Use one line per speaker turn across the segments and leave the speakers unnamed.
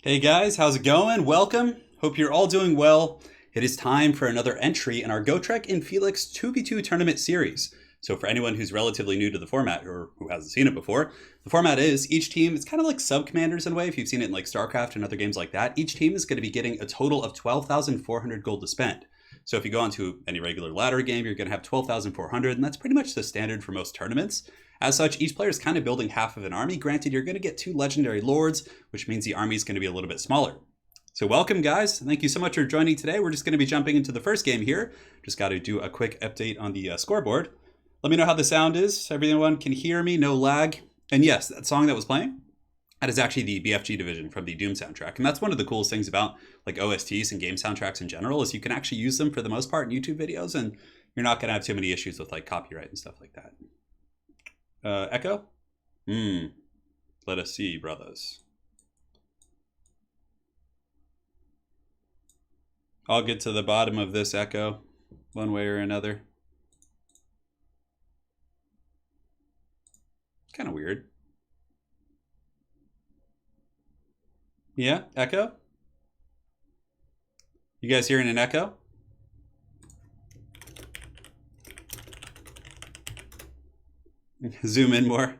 Hey guys, how's it going? Welcome. Hope you're all doing well. It is time for another entry in our Gotrek and Felix 2v2 tournament series. So for anyone who's relatively new to the format or who hasn't seen it before, the format is each team, it's kind of like sub-commanders in a way, if you've seen it in like StarCraft and other games like that. Each team is going to be getting a total of 12,400 gold to spend. So if you go onto any regular ladder game, you're going to have 12,400, and that's pretty much the standard for most tournaments. As such, each player is kind of building half of an army. Granted, you're going to get 2 legendary lords, which means the army is going to be a little bit smaller. So welcome, guys. Thank you so much for joining today. We're just going to be jumping into the first game here. Just got to do a quick update on the scoreboard. Let me know how the sound is. Everyone can hear me, no lag. And yes, that song that was playing, that is actually the BFG division from the Doom soundtrack. And that's one of the coolest things about like OSTs and game soundtracks in general is you can actually use them for the most part in YouTube videos, and you're not going to have too many issues with like copyright and stuff like that. Echo? Let us see, brothers. I'll get to the bottom of this echo, one way or another. Kind of weird. Yeah, echo? You guys hearing an echo? Zoom in more.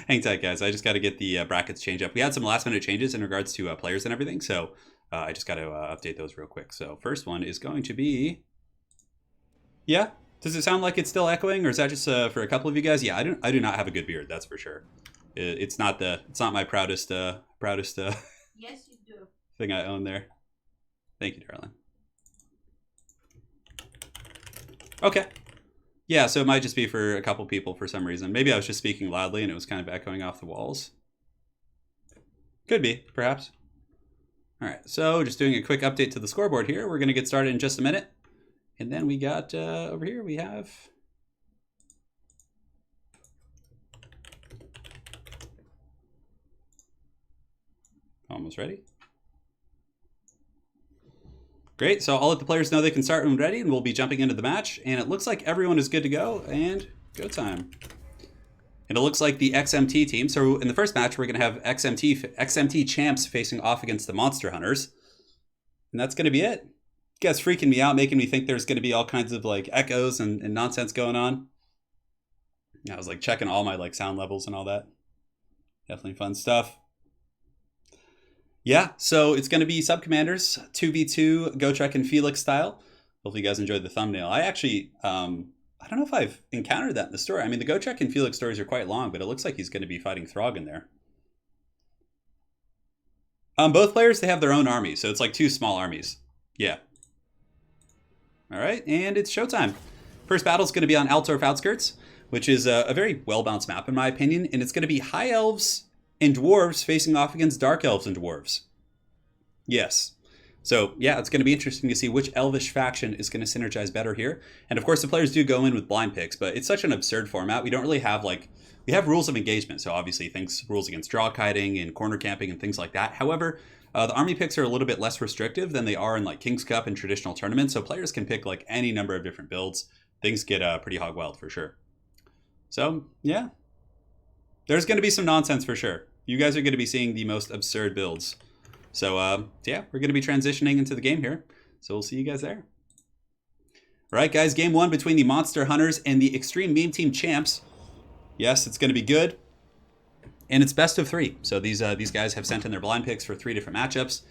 Hang tight, guys. I just got to get the brackets changed up. We had some last minute changes in regards to players and everything, so I just got to update those real quick. So first one is going to be... Yeah? Does it sound like it's still echoing, or is that just for a couple of you guys? Yeah, I do not have a good beard, that's for sure. It's not my proudest
Yes, you do.
thing I own there. Thank you, darling. Okay. Yeah, so it might just be for a couple people for some reason. Maybe I was just speaking loudly and it was kind of echoing off the walls. Could be, perhaps. All right, so just doing a quick update to the scoreboard here. We're going to get started in just a minute. And then we got, over here, we have... Almost ready. Great, so I'll let the players know they can start when ready, and we'll be jumping into the match. And it looks like everyone is good to go, and go time. And it looks like the XMT team. So in the first match, we're going to have XMT champs facing off against the Monster Hunters. And that's going to be it. You guys freaking me out, making me think there's going to be all kinds of like echoes and nonsense going on. I was like checking all my like sound levels and all that. Definitely fun stuff. Yeah, so it's going to be sub-commanders, 2v2, Gotrek and Felix style. Hopefully you guys enjoyed the thumbnail. I actually, I don't know if I've encountered that in the story. I mean, the Gotrek and Felix stories are quite long, but it looks like he's going to be fighting Throg in there. Both players, they have their own armies, so it's like 2 small armies. Yeah. All right, and it's showtime. First battle is going to be on Altorf Outskirts, which is a very well-balanced map in my opinion, and it's going to be High Elves and Dwarves facing off against Dark Elves and Dwarves. Yes. So, yeah, it's going to be interesting to see which Elvish faction is going to synergize better here. And, of course, the players do go in with blind picks, but it's such an absurd format. We don't really have, like... We have rules of engagement, so obviously rules against draw kiting and corner camping and things like that. However, the army picks are a little bit less restrictive than they are in, like, King's Cup and traditional tournaments, so players can pick, like, any number of different builds. Things get pretty hog wild for sure. So, yeah. There's going to be some nonsense for sure. You guys are going to be seeing the most absurd builds. So, yeah, we're going to be transitioning into the game here. So we'll see you guys there. All right, guys, game 1 between the Monster Hunters and the Extreme Meme Team champs. Yes, it's going to be good. And it's best of 3. So these guys have sent in their blind picks for 3 different matchups.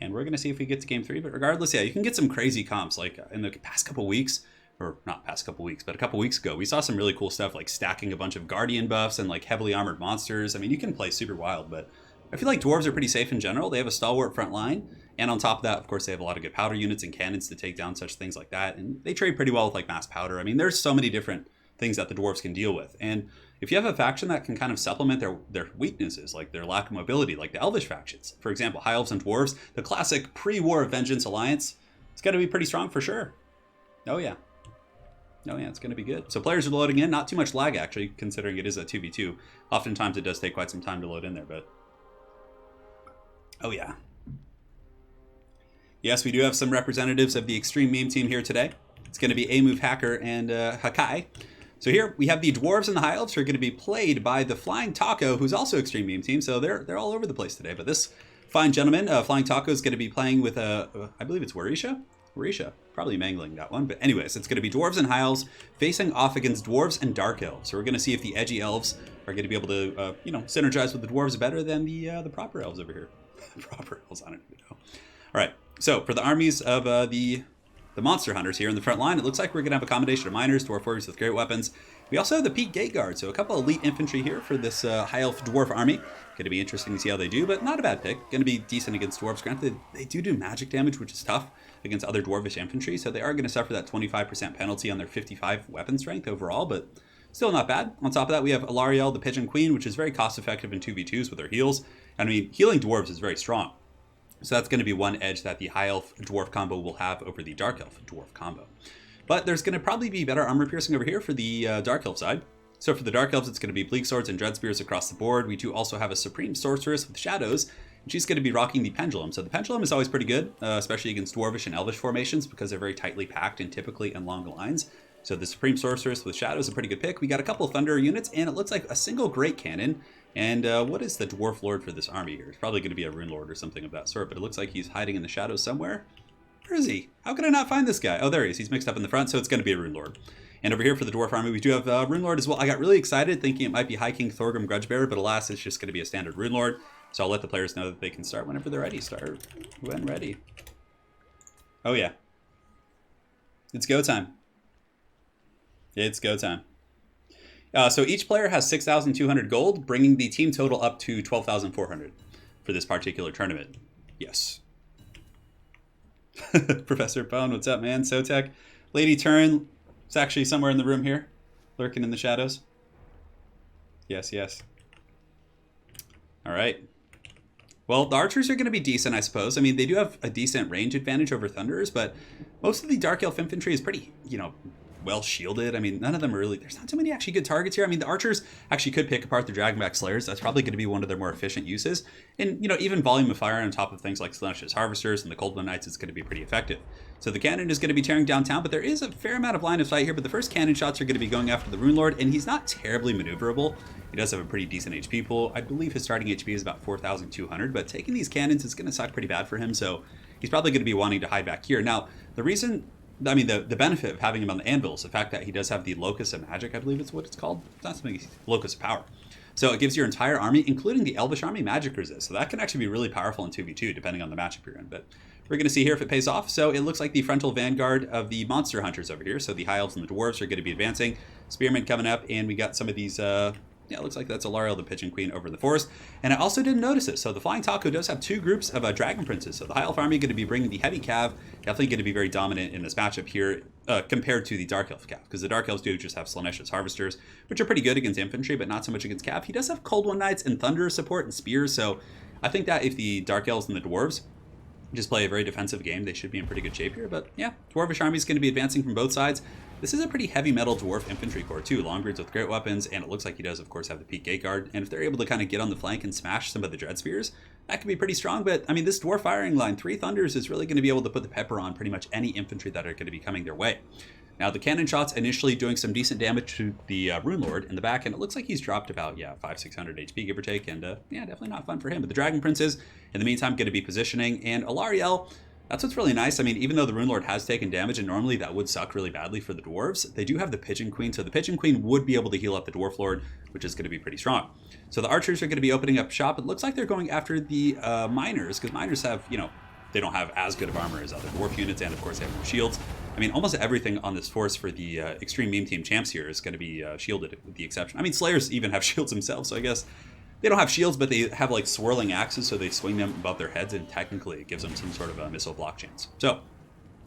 And we're going to see if we get to game 3. But regardless, yeah, you can get some crazy comps. Like in the past couple weeks, or not past couple weeks, but a couple weeks ago, we saw some really cool stuff like stacking a bunch of Guardian buffs and like heavily armored monsters. I mean, you can play super wild, but I feel like dwarves are pretty safe in general. They have a stalwart front line, and on top of that, of course, they have a lot of good powder units and cannons to take down such things like that, and they trade pretty well with like mass powder. I mean, there's so many different things that the dwarves can deal with, and if you have a faction that can kind of supplement their weaknesses, like their lack of mobility, like the Elvish factions, for example, High Elves and Dwarves, the classic pre-War of Vengeance alliance, it's going to be pretty strong for sure. Oh yeah. Oh yeah, it's going to be good. So players are loading in. Not too much lag, actually, considering it is a 2v2. Oftentimes it does take quite some time to load in there, but... Oh yeah. Yes, we do have some representatives of the Extreme Meme Team here today. It's going to be A-Move Hacker and Hakai. So here we have the Dwarves and the High Elves who are going to be played by the Flying Taco, who's also Extreme Meme Team. So they're all over the place today. But this fine gentleman. Flying Taco is going to be playing with, I believe it's Warisha, probably mangling that one. But anyways, it's going to be Dwarves and High Elves facing off against Dwarves and Dark Elves. So we're going to see if the edgy Elves are going to be able to, synergize with the Dwarves better than the proper Elves over here. Proper Elves, I don't even know. All right, so for the armies of the Monster Hunters here in the front line, it looks like we're going to have a combination of Miners, Dwarf Warriors with great weapons. We also have the Peak Gate Guard, so a couple elite infantry here for this High Elf Dwarf army. Going to be interesting to see how they do, but not a bad pick. Going to be decent against Dwarves. Granted, they do magic damage, which is tough against other Dwarvish infantry, so they are going to suffer that 25% penalty on their 55 weapon strength overall, but still not bad. On top of that, we have Alariel, the Pigeon Queen, which is very cost-effective in 2v2s with her heals. I mean, healing Dwarves is very strong. So that's going to be one edge that the High Elf Dwarf combo will have over the Dark Elf Dwarf combo. But there's going to probably be better armor piercing over here for the Dark Elf side. So for the Dark Elves, it's going to be Bleak Swords and Dread Spears across the board. We do also have a Supreme Sorceress with Shadows, and she's going to be rocking the Pendulum. So the Pendulum is always pretty good, especially against Dwarvish and Elvish formations because they're very tightly packed and typically in long lines. So the Supreme Sorceress with Shadows is a pretty good pick. We got a couple of Thunder units, and it looks like a single Great Cannon. And what is the Dwarf Lord for this army here? It's probably going to be a Rune Lord or something of that sort, but it looks like he's hiding in the shadows somewhere. Where is he? How could I not find this guy? Oh, there he is. He's mixed up in the front, so it's going to be a Rune Lord. And over here for the Dwarf army, we do have Rune Lord as well. I got really excited thinking it might be High King Thorgrim Grudgebearer, but alas, it's just going to be a standard Rune Lord. So I'll let the players know that they can start whenever they're ready. Start when ready. Oh, yeah. It's go time. It's go time. So each player has 6,200 gold, bringing the team total up to 12,400 for this particular tournament. Yes. Professor Bone, what's up, man? Sotek. Lady Turin is actually somewhere in the room here, lurking in the shadows. Yes, yes. All right. Well, the archers are going to be decent, I suppose. I mean, they do have a decent range advantage over Thunderers, but most of the Dark Elf infantry is pretty, well shielded. I mean, none of them are really, there's not too many actually good targets here. I mean, the archers actually could pick apart the Dragonback Slayers. That's probably going to be one of their more efficient uses. And, even volume of fire on top of things like Slaanesh Harvesters and the Cold One Knights is going to be pretty effective. So the cannon is going to be tearing downtown, but there is a fair amount of line of sight here. But the first cannon shots are going to be going after the Rune Lord, and he's not terribly maneuverable. He does have a pretty decent HP pool. I believe his starting HP is about 4,200, but taking these cannons is going to suck pretty bad for him. So he's probably going to be wanting to hide back here. Now, the benefit of having him on the anvil is the fact that he does have the Locus of Magic, I believe it's what it's called. It's not something, Locus of Power. So it gives your entire army, including the Elvish army, magic resist. So that can actually be really powerful in 2v2, depending on the matchup you're in. But we're going to see here if it pays off. So it looks like the frontal vanguard of the Monster Hunters over here. So the High Elves and the Dwarves are going to be advancing. Spearmen coming up, and we got some of these... it looks like that's Alariel, the Pigeon Queen, over in the forest. And I also didn't notice it. So the Flying Taco does have two groups of Dragon Princes. So the High Elf army going to be bringing the Heavy Cav. Definitely going to be very dominant in this matchup here compared to the Dark Elf Cav. Because the Dark Elves do just have Slaanesh Harvesters, which are pretty good against infantry, but not so much against Cav. He does have Cold One Knights and Thunder support and Spears. So I think that if the Dark Elves and the Dwarves just play a very defensive game, they should be in pretty good shape here. But yeah, Dwarvish army is going to be advancing from both sides. This is a pretty heavy metal dwarf infantry corps too, Longbeards with great weapons, and it looks like he does, of course, have the Peak Gate Guard. And if they're able to kind of get on the flank and smash some of the Dread Spears, that could be pretty strong. But I mean, this dwarf firing line, 3 Thunders, is really going to be able to put the pepper on pretty much any infantry that are going to be coming their way. Now, the cannon shots initially doing some decent damage to the Rune Lord in the back, and it looks like he's dropped about, 500-600 HP, give or take, and definitely not fun for him. But the Dragon Princes, in the meantime, going to be positioning, and Alariel, that's what's really nice. I mean, even though the Rune Lord has taken damage, and normally that would suck really badly for the Dwarves, they do have the Pigeon Queen, so the Pigeon Queen would be able to heal up the Dwarf Lord, which is going to be pretty strong. So the Archers are going to be opening up shop. It looks like they're going after the Miners, because Miners have, they don't have as good of armor as other Dwarf units, and of course they have more shields. I mean, almost everything on this force for the Extreme Meme Team champs here is going to be shielded, with the exception. I mean, Slayers even have shields themselves, so I guess they don't have shields, but they have like swirling axes, so they swing them above their heads, and technically it gives them some sort of a missile block chance. So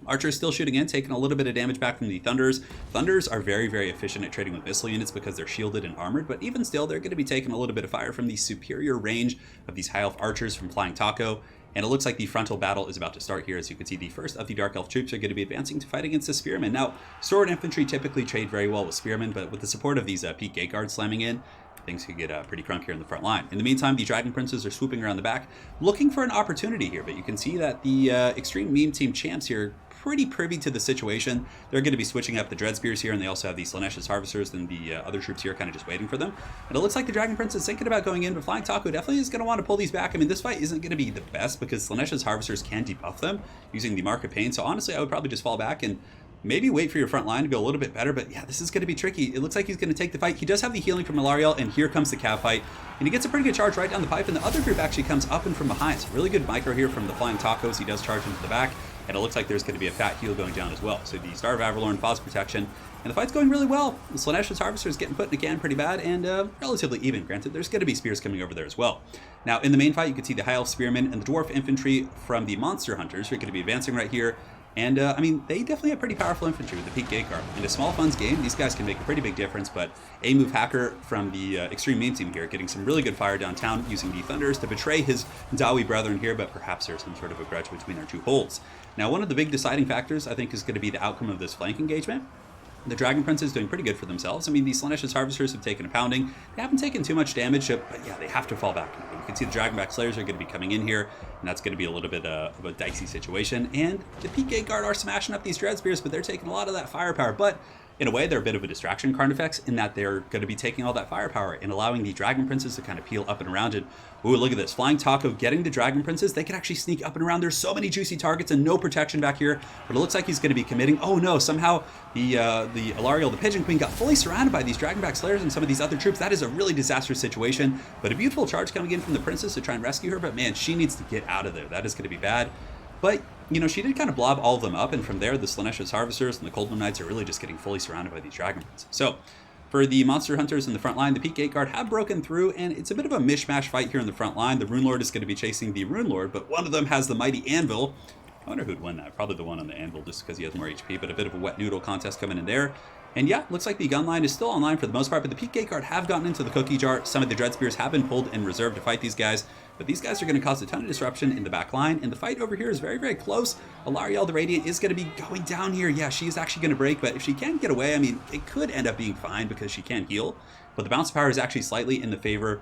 Archers still shooting in, taking a little bit of damage back from the Thunders. Thunders are very, very efficient at trading with missile units because they're shielded and armored, but even still, they're going to be taking a little bit of fire from the superior range of these High Elf Archers from Flying Taco. And it looks like the frontal battle is about to start here. As you can see, the first of the Dark Elf troops are going to be advancing to fight against the Spearmen. Now, sword infantry typically trade very well with Spearmen, but with the support of these Peak Gate Guards slamming in, things could get pretty crunk here in the front line. In the meantime, the Dragon Princes are swooping around the back, looking for an opportunity here, but you can see that the Extreme Meme Team champs here pretty privy to the situation. They're going to be switching up the Dread Spears here, and they also have the Slaanesha's Harvesters and the other troops here kind of just waiting for them. And it looks like the Dragon Prince is thinking about going in, but Flying Taco definitely is going to want to pull these back. I mean, this fight isn't going to be the best because Slaanesha's Harvesters can debuff them using the Mark of Pain, so honestly, I would probably just fall back and maybe wait for your front line to go a little bit better, but yeah, this is going to be tricky. It looks like he's going to take the fight. He does have the healing from Alariel, and here comes the Cav fight, and he gets a pretty good charge right down the pipe, and the other group actually comes up and from behind. So really good micro here from the Flying Tacos. He does charge into the back, and it looks like there's going to be a fat heal going down as well. So the Star of Avalorn, Pause Protection, and the fight's going really well. The Slaanesha's Harvester is getting put in a can pretty bad, and relatively even. Granted, there's going to be spears coming over there as well. Now, in the main fight, you can see the High Elf Spearmen and the Dwarf Infantry from the Monster Hunters who are going to be advancing right here. And, I mean, they definitely have pretty powerful infantry with the Peak Gate Guard. In a small funds game, these guys can make a pretty big difference, but a move hacker from the Extreme Meme Team here, getting some really good fire downtown, using the Thunders to betray his Dawi brethren here, but perhaps there's some sort of a grudge between their two holds. Now, one of the big deciding factors, I think, is going to be the outcome of this flank engagement. The Dragon Prince is doing pretty good for themselves. I mean, these Slaanesha's Harvesters have taken a pounding. They haven't taken too much damage, but yeah, they have to fall back. You can see the Dragonback Slayers are going to be coming in here, and that's going to be a little bit of a dicey situation. And the Peak Gate Guard are smashing up these Dread Spears, but they're taking a lot of that firepower. But in a way, they're a bit of a distraction Carnifex in that they're going to be taking all that firepower and allowing the Dragon Princes to kind of peel up and around it. Ooh, look at this. Flying Taco getting the Dragon Princes. They can actually sneak up and around. There's so many juicy targets and no protection back here, but it looks like he's going to be committing. Oh no, somehow the Alariel, the Pigeon Queen, got fully surrounded by these Dragonback Slayers and some of these other troops. That is a really disastrous situation, but a beautiful charge coming in from the Princess to try and rescue her, but man, she needs to get out of there. That is going to be bad. But, you know, she did kind of blob all of them up, and from there, the Slaanesha's Harvesters and the Coldman Knights are really just getting fully surrounded by these Dragon Princes. So, for the Monster Hunters in the front line, the Peak Gate Guard have broken through, and it's a bit of a mishmash fight here in the front line. The Rune Lord is going to be chasing the Rune Lord, but one of them has the Mighty Anvil. I wonder who'd win that. Probably the one on the Anvil, just because he has more HP, but a bit of a wet noodle contest coming in there. And yeah, looks like the gun line is still online for the most part, but the Peak Gate Guard have gotten into the cookie jar. Some of the Dread Spears have been pulled in reserve to fight these guys, but these guys are going to cause a ton of disruption in the back line, and the fight over here is very, very close. Alariel the Radiant is going to be going down here. Yeah, she's actually going to break, but if she can get away, I mean, it could end up being fine because she can heal, but the bounce power is actually slightly in the favor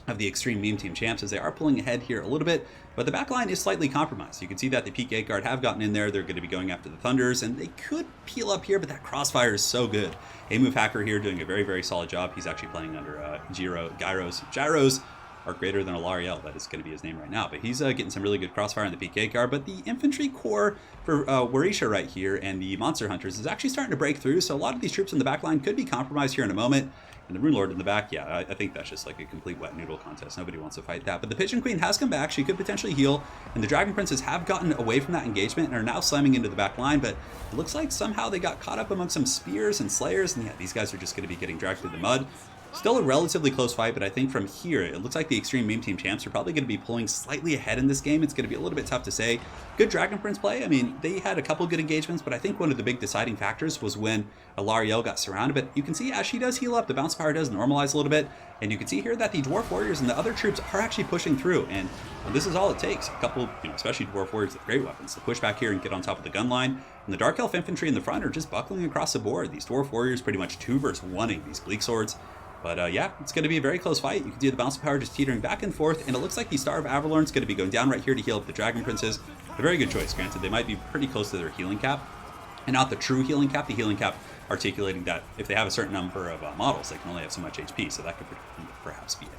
of the Extreme Meme Team champs, as they are pulling ahead here a little bit, but the back line is slightly compromised. You can see that the Peak Gate Guard have gotten in there. They're going to be going after the Thunders, and they could peel up here, but that crossfire is so good. A-Move Hacker here doing a very, very solid job. He's actually playing under Gyros are greater than Alariel. That is going to be his name right now, but he's getting some really good crossfire in the Peak Gate Guard. But the infantry core for Warisha right here and the Monster Hunters is actually starting to break through, so a lot of these troops in the back line could be compromised here in a moment. And the Rune Lord in the back, yeah, I think that's just like a complete wet noodle contest. Nobody wants to fight that. But the Pigeon Queen has come back. She could potentially heal. And the Dragon Princes have gotten away from that engagement and are now slamming into the back line. But it looks like somehow they got caught up among some spears and slayers. And yeah, these guys are just going to be getting dragged through the mud. Still a relatively close fight, but I think from here, it looks like the Extreme Meme Team champs are probably going to be pulling slightly ahead in this game. It's going to be a little bit tough to say. Good Dragon Prince play. I mean, they had a couple good engagements, but I think one of the big deciding factors was when Alariel got surrounded. But you can see as she does heal up, the bounce power does normalize a little bit. And you can see here that the Dwarf Warriors and the other troops are actually pushing through. And this is all it takes. A couple, especially Dwarf Warriors with great weapons, to push back here and get on top of the gun line. And the Dark Elf Infantry in the front are just buckling across the board. These Dwarf Warriors pretty much 2 versus 1ing these Bleak Swords. But yeah, it's going to be a very close fight. You can see the bounce power just teetering back and forth, and it looks like the Star of Avalorn is going to be going down right here to heal up the Dragon Princes. A very good choice, granted. They might be pretty close to their healing cap, and not the true healing cap. The healing cap articulating that if they have a certain number of models, they can only have so much HP, so that could perhaps be it.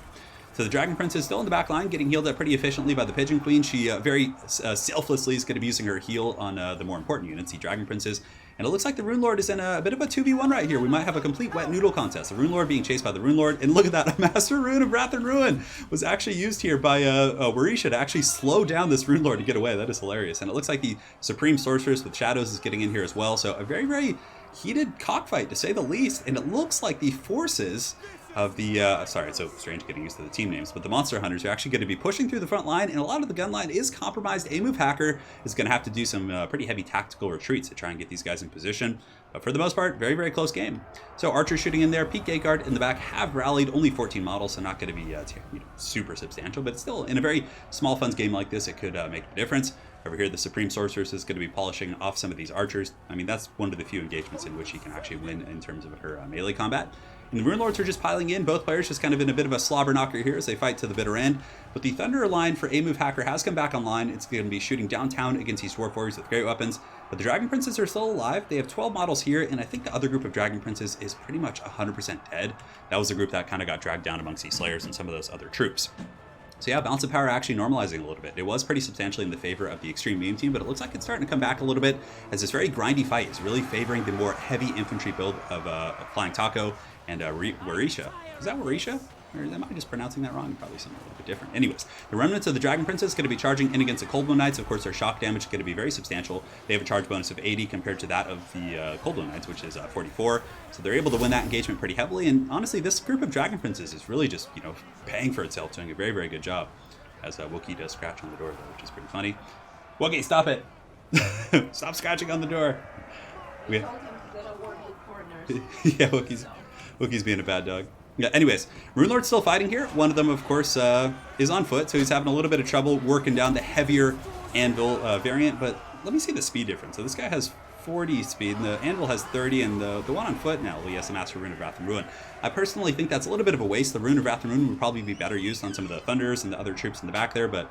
So the Dragon Prince is still in the back line, getting healed up pretty efficiently by the Pigeon Queen. She very selflessly is going to be using her heal on the more important units, the Dragon Princes. And it looks like the Rune Lord is in a bit of a 2v1 right here. We might have a complete wet noodle contest. The Rune Lord being chased by the Rune Lord. And look at that, a Master Rune of Wrath and Ruin was actually used here by Warisha to actually slow down this Rune Lord to get away. That is hilarious. And it looks like the Supreme Sorceress with Shadows is getting in here as well. So a very, very heated cockfight, to say the least. And it looks like the forces of the, sorry, it's so strange getting used to the team names, but the Monster Hunters are actually going to be pushing through the front line, and a lot of the gun line is compromised. A-Move Hacker is going to have to do some pretty heavy tactical retreats to try and get these guys in position. But for the most part, very, very close game. So Archer shooting in there, Peak Gate Guard in the back have rallied, only 14 models, so not going to be super substantial, but still, in a very small funds game like this, it could make a difference. Over here, the Supreme Sorceress is going to be polishing off some of these archers. I mean, that's one of the few engagements in which she can actually win in terms of her melee combat. And the Rune Lords are just piling in, both players just kind of in a bit of a slobber knocker here as they fight to the bitter end. But the Thunderer line for A-Move Hacker has come back online. It's going to be shooting downtown against these Dwarf Warriors with great weapons. But the Dragon Princes are still alive. They have 12 models here, and I think the other group of Dragon Princes is pretty much 100% dead. That was the group that kind of got dragged down amongst these Slayers and some of those other troops. So yeah, balance of power actually normalizing a little bit. It was pretty substantially in the favor of the Extreme Meme team, but it looks like it's starting to come back a little bit as this very grindy fight is really favoring the more heavy infantry build of Flying Taco and Warisha. Is that Warisha? Or am I just pronouncing that wrong? Probably something a little bit different. Anyways, the remnants of the Dragon Princess is going to be charging in against the Cold Moon Knights. Of course, their shock damage is going to be very substantial. They have a charge bonus of 80 compared to that of the Cold Moon Knights, which is 44. So they're able to win that engagement pretty heavily. And honestly, this group of Dragon Princes is really just, you know, paying for itself, doing a very, very good job. As Wookiee does scratch on the door, though, which is pretty funny. Wookiee, stop it! Stop scratching on the door.
We told him to get awarded foreigners.
Yeah, Wookiee's being a bad dog. Yeah, anyways, Rune Lord's still fighting here. One of them, of course, is on foot, so he's having a little bit of trouble working down the heavier Anvil variant, but let me see the speed difference. So this guy has 40 speed, and the Anvil has 30, and the one on foot now, he has the Master Rune of Wrath and Ruin. I personally think that's a little bit of a waste. The Rune of Wrath and Ruin would probably be better used on some of the Thunders and the other troops in the back there, but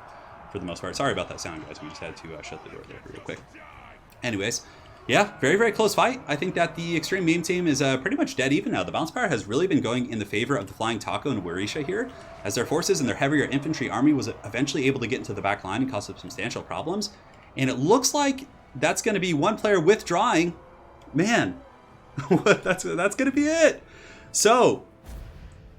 for the most part, sorry about that sound, guys. We just had to shut the door there real quick. Anyways, yeah, very, very close fight. I think that the Extreme Meme team is pretty much dead even now. The bounce power has really been going in the favor of the Flying Taco and Warisha here, as their forces and their heavier infantry army was eventually able to get into the back line and cause some substantial problems. And it looks like that's going to be one player withdrawing. Man, that's going to be it. So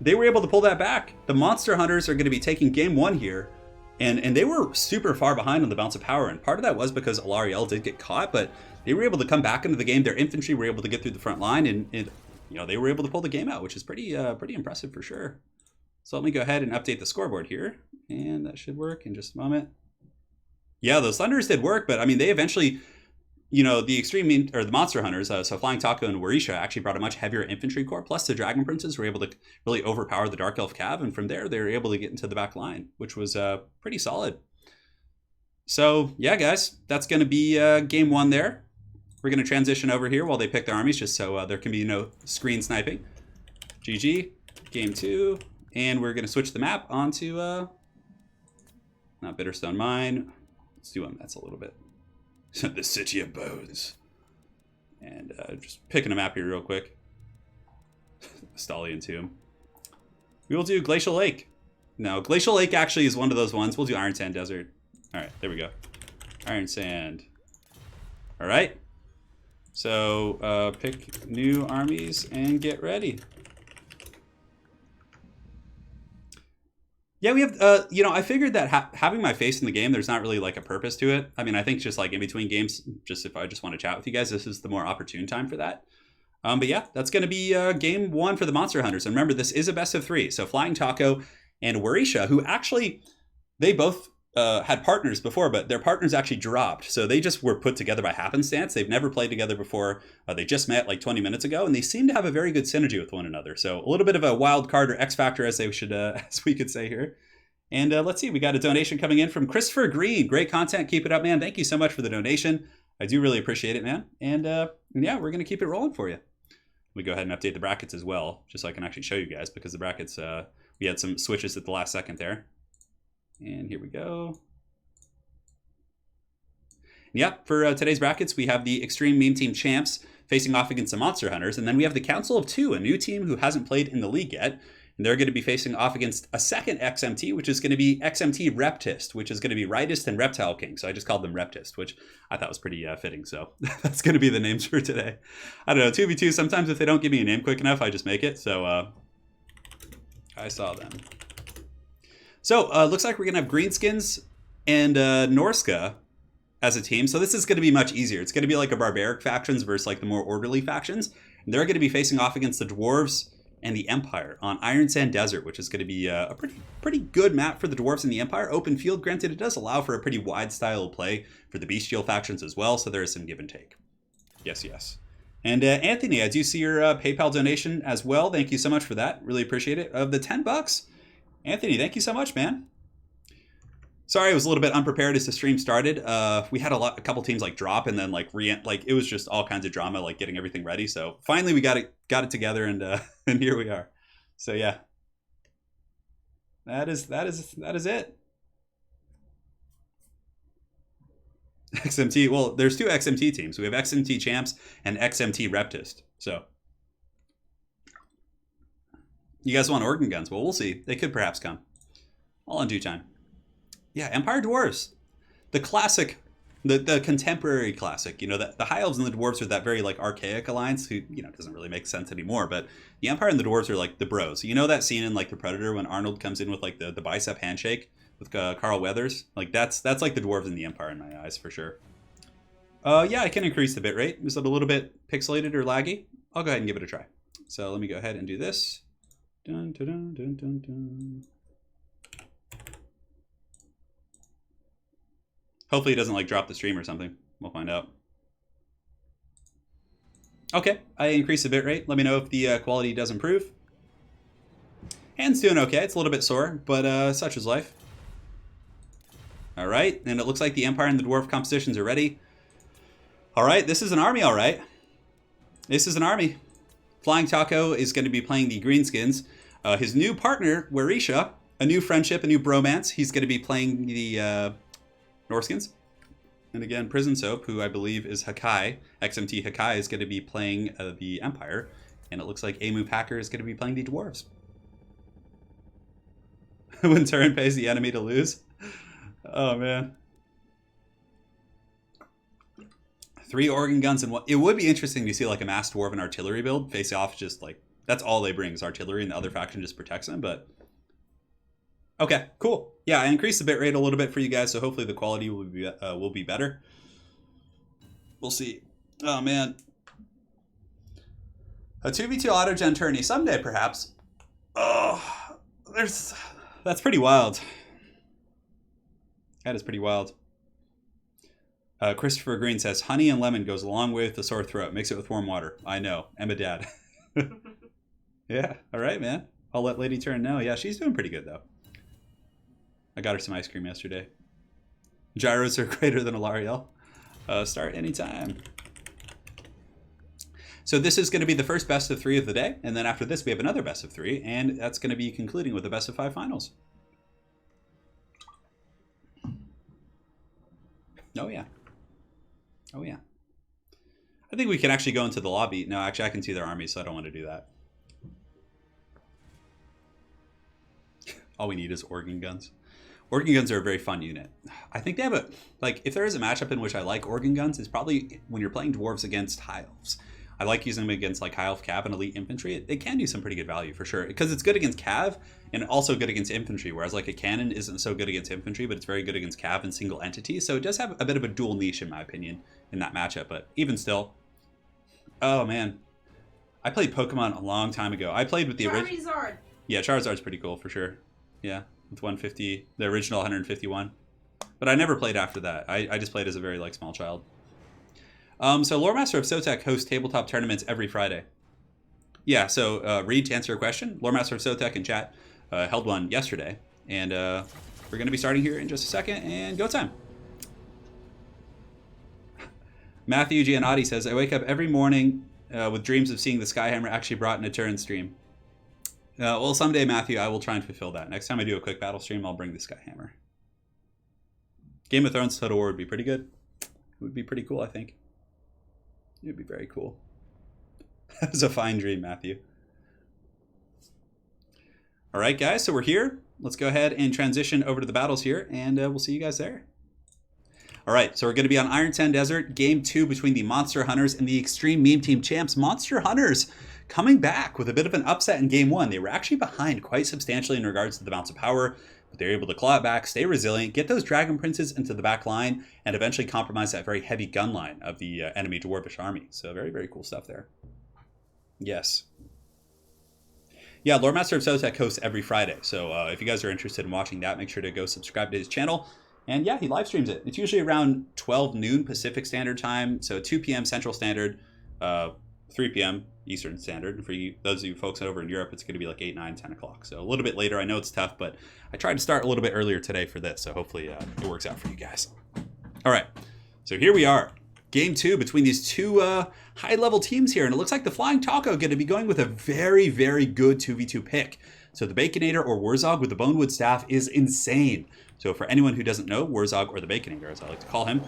they were able to pull that back. The Monster Hunters are going to be taking game one here. And they were super far behind on the bounce of power. And part of that was because Alariel did get caught, but they were able to come back into the game. Their infantry were able to get through the front line, and you know, they were able to pull the game out, which is pretty impressive for sure. So let me go ahead and update the scoreboard here, and that should work in just a moment. Yeah, those Thunders did work, but I mean, they eventually, you know, the Extreme or the Monster Hunters, so Flying Taco and Warisha actually brought a much heavier infantry corps. Plus, the Dragon Princes were able to really overpower the Dark Elf Cav, and from there they were able to get into the back line, which was pretty solid. So yeah, guys, that's going to be game one there. We're going to transition over here while they pick their armies, just so there can be no screen sniping. GG, game two, and we're going to switch the map onto not Bitterstone Mine. Let's do that's a little bit. The City of Bones. And just picking a map here real quick. Stallion Tomb. We will do Glacial Lake. No, Glacial Lake actually is one of those ones. We'll do Iron Sand Desert. All right, there we go. Iron Sand. All right. So pick new armies and get ready. Yeah, we have, you know, I figured that having my face in the game, there's not really like a purpose to it. I mean, I think just like in between games, just if I just want to chat with you guys, this is the more opportune time for that. But yeah, that's going to be game one for the Monster Hunters. And remember, this is a best of three. So Flying Taco and Warisha, who actually, they both had partners before, but their partners actually dropped. So they just were put together by happenstance. They've never played together before. They just met like 20 minutes ago, and they seem to have a very good synergy with one another. So a little bit of a wild card or X factor, as they should, as we could say here. And let's see, we got a donation coming in from Christopher Green. Great content. Keep it up, man. Thank you so much for the donation. I do really appreciate it, man. And yeah, we're going to keep it rolling for you. We go ahead and update the brackets as well, just so I can actually show you guys, because the brackets, we had some switches at the last second there. And here we go. Yep, for today's brackets, we have the Extreme Meme Team champs facing off against the Monster Hunters. And then we have the Council of Two, a new team who hasn't played in the league yet. And they're going to be facing off against a second XMT, which is going to be XMT Reptist, which is going to be Rightist and Reptile King. So I just called them Reptist, which I thought was pretty fitting. So that's going to be the names for today. I don't know, 2v2, sometimes if they don't give me a name quick enough, I just make it. So I saw them. So looks like we're going to have Greenskins and Norska as a team. So this is going to be much easier. It's going to be like a barbaric factions versus like the more orderly factions. And they're going to be facing off against the Dwarves and the Empire on Iron Sand Desert, which is going to be a pretty good map for the Dwarves and the Empire. Open field, granted, it does allow for a pretty wide style of play for the Bestial factions as well, so there is some give and take. Yes, yes. And Anthony, I do see your PayPal donation as well. Thank you so much for that. Really appreciate it. Of the $10, Anthony, thank you so much, man. Sorry, I was a little bit unprepared as the stream started. We had a couple teams like drop and then like it was just all kinds of drama, like getting everything ready. So finally we got it together, and and here we are. So yeah, that is it. XMT. Well, there's 2 XMT teams. We have XMT Champs and XMT Reptist. So you guys want organ guns? Well, we'll see. They could perhaps come. All in due time. Yeah, Empire Dwarves. The classic, the contemporary classic. You know, the High Elves and the Dwarves are that very like archaic alliance who, you know, doesn't really make sense anymore. But the Empire and the Dwarves are like the bros. You know that scene in like The Predator when Arnold comes in with like the bicep handshake with Carl Weathers? Like that's like the Dwarves and the Empire in my eyes for sure. Yeah, I can increase the bitrate. Is it a little bit pixelated or laggy? I'll go ahead and give it a try. So let me go ahead and do this. Dun, dun, dun, dun, dun, dun. Hopefully it doesn't like drop the stream or something. We'll find out. Okay, I increased the bitrate. Let me know if the quality does improve. Hand's doing okay. It's a little bit sore, but such is life. All right, and it looks like the Empire and the Dwarf compositions are ready. All right, this is an army, all right. This is an army. Flying Taco is going to be playing the Greenskins. His new partner, Warisha, a new friendship, a new bromance. He's going to be playing the Norskins. And again, Prison Soap, who I believe is Hakai, XMT Hakai, is going to be playing the Empire. And it looks like Emu Packer is going to be playing the Dwarves. When Turin pays the enemy to lose. Oh, man. 3 organ guns and 1. It would be interesting to see like a mass dwarven artillery build face off. Just like that's all they bring is artillery, and the other faction just protects them. But okay, cool. Yeah, I increased the bitrate a little bit for you guys, so hopefully the quality will be better. We'll see. Oh man, a 2v2 autogen tourney someday perhaps. Oh, that's pretty wild. That is pretty wild. Christopher Green says, honey and lemon goes a long way with the sore throat. Mix it with warm water. I know. I'm a dad. Yeah. All right, man. I'll let Lady Turin know. Yeah, she's doing pretty good, though. I got her some ice cream yesterday. Gyros are greater than a Lariel. Start anytime. So this is going to be the first best of 3 of the day. And then after this, we have another best of 3. And that's going to be concluding with the best of 5 finals. Oh, yeah. Oh, yeah. I think we can actually go into the lobby. No, actually, I can see their army, so I don't want to do that. All we need is organ guns. Organ guns are a very fun unit. I think they have a... Like, if there is a matchup in which I like organ guns, it's probably when you're playing dwarves against high elves. I like using them against, like, high elf cav and elite infantry. It can do some pretty good value, for sure. Because it's good against cav and also good against infantry, whereas, like, a cannon isn't so good against infantry, but it's very good against cav and single entities. So it does have a bit of a dual niche, in my opinion, in that matchup. But even still... Oh, man. I played Pokemon a long time ago. I played with the original...
Charizard!
Yeah, Charizard's pretty cool, for sure. Yeah, with 150, the original 151. But I never played after that. I just played as a very, like, small child. So Loremaster of Sotek hosts tabletop tournaments every Friday. Yeah, so Reed, to answer your question, Loremaster of Sotek in chat held one yesterday. And we're going to be starting here in just a second, and go time. Matthew Giannotti says, I wake up every morning with dreams of seeing the Skyhammer actually brought in a Turin stream. Well, someday, Matthew, I will try and fulfill that. Next time I do a quick battle stream, I'll bring the Skyhammer. Game of Thrones Total War would be pretty good. It would be pretty cool, I think. It would be very cool. That was a fine dream, Matthew. All right, guys, so we're here. Let's go ahead and transition over to the battles here, and we'll see you guys there. All right, so we're going to be on Iron 10 Desert, Game 2 between the Monster Hunters and the Extreme Meme Team champs. Monster Hunters coming back with a bit of an upset in Game 1. They were actually behind quite substantially in regards to the amounts of power, but they were able to claw it back, stay resilient, get those Dragon Princes into the back line, and eventually compromise that very heavy gun line of the enemy Dwarvish army. So very, very cool stuff there. Yes. Yeah, Loremaster of Sotek hosts every Friday. So if you guys are interested in watching that, make sure to go subscribe to his channel. And yeah, he live streams it. It's usually around 12 noon Pacific Standard Time. So 2 p.m. Central Standard, 3 p.m. Eastern Standard. And for you, those of you folks over in Europe, it's going to be like 8, 9, 10 o'clock. So a little bit later. I know it's tough, but I tried to start a little bit earlier today for this. So hopefully it works out for you guys. All right. So here we are. Game 2 between these two high-level teams here. And it looks like the Flying Taco going to be going with a very, very good 2v2 pick. So the Baconator or Wurzog with the Bonewood Staff is insane. So for anyone who doesn't know, Wurzog or the Baconator, as I like to call him,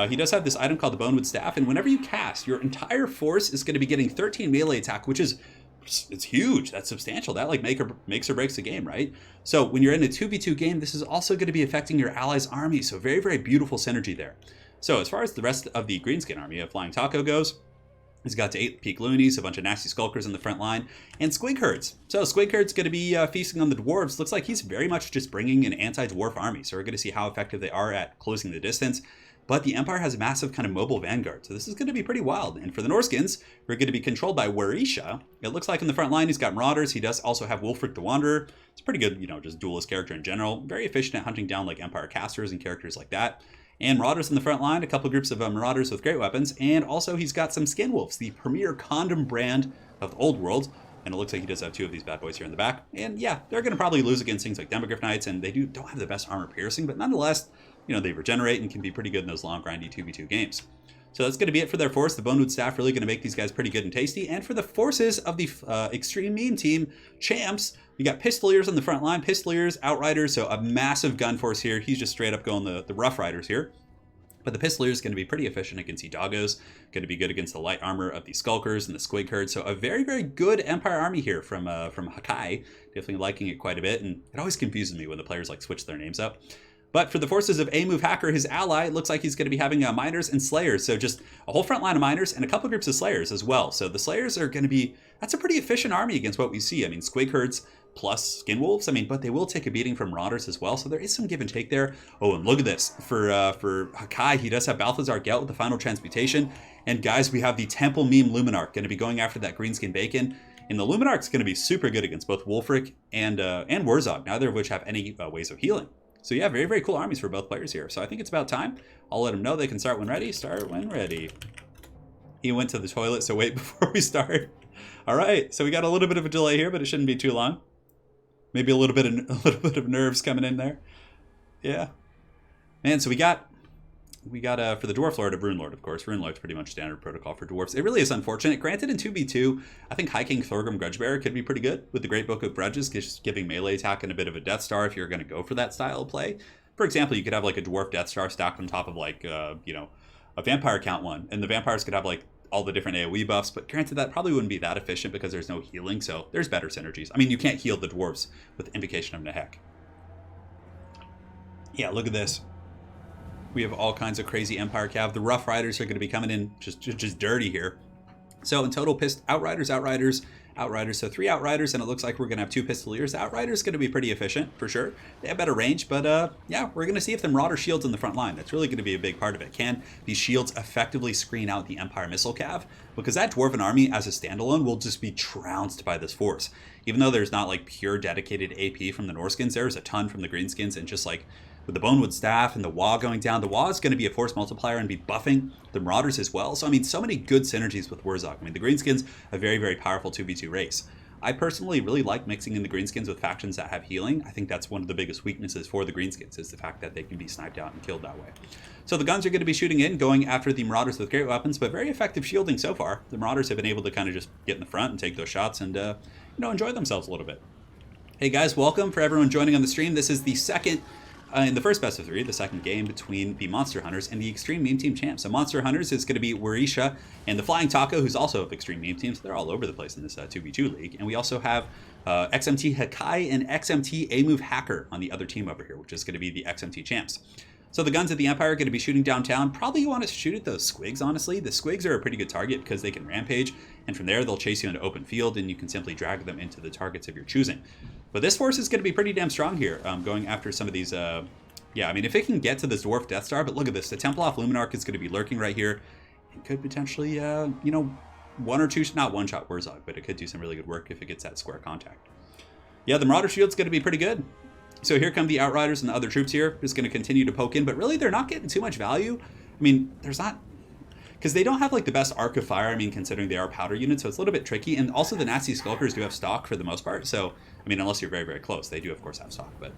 he does have this item called the Bonewood Staff. And whenever you cast, your entire force is going to be getting 13 melee attack, which is it's huge. That's substantial. That like makes or breaks the game, right? So when you're in a 2v2 game, this is also going to be affecting your allies' army. So very, very beautiful synergy there. So as far as the rest of the Greenskin army of Flying Taco goes, he's got 8 Peak Loonies, a bunch of nasty Skulkers in the front line, and Squig Herds. So Squig Herds going to be feasting on the Dwarves. Looks like he's very much just bringing an anti-Dwarf army. So we're going to see how effective they are at closing the distance. But the Empire has a massive kind of mobile vanguard. So this is going to be pretty wild. And for the Norskins, we're going to be controlled by Warisha. It looks like in the front line, he's got Marauders. He does also have Wulfric the Wanderer. It's a pretty good, just duelist character in general. Very efficient at hunting down like Empire casters and characters like that. And Marauders in the front line, a couple groups of Marauders with great weapons, and also he's got some Skin Wolves, the premier condom brand of the old world, and it looks like he does have 2 of these bad boys here in the back. And yeah, they're going to probably lose against things like Demogryph Knights, and they don't have the best armor piercing, but nonetheless, they regenerate and can be pretty good in those long, grindy 2v2 games. So that's going to be it for their force. The Bonewood Staff really going to make these guys pretty good and tasty. And for the forces of the Extreme Meme Team champs, we got Pistoliers on the front line. Pistoliers, Outriders, so a massive gun force here. He's just straight up going the Rough Riders here. But the Pistoliers is going to be pretty efficient against the Doggos. Going to be good against the light armor of the Skulkers and the Squig Herd. So a very, very good Empire army here from Hakai. Definitely liking it quite a bit. And it always confuses me when the players like switch their names up. But for the forces of A-Move Hacker, his ally, it looks like he's going to be having Miners and Slayers. So just a whole front line of Miners and a couple groups of Slayers as well. So the Slayers are going to be, that's a pretty efficient army against what we see. I mean, Squig Herds plus Skin Wolves, but they will take a beating from Marauders as well. So there is some give and take there. Oh, and look at this. For Hakai, he does have Balthazar Gelt with the final transmutation. And guys, we have the Temple Meme Luminarch going to be going after that Greenskin Bacon. And the Luminarch's going to be super good against both Wulfric and Wurzog, neither of which have any ways of healing. So yeah, very, very cool armies for both players here. So I think it's about time. I'll let them know they can start when ready. Start when ready. He went to the toilet, so wait before we start. All right, so we got a little bit of a delay here, but it shouldn't be too long. Maybe a little bit of nerves coming in there. Yeah, man. So we got for the Dwarf Lord of Rune Lord, of course. Rune Lord's pretty much standard protocol for dwarves. It really is unfortunate. Granted, in 2v2, I think High King Thorgrim Grudgebearer could be pretty good with the Great Book of Grudges, just giving melee attack and a bit of a Death Star if you're going to go for that style of play. For example, you could have like a Dwarf Death Star stacked on top of like a Vampire Count one, and the Vampires could have like all the different AoE buffs, but granted that probably wouldn't be that efficient because there's no healing, so there's better synergies. I mean, you can't heal the dwarves with Invocation of Nehek. Yeah, look at this. We have all kinds of crazy Empire Cav. The Rough Riders are going to be coming in just dirty here. So in total, Outriders. So 3 Outriders, and it looks like we're going to have 2 Pistoliers. The Outriders going to be pretty efficient, for sure. They have better range, but yeah, we're going to see if the Marauder shields in the front line. That's really going to be a big part of it. Can these shields effectively screen out the Empire Missile Cav? Because that Dwarven army, as a standalone, will just be trounced by this force. Even though there's not like pure dedicated AP from the Norskins, there's a ton from the Greenskins, and just like with the Bonewood Staff and the Wa going down, the Wa is going to be a force multiplier and be buffing the Marauders as well. So, I mean, so many good synergies with Wurzog. I mean, the Greenskins, a very, very powerful 2v2 race. I personally really like mixing in the Greenskins with factions that have healing. I think that's one of the biggest weaknesses for the Greenskins is the fact that they can be sniped out and killed that way. So the guns are going to be shooting in, going after the Marauders with great weapons, but very effective shielding so far. The Marauders have been able to kind of just get in the front and take those shots and, enjoy themselves a little bit. Hey guys, welcome for everyone joining on the stream. This is the second in the first best of 3, the second game between the Monster Hunters and the Extreme Meme Team champs. So Monster Hunters is going to be Warisha and the Flying Taco, who's also of Extreme Meme Team. So they're all over the place in this 2v2 league. And we also have XMT Hakai and XMT A-Move Hacker on the other team over here, which is going to be the XMT champs. So the guns of the Empire are going to be shooting downtown. Probably you want to shoot at those Squigs, honestly. The Squigs are a pretty good target because they can rampage, and from there they'll chase you into open field, and you can simply drag them into the targets of your choosing. But this force is going to be pretty damn strong here, going after some of these... yeah, I mean, if it can get to this Dwarf Death Star, but look at this. The Templeoff Luminarch is going to be lurking right here. It could potentially, one or two, not one-shot Wurzog, but it could do some really good work if it gets that square contact. Yeah, the Marauder Shield's going to be pretty good. So here come the Outriders and the other troops here. Just going to continue to poke in, but really they're not getting too much value. I mean, there's not... because they don't have like the best arc of fire. I mean, considering they are powder units, so it's a little bit tricky. And also the nasty skulkers do have stock for the most part. So I mean, unless you're very, very close, they do of course have stock, but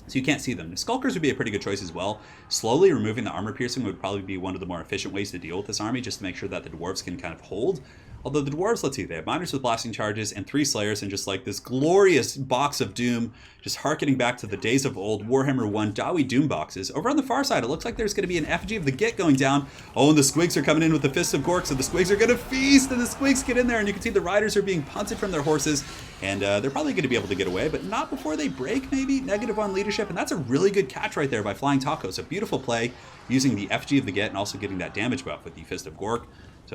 so you can't see them. The skulkers would be a pretty good choice as well. Slowly removing the armor piercing would probably be one of the more efficient ways to deal with this army, just to make sure that the dwarves can kind of hold. Although the dwarves, let's see, they have miners with blasting charges and 3 slayers and just like this glorious box of doom, just harkening back to the days of old Warhammer 1 Dawi Doom boxes. Over on the far side, it looks like there's going to be an effigy of the Git going down. Oh, and the squigs are coming in with the Fists of Gork, so the squigs are going to feast, and the squigs get in there, and you can see the riders are being punted from their horses, and they're probably going to be able to get away, but not before they break, maybe. -1 leadership, and that's a really good catch right there by Flying Tacos. A beautiful play using the effigy of the Git and also getting that damage buff with the Fist of Gork.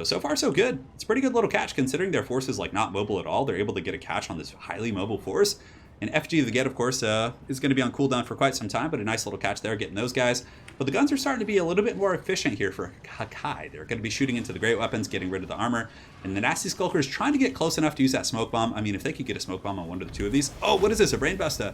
So far so good. It's a pretty good little catch considering their force is like not mobile at all. They're able to get a catch on this highly mobile force. And FG of the Get, of course, is going to be on cooldown for quite some time, but a nice little catch there getting those guys. But the guns are starting to be a little bit more efficient here for Hakai. They're going to be shooting into the great weapons, getting rid of the armor. And the Nasty Skulker is trying to get close enough to use that smoke bomb. I mean, if they could get a smoke bomb on one of the 2 of these. Oh, what is this? A Brain Buster.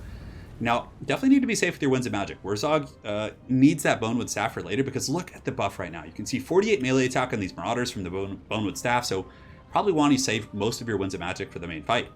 Now, definitely need to be safe with your Winds of Magic. Wurzog needs that Bonewood Staff for later because look at the buff right now. You can see 48 melee attack on these Marauders from the Bonewood Staff, so probably want to save most of your Winds of Magic for the main fight.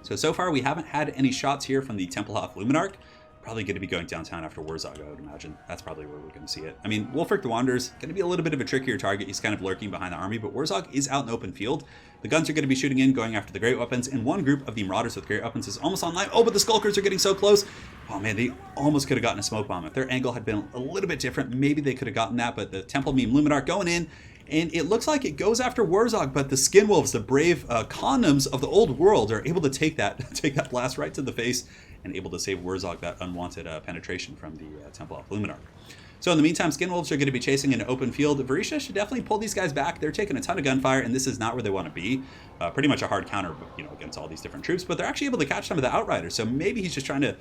So far we haven't had any shots here from the Templehof Luminarch. Probably going to be going downtown after Wurzog, I would imagine. That's probably where we're going to see it. I mean, Wulfric the Wanderer's going to be a little bit of a trickier target. He's kind of lurking behind the army, but Wurzog is out in open field. The guns are going to be shooting in, going after the great weapons, and one group of the Marauders with great weapons is almost online. Oh, but the Skulkers are getting so close. Oh man, they almost could have gotten a smoke bomb. If their angle had been a little bit different, maybe they could have gotten that, but the Temple Meme Luminarch going in, and it looks like it goes after Wurzog, but the Skinwolves, the brave condoms of the old world, are able to take that blast right to the face and able to save Wurzog that unwanted penetration from the Temple of Luminarch. So in the meantime, Skinwolves are going to be chasing an open field. Varisha should definitely pull these guys back. They're taking a ton of gunfire, and this is not where they want to be. Pretty much a hard counter, against all these different troops, but they're actually able to catch some of the Outriders, so maybe he's just trying to...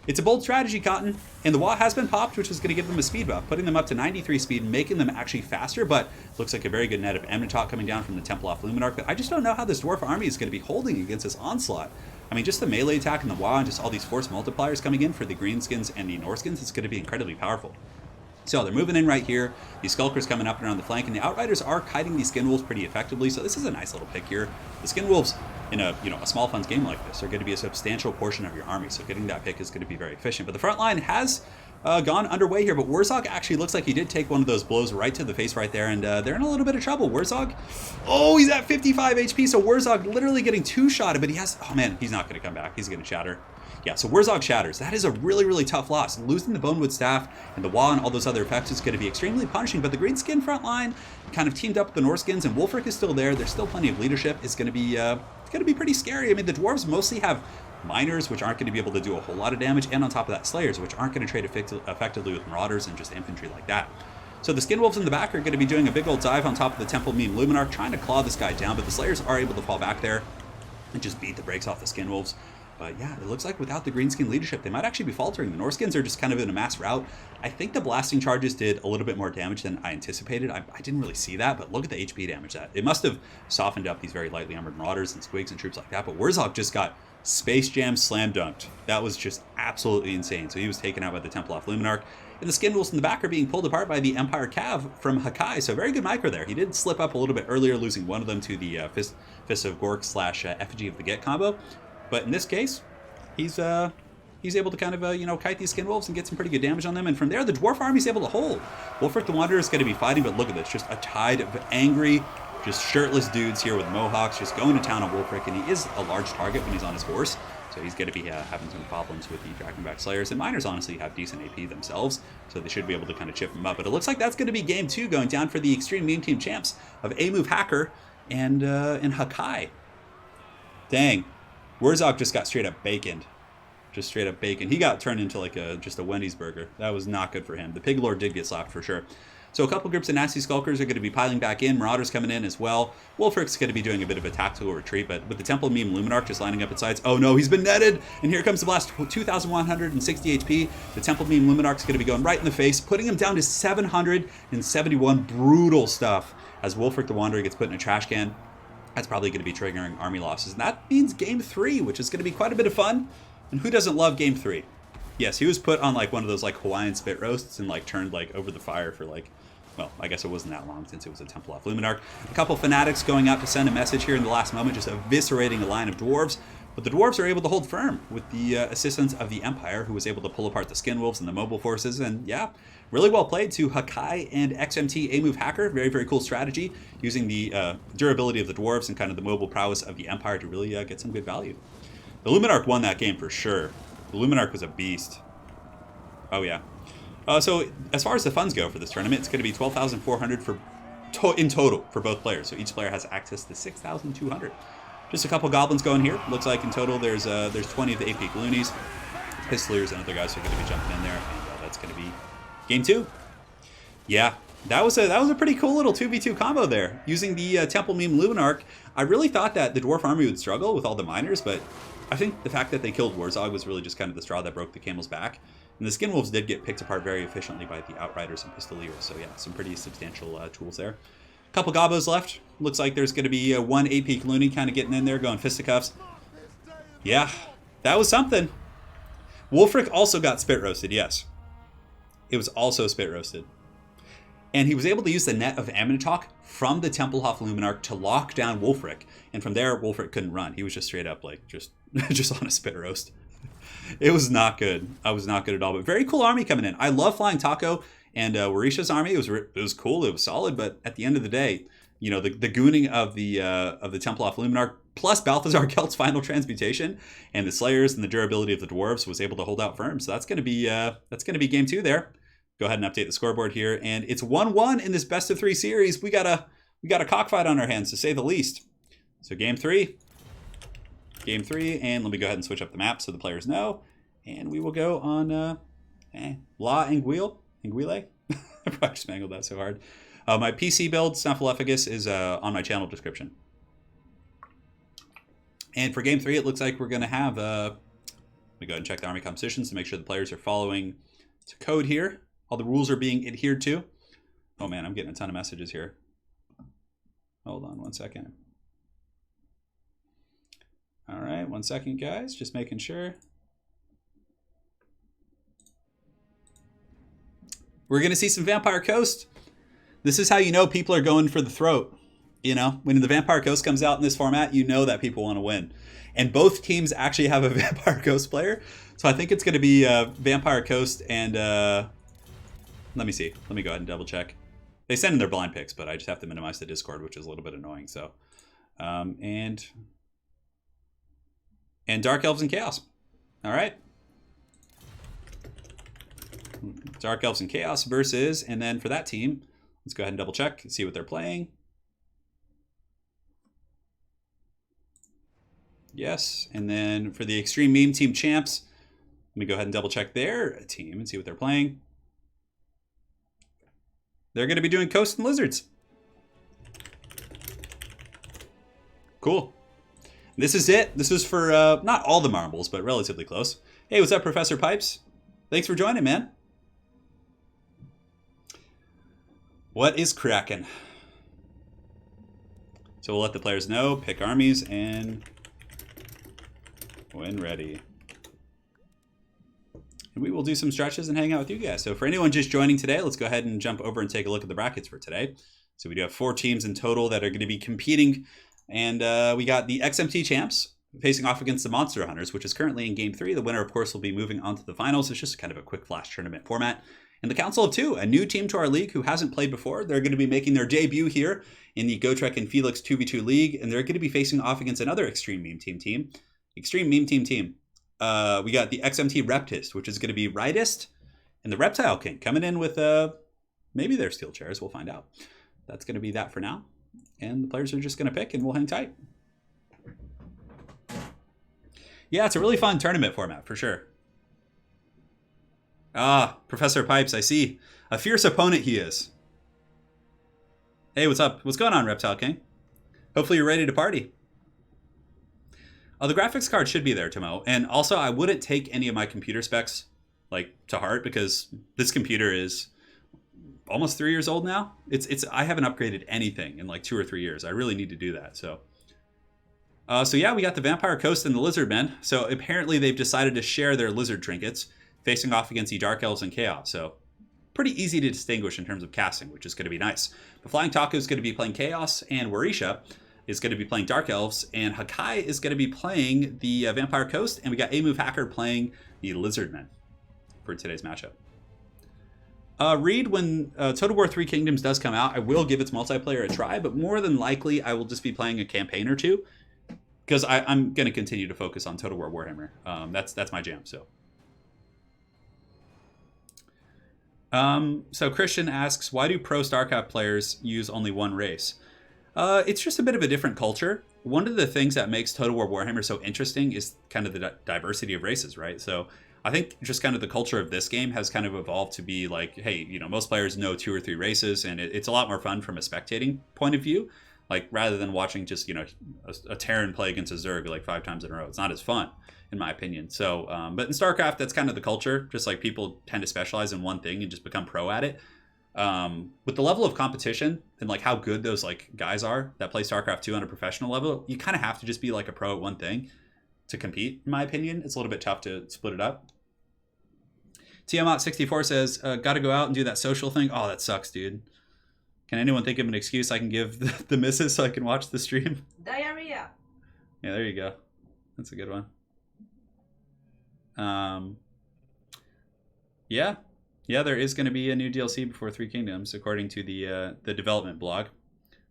It's a bold strategy, Cotton, and the wall has been popped, which is going to give them a speed buff, putting them up to 93 speed, making them actually faster, but looks like a very good net of Emmentalk coming down from the Temple of Luminarch, but I just don't know how this Dwarf army is going to be holding against this onslaught. I mean, just the melee attack in the WoW and just all these force multipliers coming in for the Greenskins and the Norskins, it's going to be incredibly powerful. So they're moving in right here. These Skulkers coming up and around the flank, and the Outriders are kiting these Skinwolves pretty effectively, so this is a nice little pick here. The Skinwolves, in a small funds game like this, are going to be a substantial portion of your army, so getting that pick is going to be very efficient. But the front line has gone underway here, but Wurzog actually looks like he did take one of those blows right to the face right there, and they're in a little bit of trouble. Wurzog, oh, he's at 55 HP, so Wurzog literally getting 2-shotted, but he has, oh man, he's not going to come back. He's going to shatter. Yeah, so Wurzog shatters. That is a really, really tough loss. Losing the Bonewood Staff and the Wah and all those other effects is going to be extremely punishing, but the Greenskin front line kind of teamed up with the Norskins, and Wulfric is still there. There's still plenty of leadership. It's going to be pretty scary. I mean, the Dwarves mostly have Miners, which aren't going to be able to do a whole lot of damage, and on top of that, Slayers, which aren't going to trade effectively with Marauders and just infantry like that. So the Skinwolves in the back are going to be doing a big old dive on top of the Temple Meme Luminarch, trying to claw this guy down, but the Slayers are able to fall back there and just beat the brakes off the Skinwolves. But yeah, it looks like without the Greenskin leadership, they might actually be faltering. The Norskins are just kind of in a mass rout. I think the blasting charges did a little bit more damage than I anticipated. I didn't really see that, but look at the HP damage. It must have softened up these very lightly armored Marauders and Squigs and troops like that. But Wurzog just got Space Jam slam dunked. That was just absolutely insane. So he was taken out by the Temple of Luminarch. And the Skinwolves in the back are being pulled apart by the Empire Cav from Hakai. So very good micro there. He did slip up a little bit earlier, losing one of them to the Fist of Gork / Effigy of the Get combo. But in this case, he's able to kind of, kite these Skinwolves and get some pretty good damage on them. And from there, the Dwarf army is able to hold. Wulfric the Wanderer is going to be fighting, but look at this. Just a tide of angry, just shirtless dudes here with Mohawks just going to town on Wulfric. And he is a large target when he's on his horse. So he's going to be having some problems with the Dragonback Slayers. And Miners honestly have decent AP themselves, so they should be able to kind of chip him up. But it looks like that's going to be game 2 going down for the Extreme Meme Team champs of A-Move Hacker and Hakai. Dang. Wurzog just got straight up baconed. Just straight up bacon. He got turned into like just a Wendy's burger. That was not good for him. The Pig Lord did get slapped for sure. So a couple groups of Nasty Skulkers are going to be piling back in. Marauders coming in as well. Wulfric's going to be doing a bit of a tactical retreat, but with the Temple Meme Luminarch just lining up its sides. Oh no, he's been netted! And here comes the blast. 2,160 HP. The Temple Meme Luminarch's going to be going right in the face, putting him down to 771. Brutal stuff as Wulfric the Wanderer gets put in a trash can. That's probably going to be triggering army losses. And that means game 3, which is going to be quite a bit of fun. And who doesn't love game 3? Yes, he was put on like one of those like Hawaiian spit roasts and like turned like over the fire for like Well, I guess it wasn't that long since it was a Temple of Luminarch. A couple fanatics going out to send a message here in the last moment, just eviscerating a line of dwarves. But the dwarves are able to hold firm with the assistance of the Empire, who was able to pull apart the Skinwolves and the mobile forces. And yeah, really well played to Hakai and XMT A-Move Hacker. Very, very cool strategy, using the durability of the dwarves and kind of the mobile prowess of the Empire to really get some good value. The Luminarch won that game for sure. The Luminarch was a beast. Oh yeah. So as far as the funds go for this tournament, it's going to be 12,400 in total for both players. So each player has access to 6,200. Just a couple goblins going here. Looks like in total there's 20 of the AP Gloonies, Pistoliers, and other guys who are going to be jumping in there. And that's going to be game 2. Yeah, that was a pretty cool little 2v2 combo there. Using the Temple Meme Luminarch, I really thought that the Dwarf Army would struggle with all the miners, but I think the fact that they killed Warzog was really just kind of the straw that broke the camel's back. And the Skinwolves did get picked apart very efficiently by the Outriders and Pistoliers. So yeah, some pretty substantial tools there. Couple Gobos left. Looks like there's going to be one AP Clooney kind of getting in there, going fisticuffs. Yeah, that was something. Wolfric also got spit roasted, yes. It was also spit roasted. And he was able to use the net of Aminitok from the Templehof Luminarch to lock down Wolfric. And from there, Wolfric couldn't run. He was just straight up like, just on a spit roast. It was not good. I was not good at all. But very cool army coming in. I love Flying Taco and Warisha's army. It was cool. It was solid. But at the end of the day, you know, the gooning of the Templehof Luminarch plus Balthazar Kelt's final transmutation and the Slayers and the durability of the dwarves was able to hold out firm. So that's gonna be game 2 there. Go ahead and update the scoreboard here, and it's 1-1 in this best of 3 series. We got a cockfight on our hands, to say the least. So game 3, and let me go ahead and switch up the map so the players know. And we will go on La Anguille. I probably just mangled that so hard. My PC build, Snuffleupagus, is on my channel description. And for game 3, it looks like we're going to have... let me go ahead and check the army compositions to make sure the players are following to code here. All the rules are being adhered to. Oh man, I'm getting a ton of messages here. Hold on one second. All right, 1 second, guys. Just making sure. We're going to see some Vampire Coast. This is how you know people are going for the throat. You know, when the Vampire Coast comes out in this format, you know that people want to win. And both teams actually have a Vampire Coast player. So I think it's going to be Vampire Coast and... let me see. Let me go ahead and double check. They send in their blind picks, but I just have to minimize the Discord, which is a little bit annoying. So, and Dark Elves and Chaos. All right. Dark Elves and Chaos versus, and then for that team, let's go ahead and double check and see what they're playing. Yes, and then for the Extreme Meme Team Champs, let me go ahead and double check their team and see what they're playing. They're going to be doing Coast and Lizards. Cool. This is it. This is for not all the marbles, but relatively close. Hey, what's up, Professor Pipes? Thanks for joining, man. What is cracking? So we'll let the players know, pick armies, and when ready. And we will do some stretches and hang out with you guys. So for anyone just joining today, let's go ahead and jump over and take a look at the brackets for today. So we do have 4 teams in total that are going to be competing. And we got the XMT champs facing off against the Monster Hunters, which is currently in game 3. The winner, of course, will be moving on to the finals. It's just kind of a quick flash tournament format. And the Council of 2, a new team to our league who hasn't played before. They're going to be making their debut here in the Gotrek and Felix 2v2 league. And they're going to be facing off against another Extreme Meme Team. Extreme Meme Team. We got the XMT Reptist, which is going to be Rightist, and the Reptile King coming in with maybe their steel chairs. We'll find out. That's going to be that for now. And the players are just going to pick, and we'll hang tight. Yeah, it's a really fun tournament format, for sure. Ah, Professor Pipes, I see. A fierce opponent he is. Hey, what's up? What's going on, Reptile King? Hopefully you're ready to party. Oh, the graphics card should be there, Tomo. And also, I wouldn't take any of my computer specs like to heart because this computer is almost 3 years old now. I haven't upgraded anything in like 2 or 3 years. I really need to do that. So yeah, we got the Vampire Coast and the Lizard Men. So apparently they've decided to share their lizard trinkets, facing off against the Dark Elves and Chaos. So pretty easy to distinguish in terms of casting, which is going to be nice. But Flying Taco is going to be playing Chaos, and Warisha is going to be playing Dark Elves, and Hakai is going to be playing the Vampire Coast, and we got A-Move Hacker playing the Lizardmen for today's matchup. Reed, when Total War 3 Kingdoms does come out, I will give its multiplayer a try, but more than likely I will just be playing a campaign or two, because I'm going to continue to focus on Total War Warhammer. That's my jam, so. So Christian asks, why do pro StarCraft players use only one race? It's just a bit of a different culture. One of the things that makes Total War Warhammer so interesting is kind of the diversity of races, right? So I think just kind of the culture of this game has kind of evolved to be like, hey, you know, most players know 2 or 3 races, and it's a lot more fun from a spectating point of view. Like, rather than watching just, you know, a Terran play against a Zerg like 5 times in a row. It's not as fun, in my opinion. So, but in StarCraft, that's kind of the culture. Just like people tend to specialize in one thing and just become pro at it. With the level of competition and like how good those like guys are that play StarCraft 2 on a professional level, you kind of have to just be like a pro at one thing to compete, in my opinion. It's a little bit tough to split it up. Tiamat64 says, gotta go out and do that social thing. Oh, that sucks, dude. Can anyone think of an excuse I can give the missus so I can watch the stream?
Diarrhea.
Yeah, there you go. That's a good one. Yeah, there is going to be a new DLC before 3 Kingdoms, according to the development blog,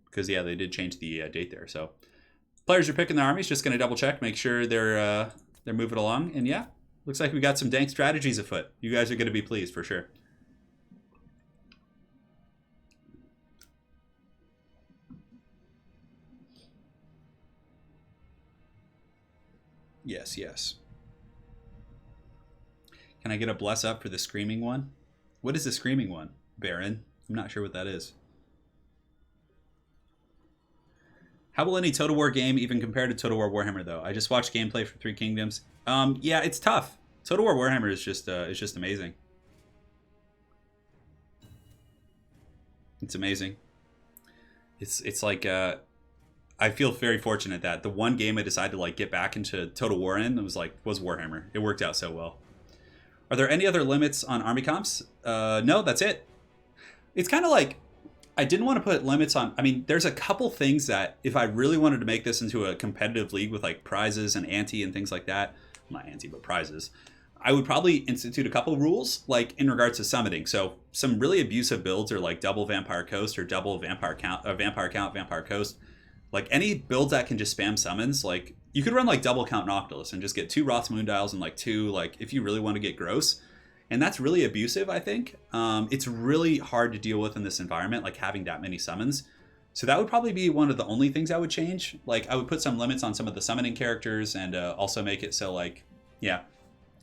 because yeah, they did change the date there. So players are picking their armies. Just going to double check, make sure they're moving along, and yeah, looks like we got some dank strategies afoot. You guys are going to be pleased for sure. Yes. Can I get a bless up for the screaming one? What is the screaming one, Baron? I'm not sure what that is. How will any Total War game even compare to Total War Warhammer, though? I just watched gameplay for 3 Kingdoms. Yeah, it's tough. Total War Warhammer is just amazing. It's amazing. It's like I feel very fortunate that the one game I decided to like get back into Total War in was Warhammer. It worked out so well. Are there any other limits on army comps? No, that's it. It's kind of like, I didn't want to put limits on, I mean, there's a couple things that if I really wanted to make this into a competitive league with like prizes and ante and things like that, not ante, but prizes, I would probably institute a couple rules, like in regards to summoning. So some really abusive builds are like double Vampire Coast or double Vampire Count, Vampire Coast. Like any builds that can just spam summons, like you could run like double count Noctilus and just get 2 Roth's Moondials and like 2, like if you really want to get gross. And that's really abusive, I think. It's really hard to deal with in this environment, like having that many summons. So that would probably be one of the only things I would change. Like I would put some limits on some of the summoning characters and also make it so like, yeah.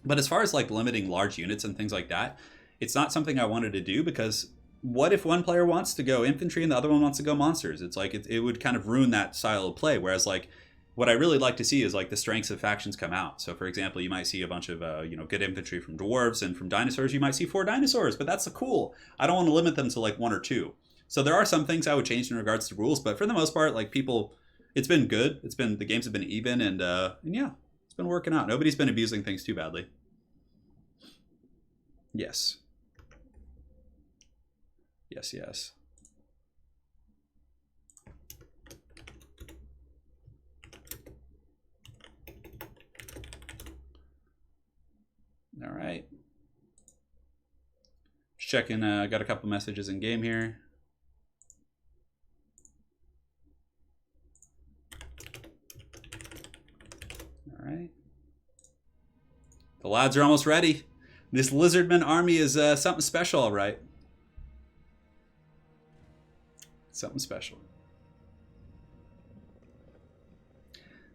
But as far as like limiting large units and things like that, it's not something I wanted to do, because what if one player wants to go infantry and the other one wants to go monsters? It's like it would kind of ruin that style of play. Whereas like what I really like to see is like the strengths of factions come out. So for example, you might see a bunch of good infantry from dwarves, and from dinosaurs you might see 4 dinosaurs. But that's cool. I don't want to limit them to like 1 or 2. So there are some things I would change in regards to rules, but for the most part, like people, it's been good. The games have been even, and yeah, it's been working out. Nobody's been abusing things too badly. Yes. Yes. All right. Just checking. Got a couple messages in game here. All right. The lads are almost ready. This Lizardman army is something special, all right. Something special.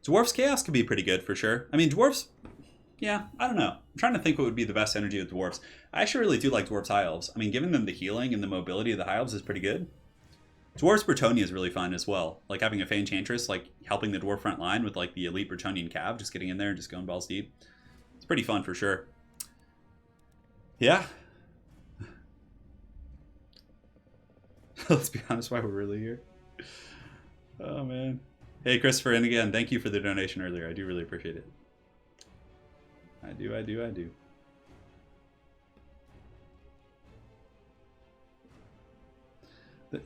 Dwarfs Chaos could be pretty good for sure. I mean, Dwarfs, yeah, I don't know. I'm trying to think what would be the best energy with Dwarfs. I actually really do like Dwarfs High Elves. I mean, giving them the healing and the mobility of the High Elves is pretty good. Dwarfs Bretonnia is really fun as well. Like having a Fey Enchantress, like helping the Dwarf front line with like the elite Bretonian Cav, just getting in there and just going balls deep. It's pretty fun for sure. Yeah. Let's be honest, why we're really here. Oh, man. Hey, Christopher, and again, thank you for the donation earlier. I do really appreciate it. I do.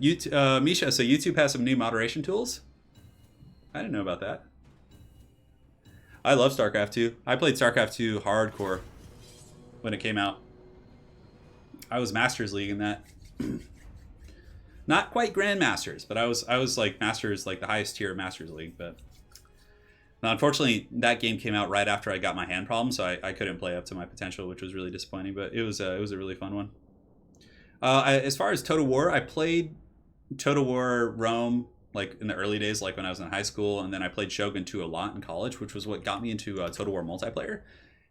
Misha, so YouTube has some new moderation tools? I didn't know about that. I love StarCraft 2. I played StarCraft 2 hardcore when it came out. I was Masters League in that. Not quite Grandmasters, but I was like Masters, like the highest tier of Masters League. But now, unfortunately, that game came out right after I got my hand problem, so I couldn't play up to my potential, which was really disappointing. But it was a really fun one. As far as Total War, I played Total War Rome like in the early days, like when I was in high school, and then I played Shogun 2 a lot in college, which was what got me into Total War multiplayer.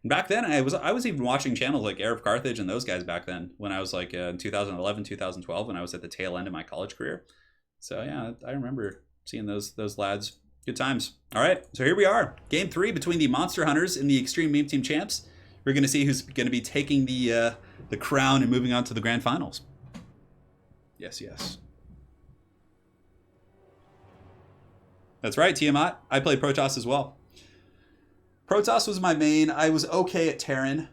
And back then, I was even watching channels like Air of Carthage and those guys back then when I was like in 2011, 2012, when I was at the tail end of my college career. So yeah, I remember seeing those lads. Good times. All right, so here we are, Game 3 between the Monster Hunters and the Extreme Meme Team champs. We're going to see who's going to be taking the crown and moving on to the grand finals. Yes, yes. That's right, Tiamat. I played Protoss as well. Protoss was my main. I was okay at Turin.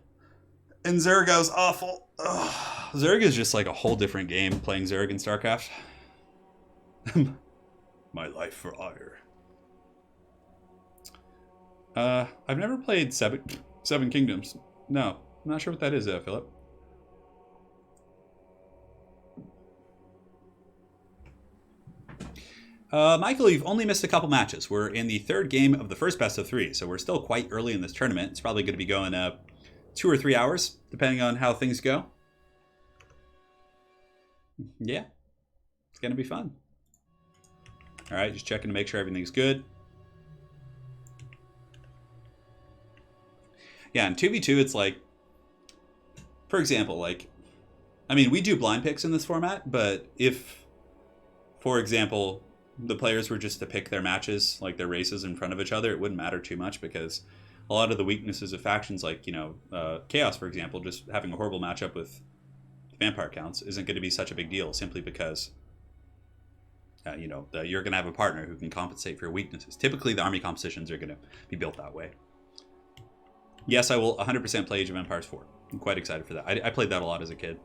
And Zerg, I was awful. Ugh. Zerg is just like a whole different game playing Zerg in StarCraft. My life for ire. I've never played Seven Kingdoms. No, I'm not sure what that is, Philip. Michael, you've only missed a couple matches. We're in the third game of the first best of 3, so we're still quite early in this tournament. It's probably going to be going 2 or 3 hours, depending on how things go. Yeah, it's going to be fun. All right, just checking to make sure everything's good. Yeah, in 2v2, it's like, for example, like, I mean, we do blind picks in this format, but if, for example, the players were just to pick their matches, like their races in front of each other, it wouldn't matter too much because a lot of the weaknesses of factions, like, you know, Chaos, for example, just having a horrible matchup with vampire counts isn't going to be such a big deal simply because, you know, you're going to have a partner who can compensate for your weaknesses. Typically, the army compositions are going to be built that way. Yes, I will 100% play Age of Empires 4. I'm quite excited for that. I played that a lot as a kid.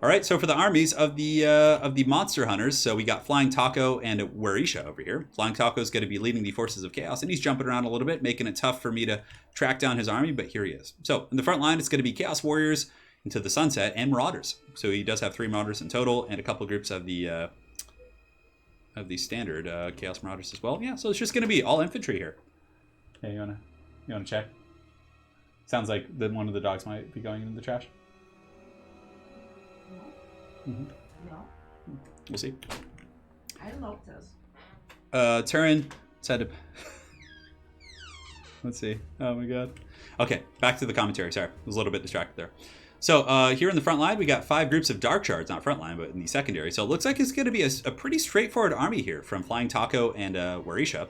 All right, so for the armies of the Monster Hunters, so we got Flying Taco and Warisha over here. Flying Taco is going to be leading the forces of Chaos, and he's jumping around a little bit, making it tough for me to track down his army, but here he is. So in the front line, it's going to be Chaos Warriors into the Sunset and Marauders. So he does have 3 Marauders in total, and a couple groups of the standard Chaos Marauders as well. Yeah, so it's just going to be all infantry here. Hey, you wanna check? Sounds like one of the dogs might be going into the trash.
No.
We'll see.
I love this.
Turin said to... Let's see. Oh my god. Okay, back to the commentary. Sorry, I was a little bit distracted there. So here in the front line, we got 5 groups of Dark Shards, not front line, but in the secondary. So it looks like it's going to be a pretty straightforward army here from Flying Taco and Warisha.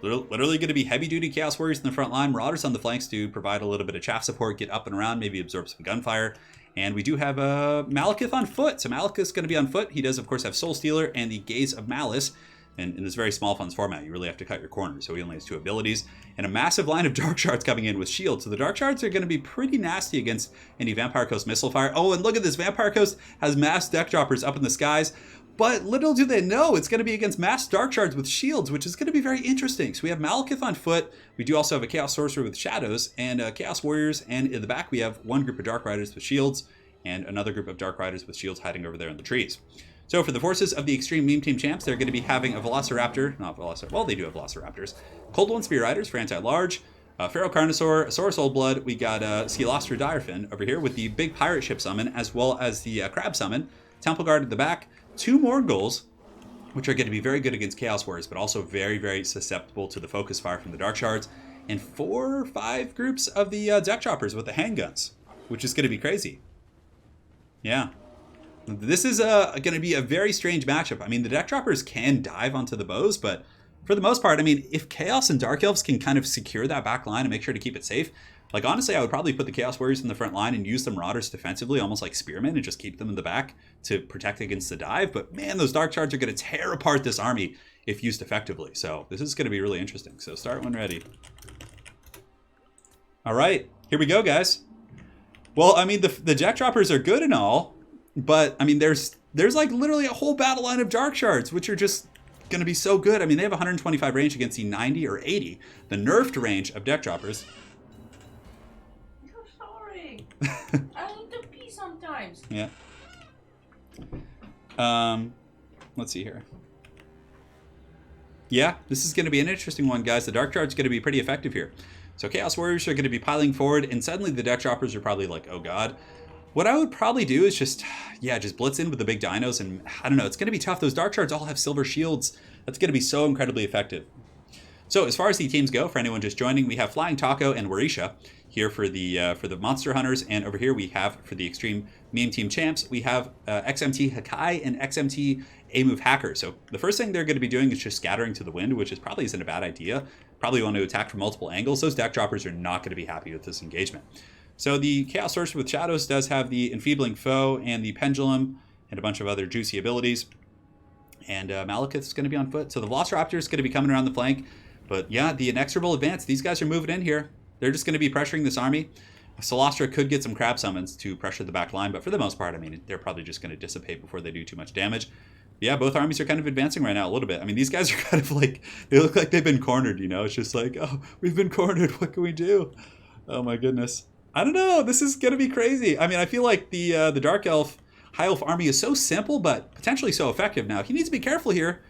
Literally going to be heavy-duty Chaos Warriors in the front line, Marauders on the flanks to provide a little bit of chaff support, get up and around, maybe absorb some gunfire. And we do have Malekith on foot. So Malekith's going to be on foot. He does, of course, have Soul Stealer and the Gaze of Malice. And in this very small funds format, you really have to cut your corners. So he only has 2 abilities. And a massive line of Dark Shards coming in with shields. So the Dark Shards are going to be pretty nasty against any Vampire Coast missile fire. Oh, and look at this. Vampire Coast has mass deck droppers up in the skies. But little do they know, it's going to be against mass Dark Shards with shields, which is going to be very interesting. So we have Malekith on foot. We do also have a Chaos Sorcerer with shadows and Chaos Warriors. And in the back, we have one group of Dark Riders with shields and another group of Dark Riders with shields hiding over there in the trees. So for the forces of the Extreme Meme Team champs, they're going to be having a Velociraptor, not Velociraptor, well, they do have Velociraptors. Cold One Spear Riders for anti-large, Pharaoh Carnosaur, Saurus Old Blood. We got Skeelostra Direfin over here with the big pirate ship summon, as well as the crab summon. Temple Guard at the back. 2 Morghuls, which are going to be very good against Chaos Warriors, but also very, very susceptible to the focus fire from the Dark Shards. And 4 or 5 groups of the Deck Choppers with the handguns, which is going to be crazy. Yeah. This is going to be a very strange matchup. I mean, the Deck Droppers can dive onto the bows, but for the most part, I mean, if Chaos and Dark Elves can kind of secure that back line and make sure to keep it safe, like, honestly, I would probably put the Chaos Warriors in the front line and use the Marauders defensively, almost like Spearmen, and just keep them in the back to protect against the dive. But, man, those Dark Shards are going to tear apart this army if used effectively. So this is going to be really interesting. So start when ready. All right, here we go, guys. Well, I mean, the Jack Droppers are good and all. But, I mean, there's like literally a whole battle line of Dark Shards, which are just going to be so good. I mean, they have 125 range against the 90 or 80, the nerfed range of deck droppers.
I'm so sorry. I need to pee sometimes.
Yeah. Let's see here. Yeah, this is going to be an interesting one, guys. The Dark Shard's going to be pretty effective here. So Chaos Warriors are going to be piling forward, and suddenly the deck droppers are probably like, oh god. What I would probably do is just blitz in with the big dinos, and I don't know, it's going to be tough. Those Dark Shards all have silver shields. That's going to be so incredibly effective. So as far as the teams go, for anyone just joining, we have Flying Taco and Warisha here for the Monster Hunters, and over here we have for the Extreme Meme Team Champs, we have XMT Hakai and XMT A-Move Hacker. So the first thing they're going to be doing is just scattering to the wind, which is probably isn't a bad idea. Probably want to attack from multiple angles. Those deck droppers are not going to be happy with this engagement. So the Chaos Sorcerer with Shadows does have the Enfeebling Foe and the Pendulum and a bunch of other juicy abilities. And Malekith is going to be on foot. So the Velociraptor is going to be coming around the flank. But yeah, the Inexorable Advance, these guys are moving in here. They're just going to be pressuring this army. Solastra could get some crab summons to pressure the back line, but for the most part, I mean, they're probably just going to dissipate before they do too much damage. Yeah, both armies are kind of advancing right now a little bit. I mean, these guys are kind of like, they look like they've been cornered, you know? It's just like, oh, we've been cornered. What can we do? Oh my goodness. I don't know. This is going to be crazy. I mean, I feel like the Dark Elf, High Elf army is so simple, but potentially so effective now. He needs to be careful here.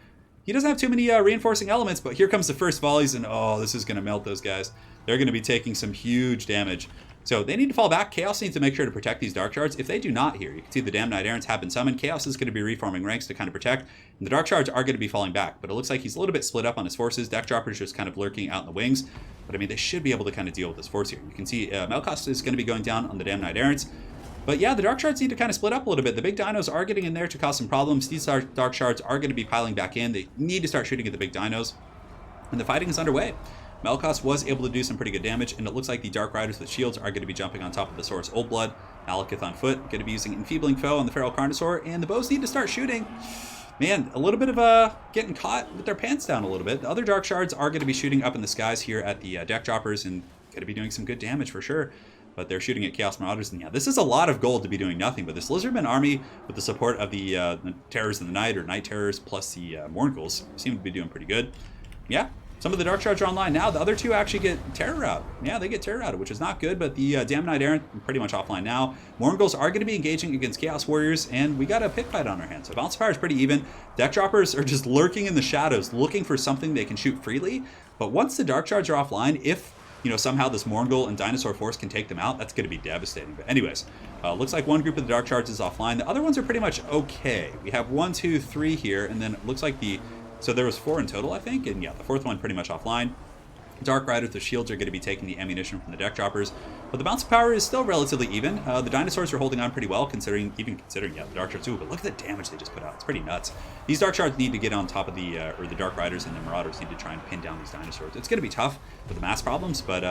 He doesn't have too many reinforcing elements, but here comes the first volleys, and oh, this is going to melt those guys. They're going to be taking some huge damage. So they need to fall back. Chaos needs to make sure to protect these Dark Shards. If they do not here, you can see the Damned Knight Errants have been summoned. Chaos is going to be reforming ranks to kind of protect. And the Dark Shards are going to be falling back. But it looks like he's a little bit split up on his forces. Deck Droppers just kind of lurking out in the wings. But I mean, they should be able to kind of deal with this force here. You can see Melkos is going to be going down on the Damned Knight Errants. But yeah, the Dark Shards need to kind of split up a little bit. The big dinos are getting in there to cause some problems. These Dark Shards are going to be piling back in. They need to start shooting at the big dinos. And the fighting is underway. Melkos was able to do some pretty good damage, and it looks like the Dark Riders with shields are going to be jumping on top of the Saurus Old Blood. Malekith on foot, going to be using Enfeebling Foe on the Feral Carnosaur, and the bows need to start shooting. Man, a little bit of getting caught with their pants down a little bit. The other Dark Shards are going to be shooting up in the skies here at the Deck Droppers, and going to be doing some good damage for sure. But they're shooting at Chaos Marauders, and yeah, this is a lot of gold to be doing nothing. But this Lizardman army, with the support of the Terrors of the Night, or Night Terrors, plus the Mournguls, seem to be doing pretty good. Yeah. Some of the Dark Shards are online now. The other two actually get Terror out. Yeah, they get Terror out, which is not good, but the Damned Knight Errant pretty much offline now. Mournguls are going to be engaging against Chaos Warriors, and we got a pit fight on our hands. So Bounce Fire is pretty even. Deck Droppers are just lurking in the shadows, looking for something they can shoot freely. But once the Dark Shards are offline, if somehow this Mourngul and Dinosaur Force can take them out, that's going to be devastating. But anyways, looks like one group of the Dark Shards is offline. The other ones are pretty much okay. We have 1, 2, 3 here, and then it looks like so there was 4 in total, I think, and yeah, the fourth one pretty much offline. Dark Riders with shields are going to be taking the ammunition from the Deck Droppers, but the bounce power is still relatively even. The Dinosaurs are holding on pretty well, considering the Dark Shards too, but look at the damage they just put out. It's pretty nuts. These Dark Shards need to get on top of the Dark Riders, and the Marauders need to try and pin down these Dinosaurs. It's going to be tough with the mass problems, but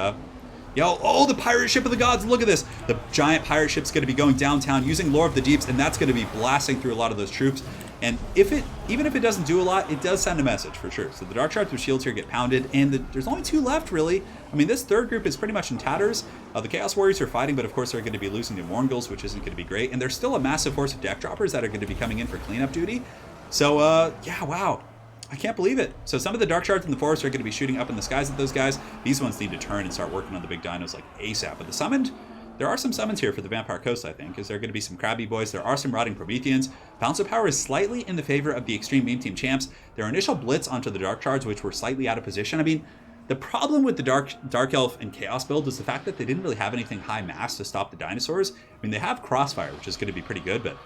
the Pirate Ship of the Gods, look at this. The giant pirate ship's going to be going downtown using Lore of the Deeps, and that's going to be blasting through a lot of those troops. And even if it doesn't do a lot, it does send a message for sure. So the Dark Shards with shields here get pounded, and there's only 2 left, really. I mean, this third group is pretty much in tatters. The Chaos Warriors are fighting, but of course they're going to be losing to Mournguls, which isn't going to be great. And there's still a massive force of Deck Droppers that are going to be coming in for cleanup duty. So, yeah, wow. I can't believe it. So some of the Dark Shards in the forest are going to be shooting up in the skies at those guys. These ones need to turn and start working on the big dinos like ASAP. But the summoned, there are some summons here for the Vampire Coast, I think. Is there going to be some Crabby Boys? There are some Rotting Prometheans. Bounce of Power is slightly in the favor of the Extreme Meme Team Champs. Their initial blitz onto the Dark Shards, which were slightly out of position. I mean, the problem with the Dark Elf and Chaos build is the fact that they didn't really have anything high mass to stop the dinosaurs. I mean, they have Crossfire, which is going to be pretty good, but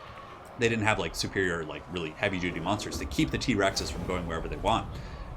they didn't have like superior, like really heavy-duty monsters to keep the T-Rexes from going wherever they want.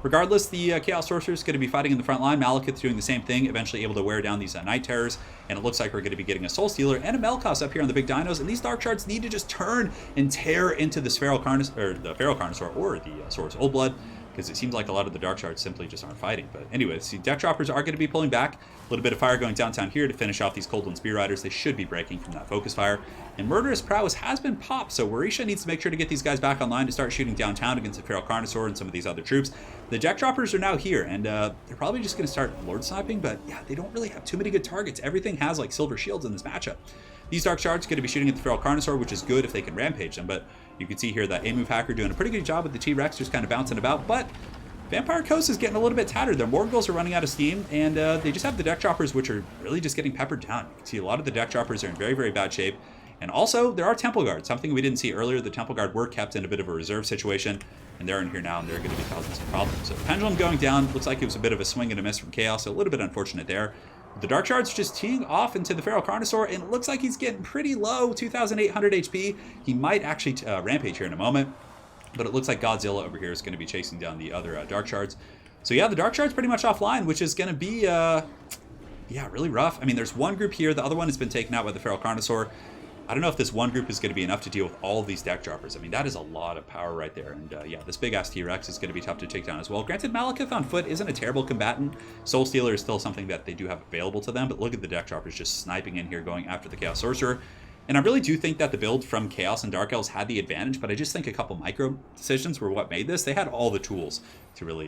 Regardless, the Chaos Sorcerer is going to be fighting in the front line. Malekith doing the same thing, eventually able to wear down these Night Terrors. And it looks like we're going to be getting a Soul Stealer and a Melkos up here on the big dinos. And these Dark Shards need to just turn and tear into this Feral Carnosaur or the Saurus Old Blood, because it seems like a lot of the Dark Shards simply just aren't fighting. But anyways, the Deck Droppers are going to be pulling back. A little bit of fire going downtown here to finish off these Cold Wind Spear Riders. They should be breaking from that focus fire. And Murderous Prowess has been popped, so Warisha needs to make sure to get these guys back online to start shooting downtown against the Feral Carnosaur and some of these other troops. The deck droppers are now here, and they're probably just going to start Lord Sniping, but yeah, they don't really have too many good targets. Everything has like silver shields in this matchup. These Dark Shards are going to be shooting at the Feral Carnosaur, which is good if they can rampage them, but you can see here that A-Move Hacker doing a pretty good job with the T-Rex, just kind of bouncing about, but Vampire Coast is getting a little bit tattered. Their Morgul's are running out of steam, and they just have the deck droppers, which are really just getting peppered down. You can see a lot of the deck droppers are in very, very bad shape. And also, there are Temple Guards, something we didn't see earlier. The Temple Guard were kept in a bit of a reserve situation, and they're in here now, and they're going to be causing some problems. So the Pendulum going down, looks like it was a bit of a swing and a miss from Chaos, so a little bit unfortunate there. The Dark Shards just teeing off into the Feral Carnosaur, and it looks like he's getting pretty low, 2,800 HP. He might actually rampage here in a moment, but it looks like Godzilla over here is going to be chasing down the other Dark Shards. So yeah, the Dark Shard's pretty much offline, which is going to be, yeah, really rough. I mean, there's one group here. The other one has been taken out by the Feral Carnosaur. I don't know if this one group is going to be enough to deal with all of these deck droppers. I mean, that is a lot of power right there. And yeah, this big-ass T-Rex is going to be tough to take down as well. Granted, Malekith on foot isn't a terrible combatant. Soul Stealer is still something that they do have available to them. But look at the deck droppers just sniping in here, going after the Chaos Sorcerer. And I really do think that the build from Chaos and Dark Elves had the advantage, but I just think a couple micro decisions were what made this. They had all the tools to really,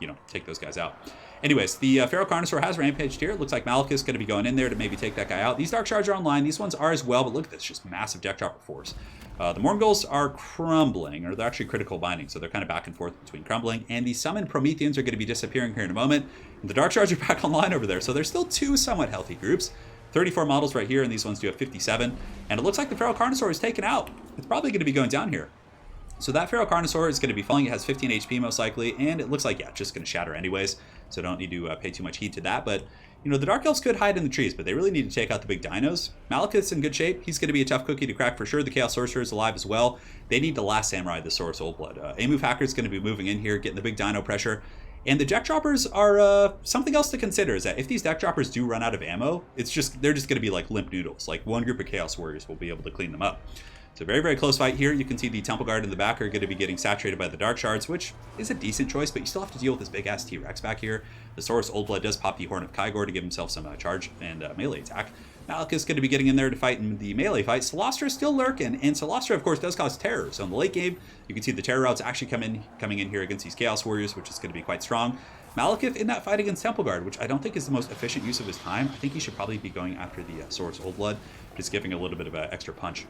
you know, take those guys out. Anyways, the Feral Carnosaur has rampaged here. It looks like Malekith is going to be going in there to maybe take that guy out. These Dark Shards are online. These ones are as well, but look at this, just massive deck dropper force. The Morgul's are crumbling, or they're actually critical binding, so they're kind of back and forth between crumbling. And the Summoned Prometheans are going to be disappearing here in a moment. And the Dark Shards are back online over there, so there's still two somewhat healthy groups. 34 models right here, and these ones do have 57. And it looks like the Feral Carnosaur is taken out. It's probably going to be going down here. So that Feral Carnosaur is going to be falling. It has 15 HP most likely, and it looks like, yeah, just going to shatter anyways. So don't need to pay too much heed to that. But, you know, the Dark Elves could hide in the trees, but they really need to take out the big dinos. Malekith's in good shape. He's going to be a tough cookie to crack for sure. The Chaos Sorcerer is alive as well. They need the last Samurai, the Saurus Oldblood. A-Move Hacker is going to be moving in here, getting the big dino pressure. And the deck droppers are something else to consider, is that if these deck droppers do run out of ammo, they're just going to be like limp noodles. Like one group of Chaos Warriors will be able to clean them up. So very, very close fight here. You can see the Temple Guard in the back are going to be getting saturated by the Dark Shards, which is a decent choice, but you still have to deal with this big-ass T-Rex back here. The Saurus Oldblood does pop the Horn of Kygor to give himself some charge and melee attack. Malekith is going to be getting in there to fight in the melee fight. Celostra is still lurking, and Celostra, of course, does cause terror. So in the late game, you can see the terror routes actually coming in here against these Chaos Warriors, which is going to be quite strong. Malekith in that fight against Temple Guard, which I don't think is the most efficient use of his time. I think he should probably be going after the Saurus Oldblood, just giving a little bit of an extra punch.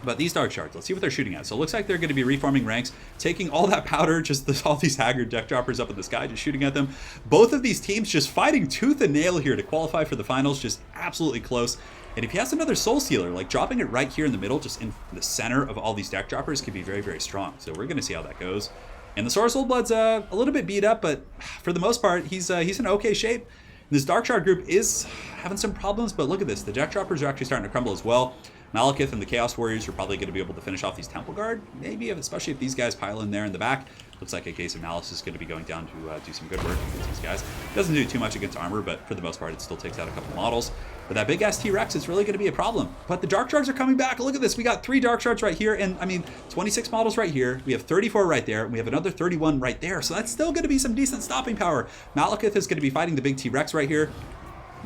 But these Dark Shards, let's see what they're shooting at. So it looks like they're going to be reforming ranks, taking all that powder, just all these haggard deck droppers up in the sky, just shooting at them. Both of these teams just fighting tooth and nail here to qualify for the finals, just absolutely close. And if he has another Soul Stealer, like dropping it right here in the middle, just in the center of all these deck droppers, could be very, very strong. So we're going to see how that goes. And the Saurus Oldblood's a little bit beat up, but for the most part, he's in okay shape. This Dark Shard group is having some problems, but look at this. The deck droppers are actually starting to crumble as well. Malekith and the Chaos Warriors are probably going to be able to finish off these Temple Guard, maybe, especially if these guys pile in there in the back. Looks like a Case of Malice is going to be going down to do some good work against these guys. Doesn't do too much against armor, but for the most part, it still takes out a couple models. But that big-ass T-Rex is really going to be a problem. But the Dark Shards are coming back. Look at this. We got 3 Dark Shards right here, and, I mean, 26 models right here. We have 34 right there, and we have another 31 right there. So that's still going to be some decent stopping power. Malekith is going to be fighting the big T-Rex right here.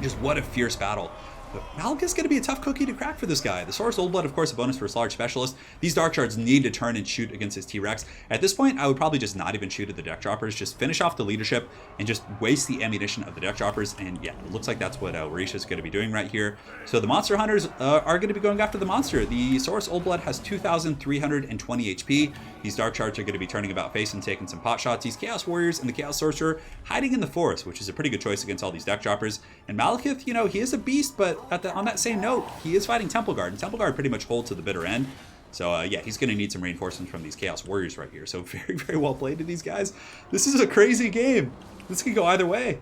Just what a fierce battle. But Malekith's going to be a tough cookie to crack for this guy. The Saurus Oldblood, of course, a bonus for his large specialist. These Dark Shards need to turn and shoot against his T-Rex. At this point, I would probably just not even shoot at the deck droppers. Just finish off the leadership and just waste the ammunition of the deck droppers. And yeah, it looks like that's what Orisha is going to be doing right here. So the Monster Hunters are going to be going after the monster. The Saurus Oldblood has 2,320 HP. These Dark Shards are going to be turning about face and taking some pot shots. These Chaos Warriors and the Chaos Sorcerer hiding in the forest, which is a pretty good choice against all these deck droppers. And Malekith, you know, he is a beast, but on that same note, he is fighting Temple Guard, and Temple Guard pretty much hold to the bitter end. So yeah, he's going to need some reinforcements from these Chaos Warriors right here. So very, very well played to these guys. This is a crazy game. This could go either way.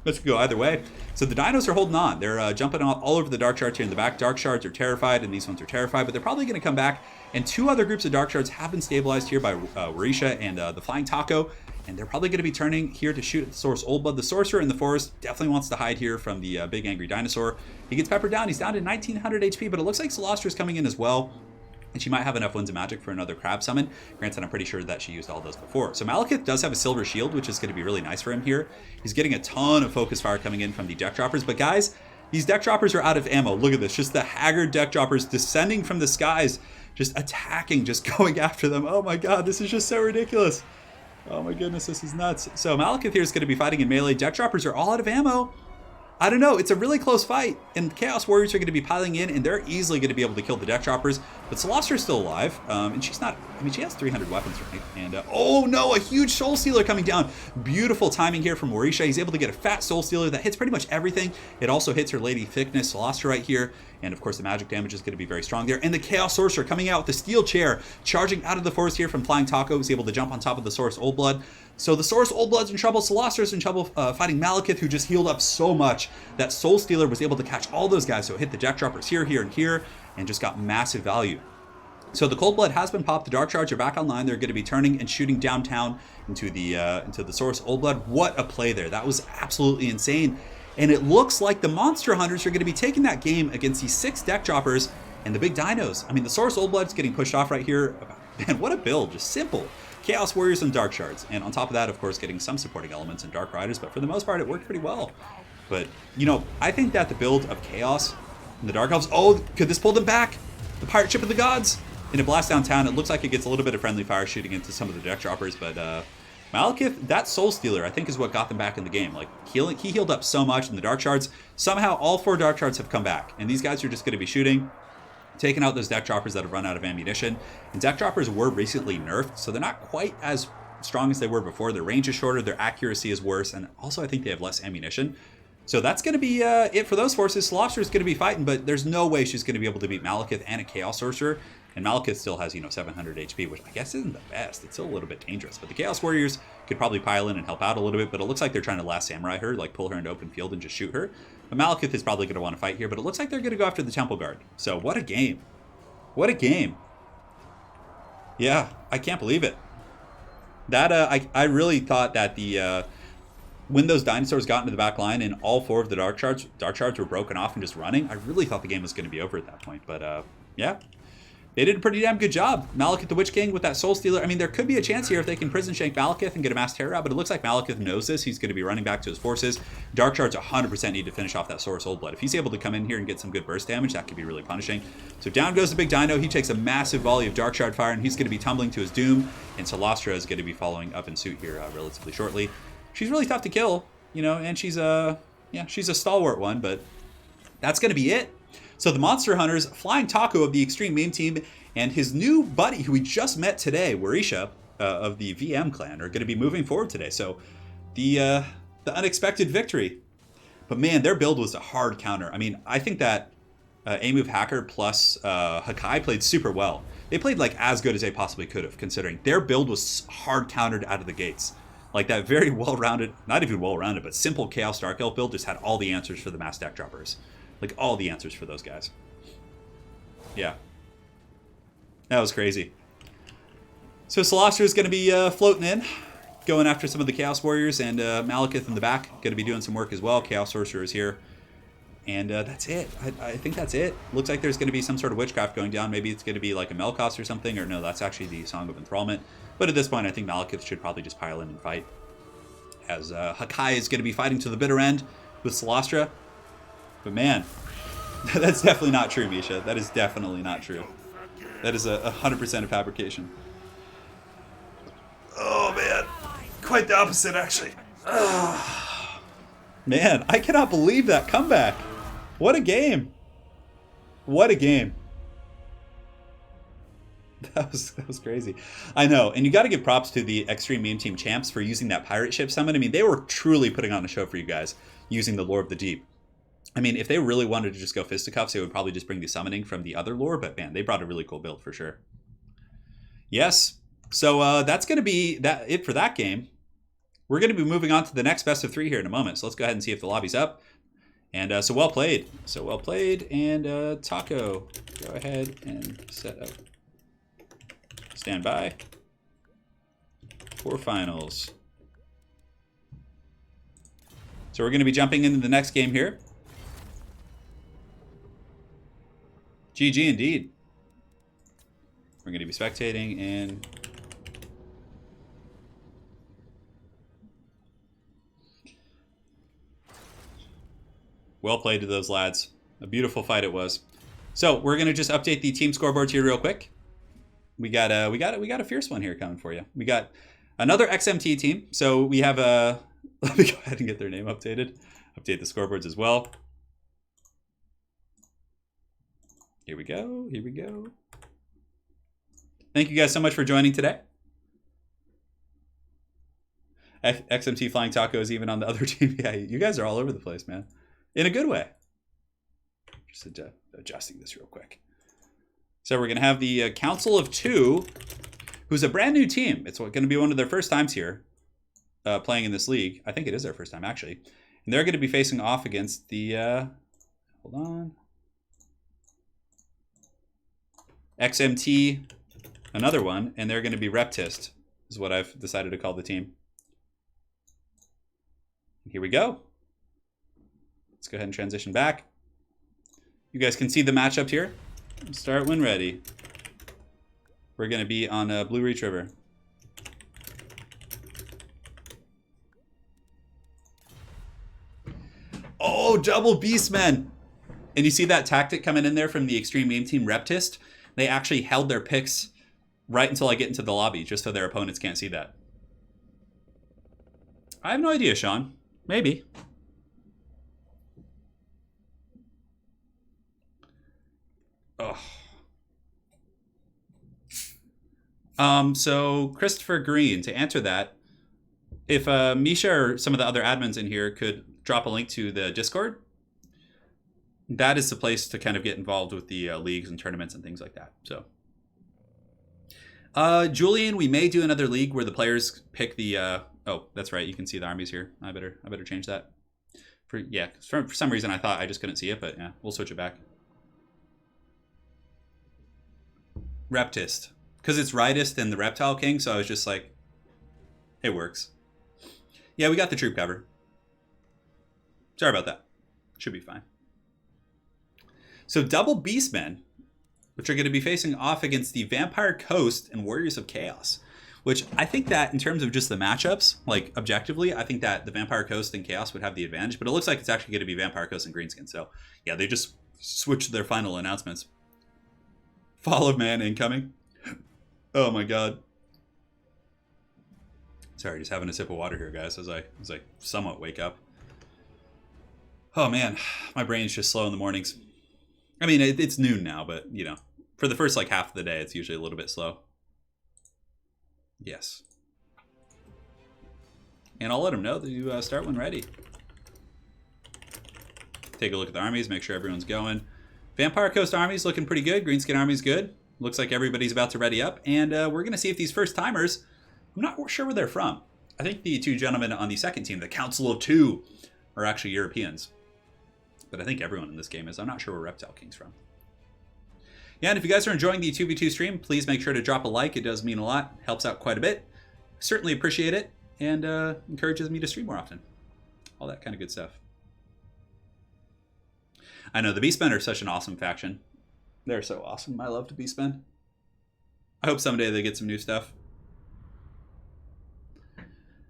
This could go either way. So the dinos are holding on. They're jumping all over the Dark Shards here in the back. Dark Shards are terrified, and these ones are terrified, but they're probably going to come back. And 2 other groups of Dark Shards have been stabilized here by Orisha and the Flying Taco. And they're probably going to be turning here to shoot at the Saurus Oldblood. The Sorcerer in the forest definitely wants to hide here from the big angry dinosaur. He gets peppered down. He's down to 1,900 HP, but it looks like Celostra is coming in as well. And she might have enough Winds of Magic for another crab summon. Granted, I'm pretty sure that she used all those before. So Malekith does have a silver shield, which is going to be really nice for him here. He's getting a ton of focus fire coming in from the deck droppers. But guys, these deck droppers are out of ammo. Look at this. Just the haggard deck droppers descending from the skies. Just attacking, just going after them. Oh my god, this is just so ridiculous. Oh my goodness, this is nuts. So Malekith here is going to be fighting in melee. Deck Droppers are all out of ammo. I don't know. It's a really close fight, and Chaos Warriors are going to be piling in, and they're easily going to be able to kill the Deck Droppers. But Celestra is still alive, and she's not. I mean, she has 300 weapons, right? And oh no, a huge Soul Stealer coming down. Beautiful timing here from Warisha. He's able to get a fat Soul Stealer that hits pretty much everything. It also hits her Lady Thickness Celestra right here, and of course the magic damage is going to be very strong there. And the Chaos Sorcerer coming out with the Steel Chair, charging out of the forest here from Flying Taco. He's able to jump on top of the Source Old Blood. So the Source Old Blood's in trouble, Celostra's in trouble fighting Malekith, who just healed up so much that Soul Stealer was able to catch all those guys. So it hit the Deck Droppers here, here, and here, and just got massive value. So the Cold Blood has been popped. The Dark Charge are back online. They're going to be turning and shooting downtown into the Source Old Blood. What a play there. That was absolutely insane. And it looks like the Monster Hunters are going to be taking that game against these 6 Deck Droppers and the big dinos. I mean, the Source Old Blood's getting pushed off right here. Man, what a build. Just simple. Chaos Warriors and Dark Shards. And on top of that, of course, getting some supporting elements in Dark Riders. But for the most part, it worked pretty well. But, you know, I think that the build of Chaos and the Dark Elves... Oh, could this pull them back? The Pirate Ship of the Gods? In a blast downtown, it looks like it gets a little bit of friendly fire shooting into some of the Deck Droppers. But Malekith, that Soul Stealer, I think is what got them back in the game. Like, he healed up so much in the Dark Shards. Somehow, all 4 Dark Shards have come back. And these guys are just going to be shooting, taking out those Deck Droppers that have run out of ammunition. And Deck Droppers were recently nerfed, so they're not quite as strong as they were before. Their range is shorter, their accuracy is worse, and also I think they have less ammunition. So that's going to be it for those forces. Celestra is going to be fighting, but there's no way she's going to be able to beat Malekith and a Chaos Sorcerer. And Malekith still has, 700 HP, which I guess isn't the best. It's still a little bit dangerous. But the Chaos Warriors could probably pile in and help out a little bit, but it looks like they're trying to Last Samurai her, like pull her into open field and just shoot her. But Malekith is probably going to want to fight here, but it looks like they're going to go after the Temple Guard. So what a game. What a game. Yeah, I can't believe it. That I really thought that the when those dinosaurs got into the back line and all 4 of the Dark Shards were broken off and just running, I really thought the game was going to be over at that point. But yeah, they did a pretty damn good job. Malekith the Witch King with that Soul Stealer. I mean, there could be a chance here if they can prison shank Malekith and get a mass terror out, but it looks like Malekith knows this. He's going to be running back to his forces. Dark Shards 100% need to finish off that Source Old Blood. If he's able to come in here and get some good burst damage, that could be really punishing. So down goes the big dino. He takes a massive volley of Dark Shard fire, and he's going to be tumbling to his doom. And Celestra is going to be following up in suit here relatively shortly. She's really tough to kill, and she's she's a stalwart one, but that's going to be it. So the Monster Hunters, Flying Taco of the Extreme Meme Team, and his new buddy, who we just met today, Warisha, of the VM clan, are going to be moving forward today. So the unexpected victory. But man, their build was a hard counter. I mean, I think that A-Move Hacker plus Hakai played super well. They played like as good as they possibly could have, considering their build was hard countered out of the gates. Like that very well-rounded, not even well-rounded, but simple Chaos Dark Elf build just had all the answers for the Mass Deck Droppers. Like all the answers for those guys. Yeah. That was crazy. So Celestra is going to be floating in, going after some of the Chaos Warriors, and Malekith in the back going to be doing some work as well. Chaos Sorcerer is here. And that's it. I think that's it. Looks like there's going to be some sort of witchcraft going down. Maybe it's going to be like a Melkos or something, or no, that's actually the Song of Enthrallment. But at this point, I think Malekith should probably just pile in and fight. As Hakai is going to be fighting to the bitter end with Celestra. But man, that's definitely not true, Misha. That is definitely not true. That is 100% a fabrication. Oh, man. Quite the opposite, actually. Man, I cannot believe that comeback. What a game. What a game. That was crazy. I know, and you got to give props to the Extreme Meme Team champs for using that pirate ship summon. I mean, they were truly putting on a show for you guys using the Lore of the Deep. I mean, if they really wanted to just go fisticuffs, they would probably just bring the summoning from the other lore, but man, they brought a really cool build for sure. Yes, so that's going to be it for that game. We're going to be moving on to the next best of 3 here in a moment, so let's go ahead and see if the lobby's up. And so well played. So well played, and Taco, go ahead and set up. Stand by for finals. So we're going to be jumping into the next game here. GG indeed. We're going to be spectating and well played to those lads. A beautiful fight it was. So we're going to just update the team scoreboards here real quick. We got a fierce one here coming for you. We got Another XMT team. So we have a... Let me go ahead and get their name updated. Update the scoreboards as well. Here we go. Here we go. Thank you guys so much for joining today. XMT Flying Taco is even on the other team. Yeah, you guys are all over the place, man. In a good way. Just adjusting this real quick. So we're going to have the Council of Two, who's a brand new team. It's going to be one of their first times here playing in this league. I think it is their first time, actually. And they're going to be facing off against the... hold on. XMT, another one, and they're going to be Reptist, is what I've decided to call the team. Here we go. Let's go ahead and transition back. You guys can see the matchup here. Start when ready. We're going to be on a Blue Reach River. Oh, double Beastmen! And you see that tactic coming in there from the Extreme Game Team Reptist? They actually held their picks right until I get into the lobby, just so their opponents can't see that. I have no idea, Sean. Maybe. Oh. So Christopher Green, to answer that, if Misha or some of the other admins in here could drop a link to the Discord, that is the place to kind of get involved with the leagues and tournaments and things like that. So, Julian, we may do another league where the players pick the. Oh, that's right. You can see the armies here. I better change that. For some reason I thought I just couldn't see it, but yeah, we'll switch it back. Reptist, because it's Rightist and the Reptile King, so I was just like, it works. Yeah, we got the troop cover. Sorry about that. Should be fine. So double Beastmen, which are going to be facing off against the Vampire Coast and Warriors of Chaos, which I think that in terms of just the matchups, like objectively, I think that the Vampire Coast and Chaos would have the advantage, but it looks like it's actually going to be Vampire Coast and Greenskin. So yeah, they just switched their final announcements. Fall of Man incoming. Oh my god. Sorry, just having a sip of water here, guys, as I somewhat wake up. Oh man, my brain's just slow in the mornings. I mean, it's noon now, but you know, for the first like half of the day, it's usually a little bit slow. Yes. And I'll let them know that you start when ready. Take a look at the armies, make sure everyone's going. Vampire Coast army's looking pretty good. Greenskin army's good. Looks like everybody's about to ready up. And we're going to see if these first timers, I'm not sure where they're from. I think the two gentlemen on the second team, the Council of Two, are actually Europeans. But I think everyone in this game is. I'm not sure where Reptile King's from. Yeah, and if you guys are enjoying the 2v2 stream, please make sure to drop a like. It does mean a lot. Helps out quite a bit. Certainly appreciate it. And encourages me to stream more often. All that kind of good stuff. I know, the Beastmen are such an awesome faction. They're so awesome. I love the Beastmen. I hope someday they get some new stuff.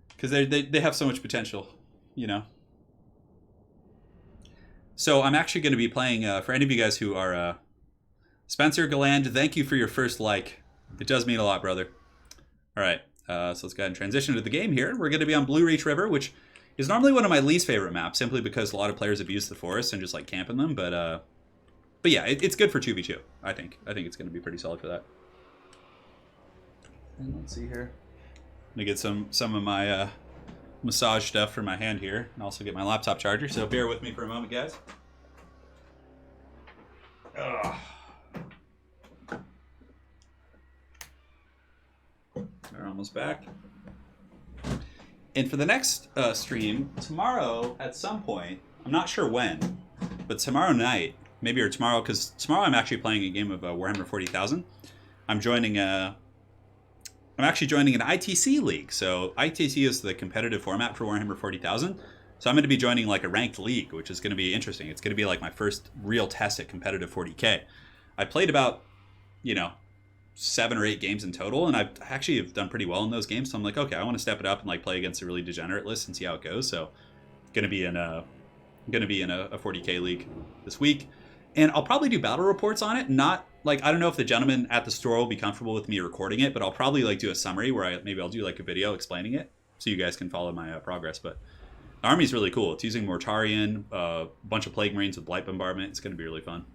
Because they have so much potential, you know. So I'm actually going to be playing, for any of you guys who are... Spencer Galland, thank you for your first like. It does mean a lot, brother. All right, so let's go ahead and transition to the game here. We're going to be on Blue Reach River, which is normally one of my least favorite maps, simply because a lot of players abuse the forest and just like camp in them. But yeah, it's good for 2v2. I think it's going to be pretty solid for that. And let's see here. Let me get some of my massage stuff for my hand here, and also get my laptop charger. So bear with me for a moment, guys. Ugh. We're almost back. And for the next stream, tomorrow at some point, I'm not sure when, but tomorrow night, maybe or tomorrow, because tomorrow I'm actually playing a game of Warhammer 40,000. I'm actually joining an ITC league. So ITC is the competitive format for Warhammer 40,000. So I'm going to be joining like a ranked league, which is going to be interesting. It's going to be like my first real test at competitive 40K. I played about, 7 or 8 games in total, and I actually have done pretty well in those games. So I'm like, okay, I want to step it up and like play against a really degenerate list and see how it goes. So, going to be in a 40K league this week, and I'll probably do battle reports on it. Not like, I don't know if the gentleman at the store will be comfortable with me recording it, but I'll probably like do a summary where maybe I'll do like a video explaining it so you guys can follow my progress. But the army's really cool. It's using Mortarian, a bunch of Plague Marines with Light Bombardment. It's going to be really fun.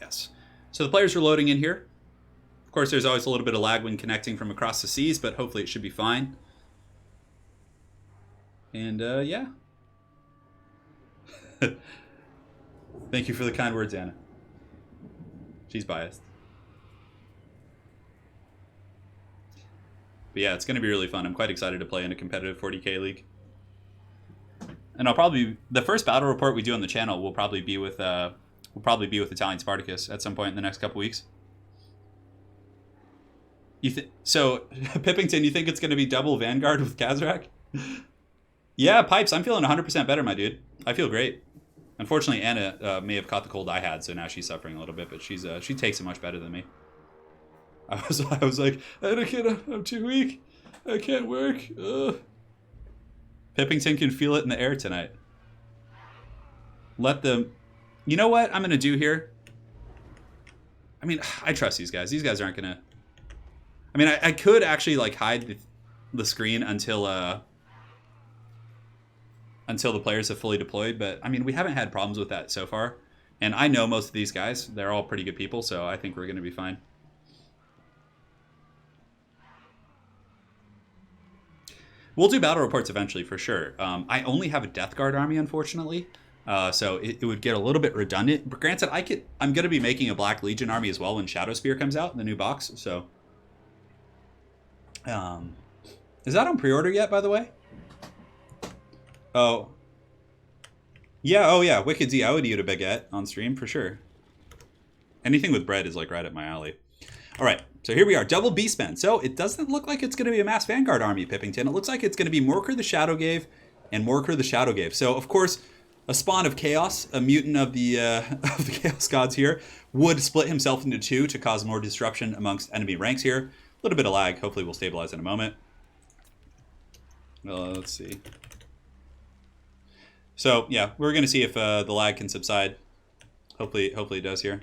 Yes. So the players are loading in here. Of course, there's always a little bit of lag when connecting from across the seas, but hopefully it should be fine. And yeah. Thank you for the kind words, Anna. She's biased. But yeah, it's going to be really fun. I'm quite excited to play in a competitive 40k league. And I'll probably, the first battle report we do on the channel will probably be with Italian Spartacus at some point in the next couple weeks. So Pippington, you think it's going to be double Vanguard with Kazrak? Yeah, Pipes, I'm feeling 100% better, my dude. I feel great. Unfortunately, Anna may have caught the cold I had, so now she's suffering a little bit, but she takes it much better than me. I was like, I'm too weak. I can't work. Ugh. Pippington can feel it in the air tonight. Let them... You know what I'm going to do here? I mean, I trust these guys. These guys aren't going to... I mean, I could actually like hide the screen until the players have fully deployed, but I mean, we haven't had problems with that so far. And I know most of these guys. They're all pretty good people, so I think we're going to be fine. We'll do battle reports eventually, for sure. I only have a Death Guard army, unfortunately. So it would get a little bit redundant. But granted, I'm going to be making a Black Legion army as well when Shadow Spear comes out in the new box. So, is that on pre-order yet, by the way? Oh. Yeah, oh yeah, Wicked Z, I would eat a baguette on stream, for sure. Anything with bread is like right up my alley. All right, so here we are, double Beastmen. So it doesn't look like it's going to be a mass Vanguard army, Pippington. It looks like it's going to be Morker the Shadowgave and Morker the Shadowgave. So, of course, a spawn of Chaos, a mutant of the Chaos Gods here, would split himself into two to cause more disruption amongst enemy ranks here. A little bit of lag. Hopefully we'll stabilize in a moment. Let's see. So, yeah, we're going to see if the lag can subside. Hopefully it does here.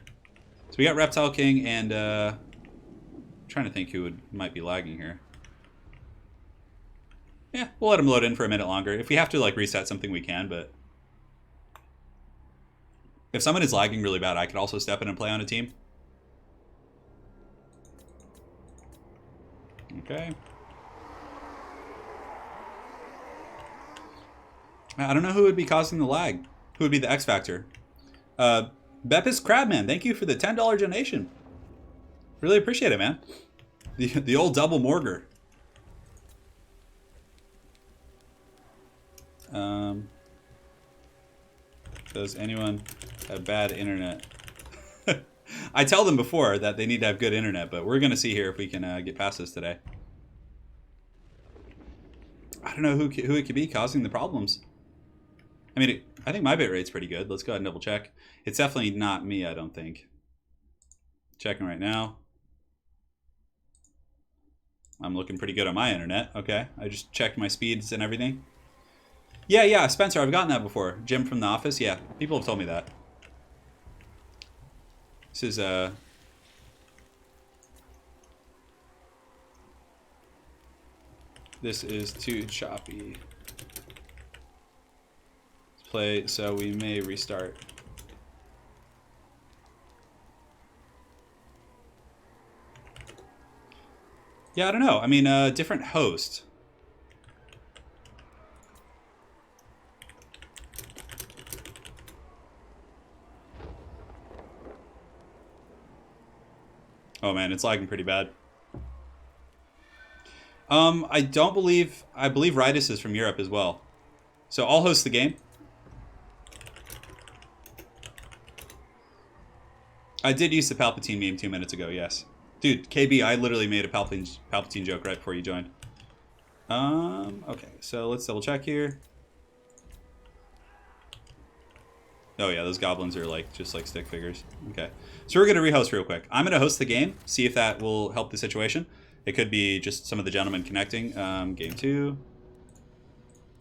So we got Reptile King and... I'm trying to think who might be lagging here. Yeah, we'll let him load in for a minute longer. If we have to like reset something, we can, but... If someone is lagging really bad, I could also step in and play on a team. Okay. I don't know who would be causing the lag. Who would be the X Factor? Beppis Crabman, thank you for the $10 donation. Really appreciate it, man. The old double Morger. Does anyone have bad internet? I tell them before that they need to have good internet, but we're going to see here if we can get past this today. I don't know who it could be causing the problems. I mean, I think my bitrate's pretty good. Let's go ahead and double check. It's definitely not me, I don't think. Checking right now. I'm looking pretty good on my internet. Okay, I just checked my speeds and everything. Yeah, Spencer, I've gotten that before. Jim from the office, yeah. People have told me that. This is, This is too choppy. Let's play, so we may restart. Yeah, I don't know. I mean, different host. Oh man, it's lagging pretty bad. I believe Ridus is from Europe as well. So I'll host the game. I did use the Palpatine meme 2 minutes ago, yes. Dude, KB, I literally made a Palpatine joke right before you joined. Okay, so let's double check here. Oh yeah, those goblins are like just like stick figures. Okay, so we're gonna rehost real quick. I'm gonna host the game, see if that will help the situation. It could be just some of the gentlemen connecting. Game 2.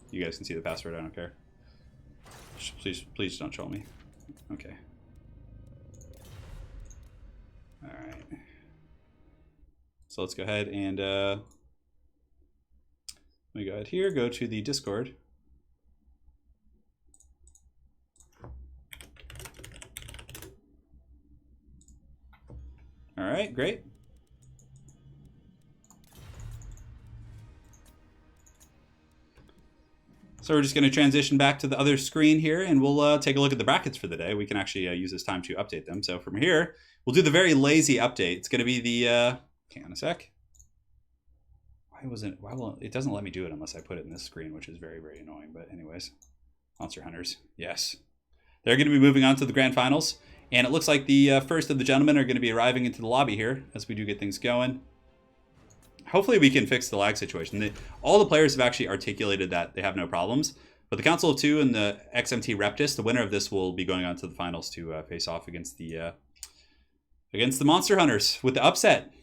You guys can see the password, I don't care. Please don't troll me. Okay. All right. So let's go ahead and let me go ahead here, go to the Discord. All right, great. So we're just going to transition back to the other screen here, and we'll take a look at the brackets for the day. We can actually use this time to update them. So from here, we'll do the very lazy update. It's going to be the... hang on a sec. Why won't it doesn't let me do it unless I put it in this screen, which is very, very annoying. But anyways, Monster Hunters, yes. They're going to be moving on to the grand finals. And it looks like the first of the gentlemen are going to be arriving into the lobby here as we do get things going. Hopefully we can fix the lag situation. All the players have actually articulated that they have no problems. But the Council of Two and the XMT Reptis, the winner of this will be going on to the finals to face off against the Monster Hunters with the upset.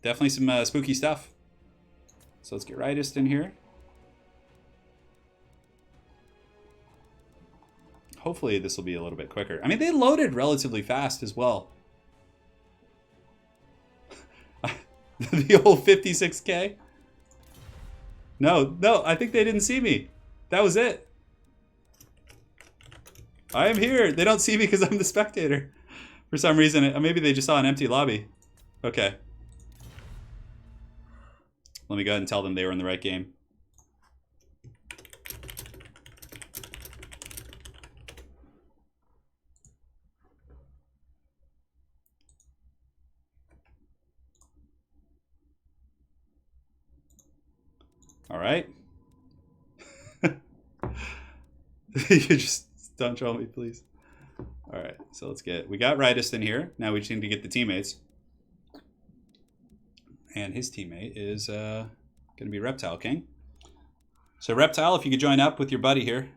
Definitely some spooky stuff. So let's get Rightist in here. Hopefully this will be a little bit quicker. I mean, they loaded relatively fast as well. The old 56K? No, I think they didn't see me. That was it. I am here. They don't see me because I'm the spectator. For some reason, maybe they just saw an empty lobby. Okay. Let me go ahead and tell them they were in the right game. All right. You just don't show me, please. All right, so we got Rightist in here. Now we just need to get the teammates. And his teammate is going to be Reptile King. So Reptile, if you could join up with your buddy here.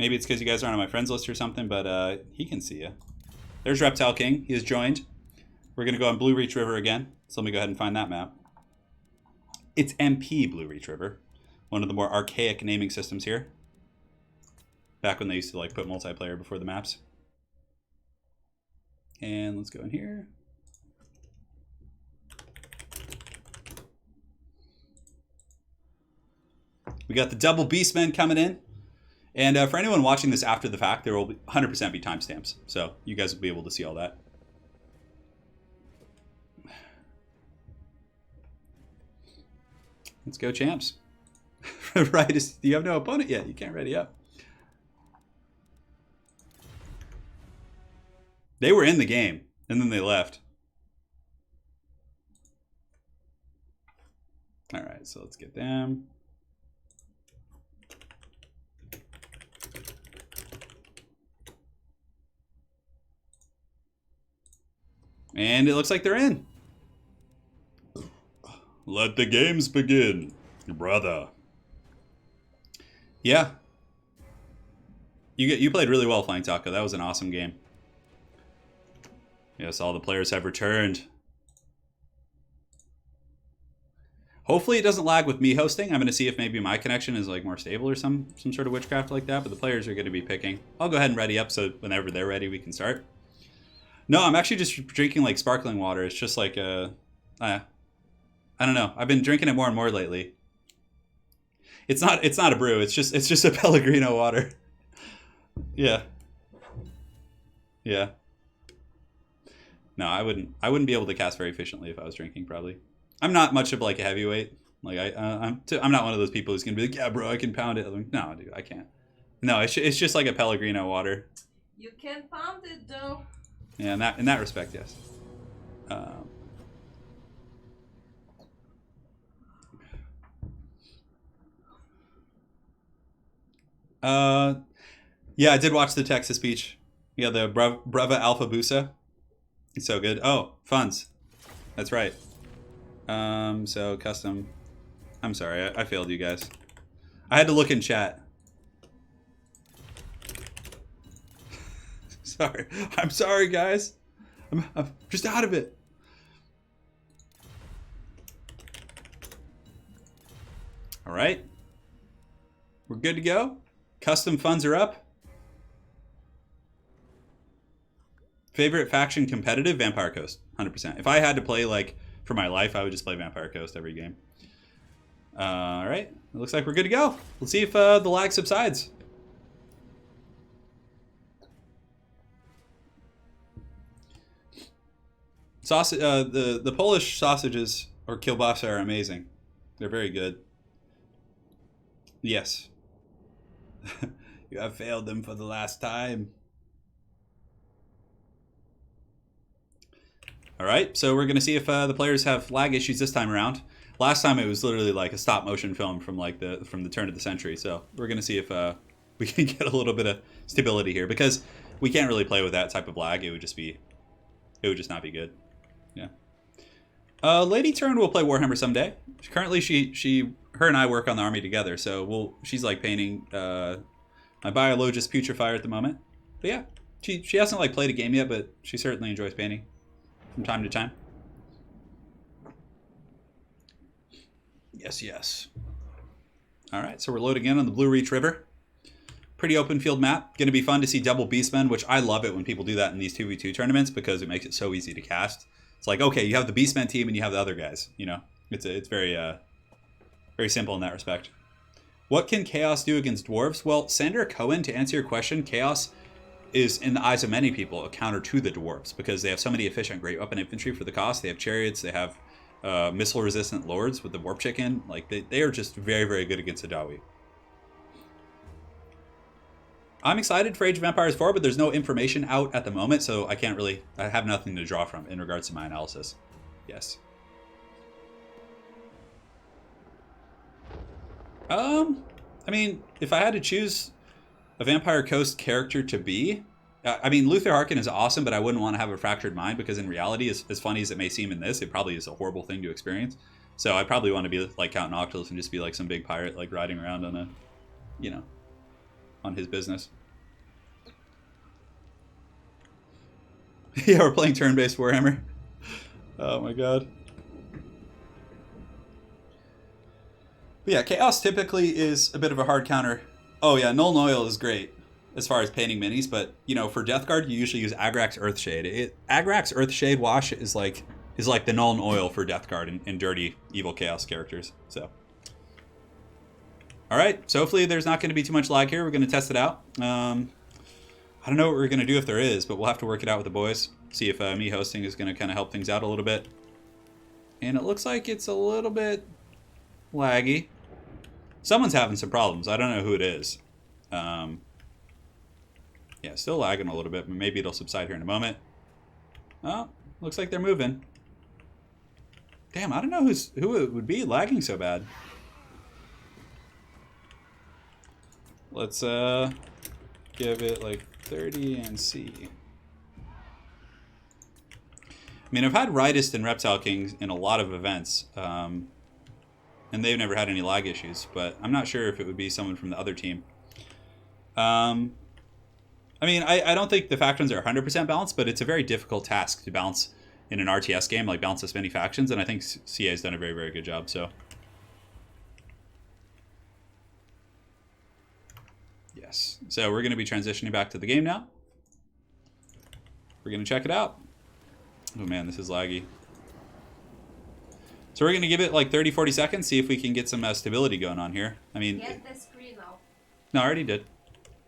Maybe it's because you guys aren't on my friends list or something, but he can see you. There's Reptile King. He has joined. We're going to go on Blue Reach River again. So let me go ahead and find that map. It's MP Blue Reach River, one of the more archaic naming systems here. Back when they used to like put multiplayer before the maps. And let's go in here. We got the double Beastmen coming in. And for anyone watching this after the fact, there will 100% be timestamps. So you guys will be able to see all that. Let's go, champs. Right, you have no opponent yet. You can't ready up. They were in the game, and then they left. All right, so let's get them. And it looks like they're in. Let the games begin, brother. Yeah. You played really well, Flying Taco. That was an awesome game. Yes, all the players have returned. Hopefully it doesn't lag with me hosting. I'm going to see if maybe my connection is like more stable or some sort of witchcraft like that. But the players are going to be picking. I'll go ahead and ready up so whenever they're ready we can start. No, I'm actually just drinking like sparkling water. It's just like I don't know. I've been drinking it more and more lately. It's not a brew. It's just a Pellegrino water. Yeah. Yeah. No, I wouldn't be able to cast very efficiently if I was drinking probably. I'm not much of like a heavyweight. Like I'm not one of those people who's gonna be like, yeah, bro, I can pound it. Like, no, dude, I can't. No, it's just like a Pellegrino water.
You can pound it though.
Yeah, in that respect, yes. Yeah, I did watch the Texas speech. Yeah, the Brava Alpha Busa. It's so good. Oh, funds. That's right. So custom. I'm sorry, I failed you guys. I had to look in chat. Sorry. I'm sorry, guys. I'm just out of it. All right. We're good to go. Custom funds are up. Favorite faction competitive? Vampire Coast, 100%. If I had to play like for my life, I would just play Vampire Coast every game. All right, it looks like we're good to go. Let's see if the lag subsides. Sausage, the Polish sausages or kielbasa are amazing. They're very good. Yes. You have failed them for the last time. All right, so we're gonna see if the players have lag issues this time around. Last time it was literally like a stop motion film from like the turn of the century. So we're gonna see if we can get a little bit of stability here, because we can't really play with that type of lag. It would just not be good. Yeah. Lady Turin will play Warhammer someday. Currently, her and I work on the army together, so she's like painting my Biologist Putrefier at the moment. But yeah, she hasn't like played a game yet, but she certainly enjoys painting from time to time. Yes, yes. All right, so we're loading in on the Blue Reach River. Pretty open field map. Going to be fun to see double Beastmen, which I love it when people do that in these 2v2 tournaments, because it makes it so easy to cast. It's like, okay, you have the Beastmen team and you have the other guys. You know, it's very very simple in that respect. What can Chaos do against dwarves? Well, Sandra Cohen, to answer your question, Chaos is, in the eyes of many people, a counter to the dwarves, because they have so many efficient great weapon infantry for the cost. They have chariots, they have missile resistant lords with the warp chicken. Like they are just very, very good against the Dawi. I'm excited for Age of Empires 4, but there's no information out at the moment, so I have nothing to draw from in regards to my analysis. Yes. I mean, if I had to choose a Vampire Coast character to be, I mean, Luther Harkin is awesome, but I wouldn't want to have a fractured mind, because in reality, as funny as it may seem in this, it probably is a horrible thing to experience. So I probably want to be like Count Noctilus and just be like some big pirate, like riding around on a, you know, on his business. Yeah, we're playing turn-based Warhammer. Oh my god. But yeah, Chaos typically is a bit of a hard counter. Oh yeah, Null Oil is great as far as painting minis, but you know, for Death Guard, you usually use Agrax Earthshade. Agrax Earthshade wash is like the Null Oil for Death Guard in dirty evil Chaos characters. So, all right. So hopefully there's not going to be too much lag here. We're going to test it out. I don't know what we're going to do if there is, but we'll have to work it out with the boys. See if me hosting is going to kind of help things out a little bit. And it looks like it's a little bit laggy. Someone's having some problems. I don't know who it is. Yeah, still lagging a little bit, but maybe it'll subside here in a moment. Oh, looks like they're moving. Damn, I don't know who it would be lagging so bad. Let's give it like 30 and see. I mean, I've had Rightist and Reptile Kings in a lot of events, and they've never had any lag issues, but I'm not sure if it would be someone from the other team. I mean, I don't think the factions are 100% balanced, but it's a very difficult task to balance in an RTS game, like balance this many factions, and I think CA has done a very, very good job, so. Yes, so we're going to be transitioning back to the game now. We're going to check it out. Oh man, this is laggy. So we're going to give it like 30-40 seconds, see if we can get some stability going on here. I mean...
Get the screen now.
No, I already did.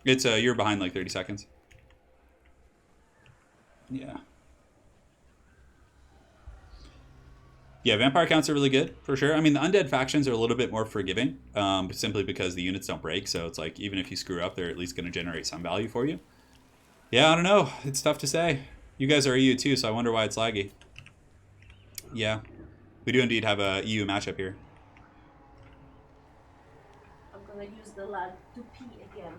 It's you're behind like 30 seconds. Yeah. Yeah, vampire counts are really good, for sure. I mean, the undead factions are a little bit more forgiving, simply because the units don't break, so it's like, even if you screw up, they're at least going to generate some value for you. Yeah, I don't know. It's tough to say. You guys are EU too, so I wonder why it's laggy. Yeah. We do indeed have a EU matchup here.
I'm gonna use the lag to pee again.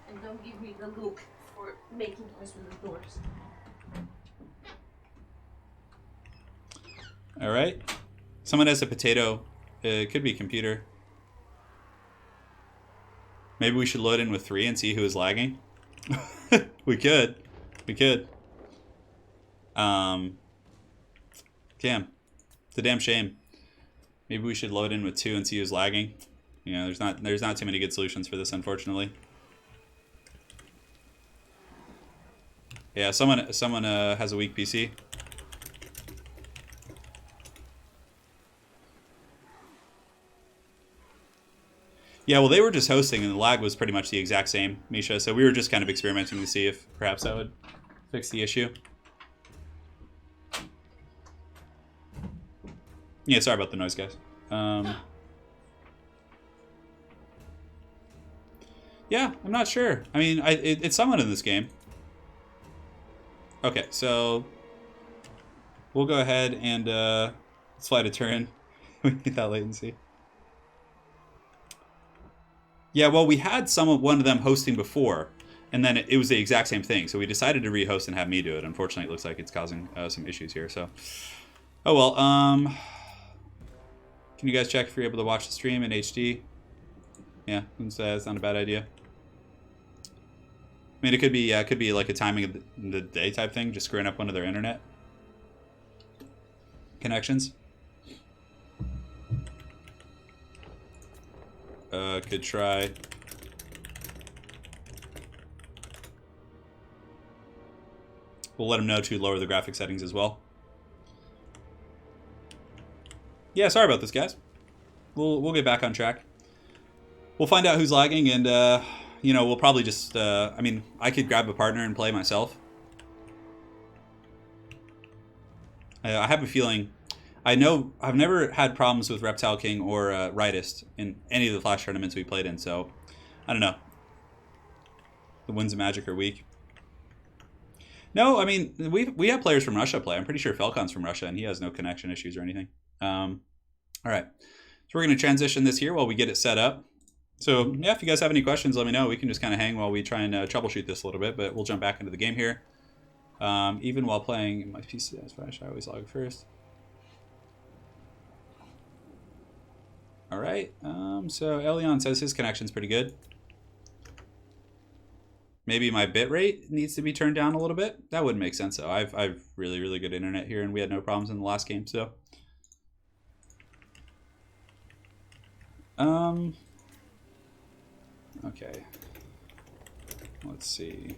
And don't give me the look for making noise with the doors.
Alright. Someone has a potato. It could be computer. Maybe we should load in with 3 and see who is lagging. We could. We could. Damn. It's a damn shame. Maybe we should load in with 2 and see who's lagging. You know, there's not too many good solutions for this, unfortunately. Yeah, someone has a weak PC. Yeah, well, they were just hosting, and the lag was pretty much the exact same, Misha. So we were just kind of experimenting to see if perhaps that would fix the issue. Yeah, sorry about the noise, guys. Yeah, I'm not sure. I mean, it's someone in this game. Okay, so we'll go ahead and let's fly to Turin without latency. Yeah, well, we had one of them hosting before, and then it was the exact same thing. So we decided to rehost and have me do it. Unfortunately, it looks like it's causing some issues here. So, oh well. Can you guys check if you're able to watch the stream in HD? Yeah, it's not a bad idea. I mean, it could be like a timing of the day type thing, just screwing up one of their internet connections. Could try. We'll let them know to lower the graphic settings as well. Yeah, sorry about this, guys. We'll get back on track. We'll find out who's lagging, and you know, we'll probably just. I mean, I could grab a partner and play myself. I have a feeling. I know I've never had problems with Reptile King or Rightist in any of the Flash tournaments we played in, so I don't know. The Winds of Magic are weak. No, I mean, we have players from Russia play. I'm pretty sure Falcon's from Russia, and he has no connection issues or anything. All right. So we're going to transition this here while we get it set up. So, yeah, if you guys have any questions, let me know. We can just kind of hang while we try and troubleshoot this a little bit, but we'll jump back into the game here. Even while playing my PC as Flash, I always log first. All right. So Elion says his connection's pretty good. Maybe my bitrate needs to be turned down a little bit. That wouldn't make sense, though. I've really, really good internet here, and we had no problems in the last game, so. Okay. Let's see.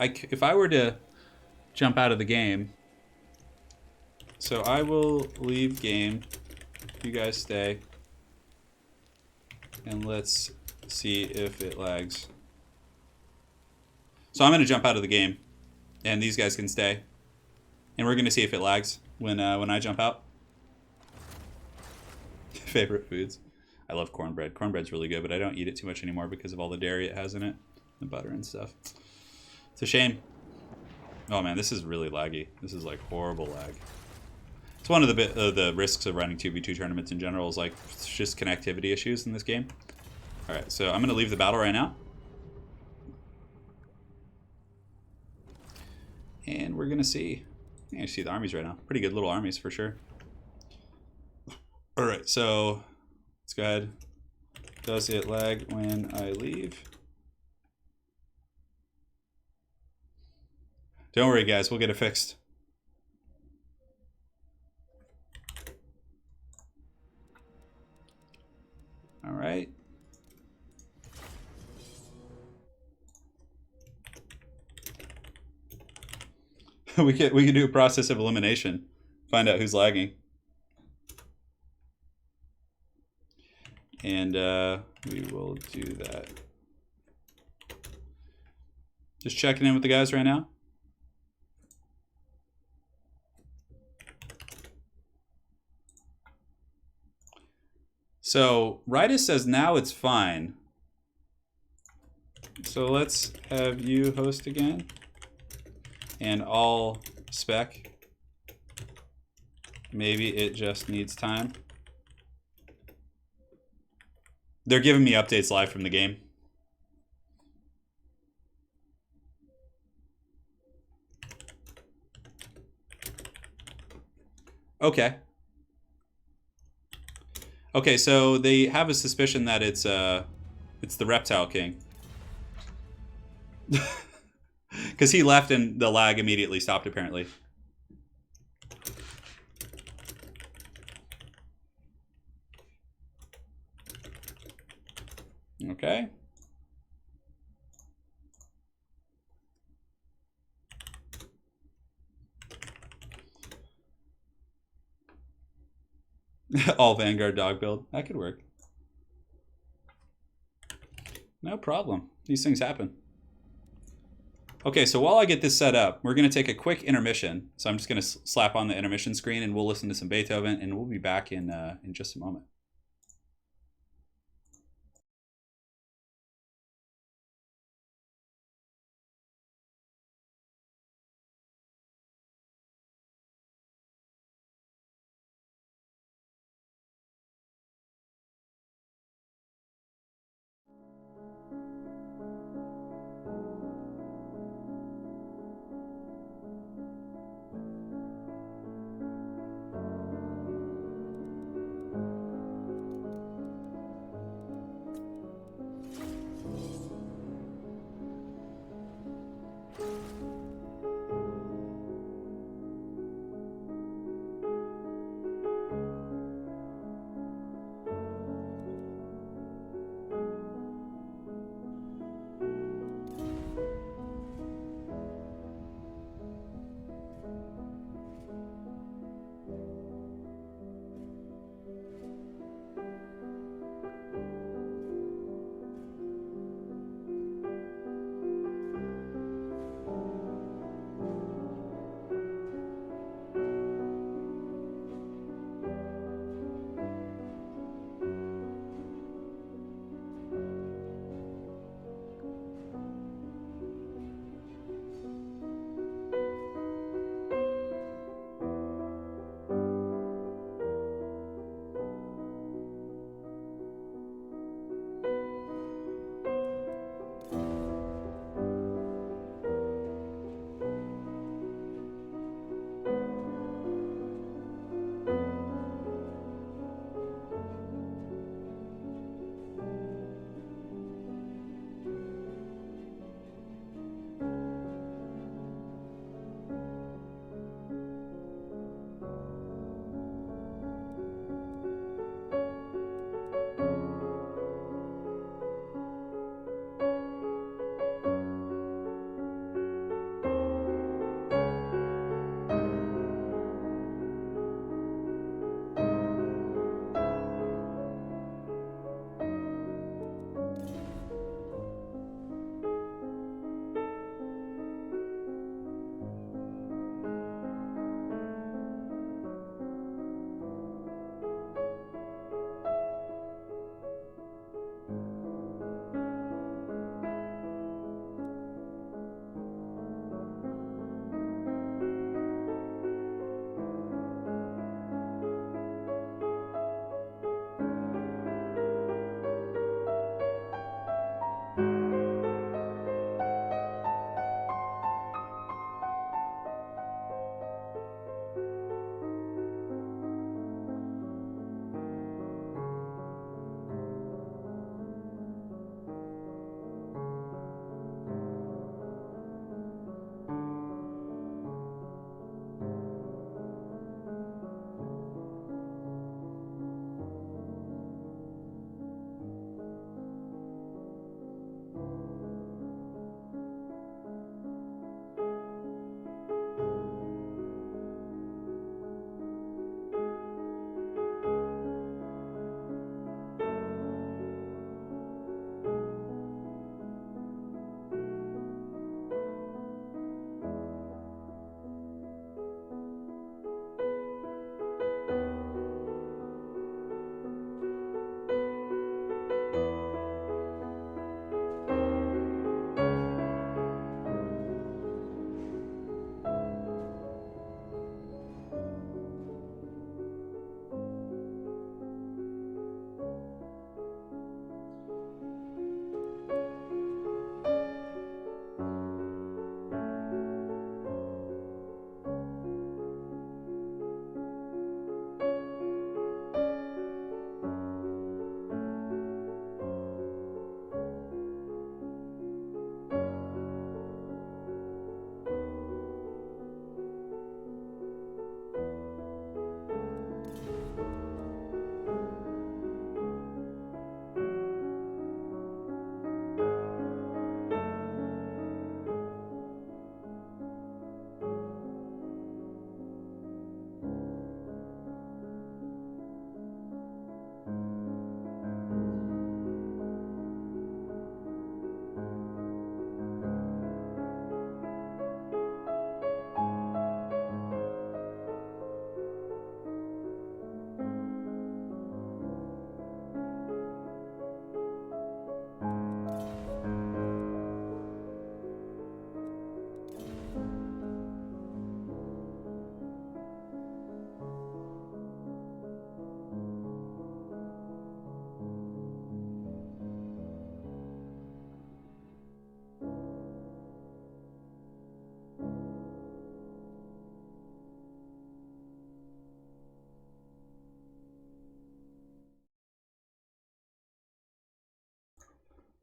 If I were to jump out of the game, so I will leave game. You guys stay. And let's see if it lags. So I'm going to jump out of the game, and these guys can stay. And we're going to see if it lags when I jump out. Favorite foods. I love cornbread. Cornbread's really good, but I don't eat it too much anymore because of all the dairy it has in it. The butter and stuff. It's a shame. Oh man, this is really laggy. This is like horrible lag. It's one of the risks of running 2v2 tournaments in general is like just connectivity issues in this game. Alright, so I'm going to leave the battle right now. And we're going to see. You see the armies right now. Pretty good little armies for sure. Alright, so let's go ahead. Does it lag when I leave? Don't worry guys, we'll get it fixed. Alright. we can do a process of elimination. Find out who's lagging. And we will do that. Just checking in with the guys right now. So Ritus says now it's fine. So let's have you host again. And I'll spec. Maybe it just needs time. They're giving me updates live from the game. Okay. Okay, so they have a suspicion that it's the Reptile King. Because he left and the lag immediately stopped, apparently. Okay. All Vanguard dog build. That could work. No problem. These things happen. Okay, so while I get this set up, we're going to take a quick intermission. So I'm just going to slap on the intermission screen and we'll listen to some Beethoven and we'll be back in just a moment.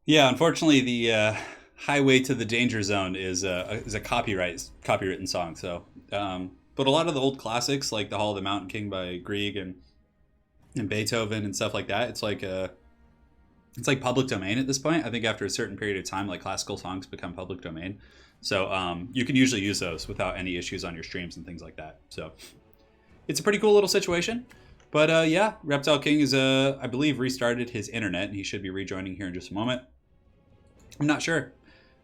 Yeah, unfortunately, the Highway to the Danger Zone is a copywritten song. So, but a lot of the old classics like the Hall of the Mountain King by Grieg and Beethoven and stuff like that, it's like public domain at this point. I think after a certain period of time, like classical songs become public domain. So you can usually use those without any issues on your streams and things like that. So it's a pretty cool little situation. But yeah, Reptile King is, I believe, restarted his internet, and he should be rejoining here in just a moment. I'm not sure.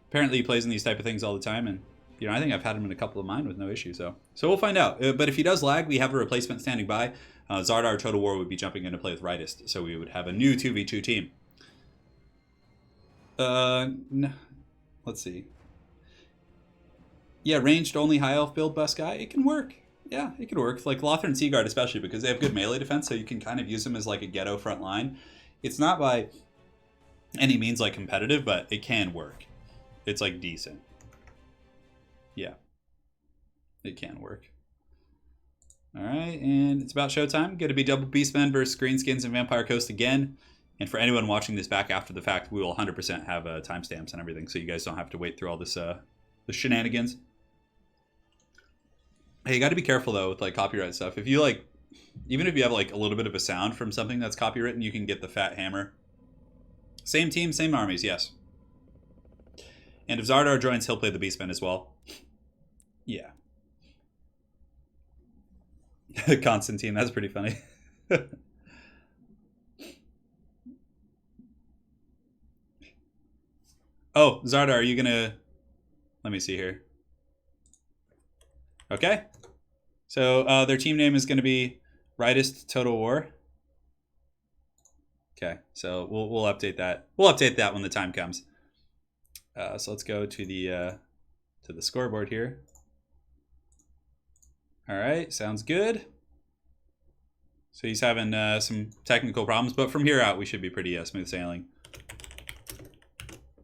Apparently, he plays in these type of things all the time, and I think I've had him in a couple of mine with no issue. So we'll find out. But if he does lag, we have a replacement standing by. Zardar Total War would be jumping in to play with Rightist, so we would have a new 2v2 team. No, let's see. Yeah, ranged only high elf build bus guy. It can work. Yeah, it could work. Like Lothar and Seaguard especially because they have good melee defense, so you can kind of use them as like a ghetto front line. It's not by any means like competitive, but it can work. It's like decent. Yeah, it can work. All right, and it's about showtime. Going to be double Beastmen versus Greenskins and Vampire Coast again. And for anyone watching this back after the fact, we will 100% have timestamps and everything, so you guys don't have to wait through all this the shenanigans. Hey, you got to be careful though with like copyright stuff. If you like, even if you have like a little bit of a sound from something that's copywritten, you can get the fat hammer. Same team, same armies, yes. And if Zardar joins, he'll play the Beastmen as well. Yeah. Constantine, that's pretty funny. Oh, Zardar, are you gonna... Let me see here. Okay. So their team name is going to be Rightist Total War. Okay, so we'll update that. We'll update that when the time comes. So let's go to the scoreboard here. All right, sounds good. So he's having some technical problems, but from here out we should be pretty smooth sailing.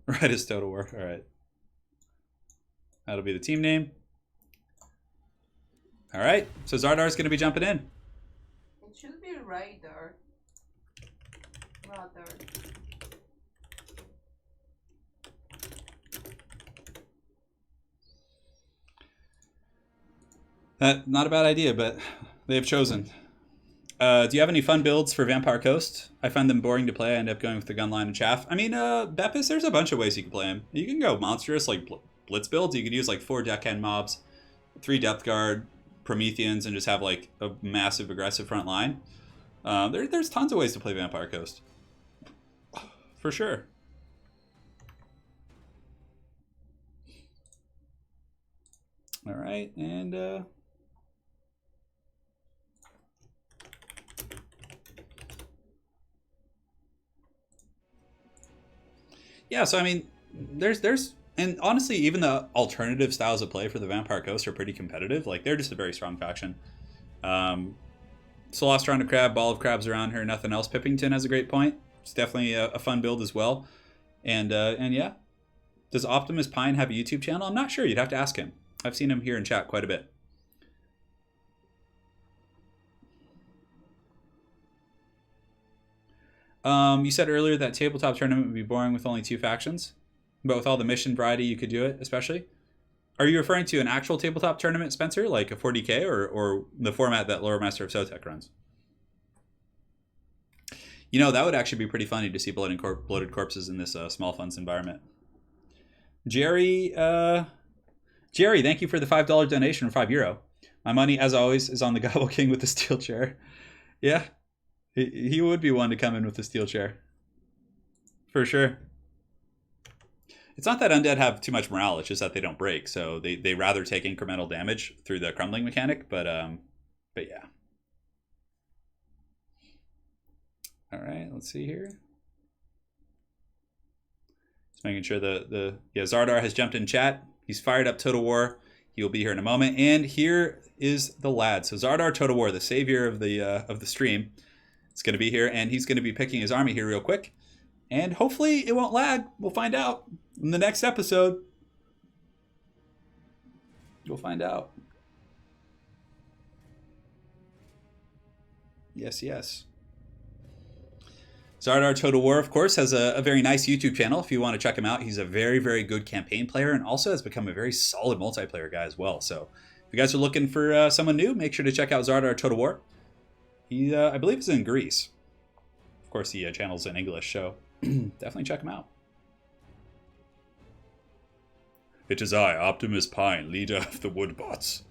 Rightist Total War. All right. That'll be the team name. All right, so Zardar's going to be jumping in.
It should be Radar. Radar.
Not a bad idea, but they have chosen. Do you have any fun builds for Vampire Coast? I find them boring to play. I end up going with the Gunline and Chaff. I mean, Bepis, there's a bunch of ways you can play him. You can go monstrous, like Blitz builds. You could use like 4 deckhand mobs, 3 Depth Guard, Prometheans, and just have like a massive aggressive front line. There's tons of ways to play Vampire Coast. For sure. All right, and... yeah, so I mean, and honestly, even the alternative styles of play for the Vampire Coast are pretty competitive. Like, they're just a very strong faction. Solastron a crab, Ball of Crabs around her, nothing else. Pippington has a great point. It's definitely a fun build as well. And yeah. Does Optimus Pine have a YouTube channel? I'm not sure. You'd have to ask him. I've seen him here in chat quite a bit. You said earlier that tabletop tournament would be boring with only 2 factions, but with all the mission variety, you could do it, especially. Are you referring to an actual tabletop tournament, Spencer, like a 40K, or the format that Lore Master of Sotek runs? You know, that would actually be pretty funny to see bloated corpses in this small funds environment. Jerry, thank you for the $5 donation for €5. My money, as always, is on the Gobble King with the steel chair. Yeah. He would be one to come in with the steel chair. For sure. It's not that undead have too much morale, it's just that they don't break, so they rather take incremental damage through the crumbling mechanic, but yeah. Alright, let's see here. Just making sure yeah, Zardar has jumped in chat. He's fired up Total War. He will be here in a moment. And here is the lad. So Zardar Total War, the savior of the stream. It's going to be here, and he's going to be picking his army here real quick. And hopefully it won't lag. We'll find out in the next episode. You'll find out. Yes, yes. Zardar Total War, of course, has a very nice YouTube channel if you want to check him out. He's a very, very good campaign player and also has become a very solid multiplayer guy as well. So if you guys are looking for someone new, make sure to check out Zardar Total War. He, I believe, is in Greece. Of course, he channels in English, so definitely check him out. It is I, Optimus Pine, leader of the Woodbots.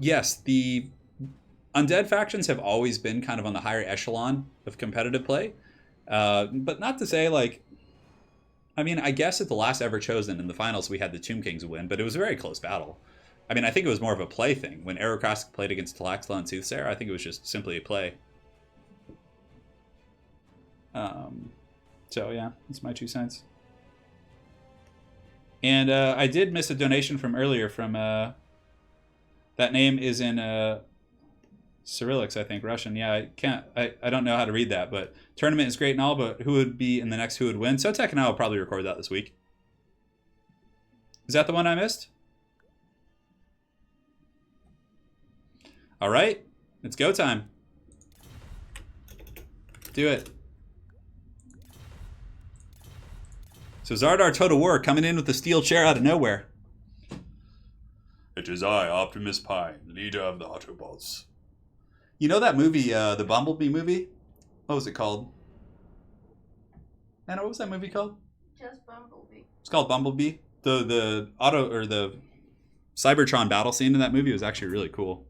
Yes, the Undead factions have always been kind of on the higher echelon of competitive play. But not to say, like... I mean, I guess at the last ever chosen in the finals, we had the Tomb Kings win, but it was a very close battle. I mean, I think it was more of a play thing. When Aerocross played against Talaxla and Soothsayer, I think it was just simply a play. So, yeah, that's my 2 cents. And I did miss a donation from earlier from... that name is in... Cyrillics, I think, Russian. Yeah, I don't know how to read that, but tournament is great and all, but who would be in the next who would win? So Tech and I will probably record that this week. Is that the one I missed? All right, it's go time. Do it. So Zardar Total War coming in with the steel chair out of nowhere. It is I, Optimus Pine, leader of the Autobots. You know that movie, the Bumblebee movie? What was it called? Anna, what was that movie called?
Just Bumblebee.
It's called Bumblebee. The Cybertron battle scene in that movie was actually really cool.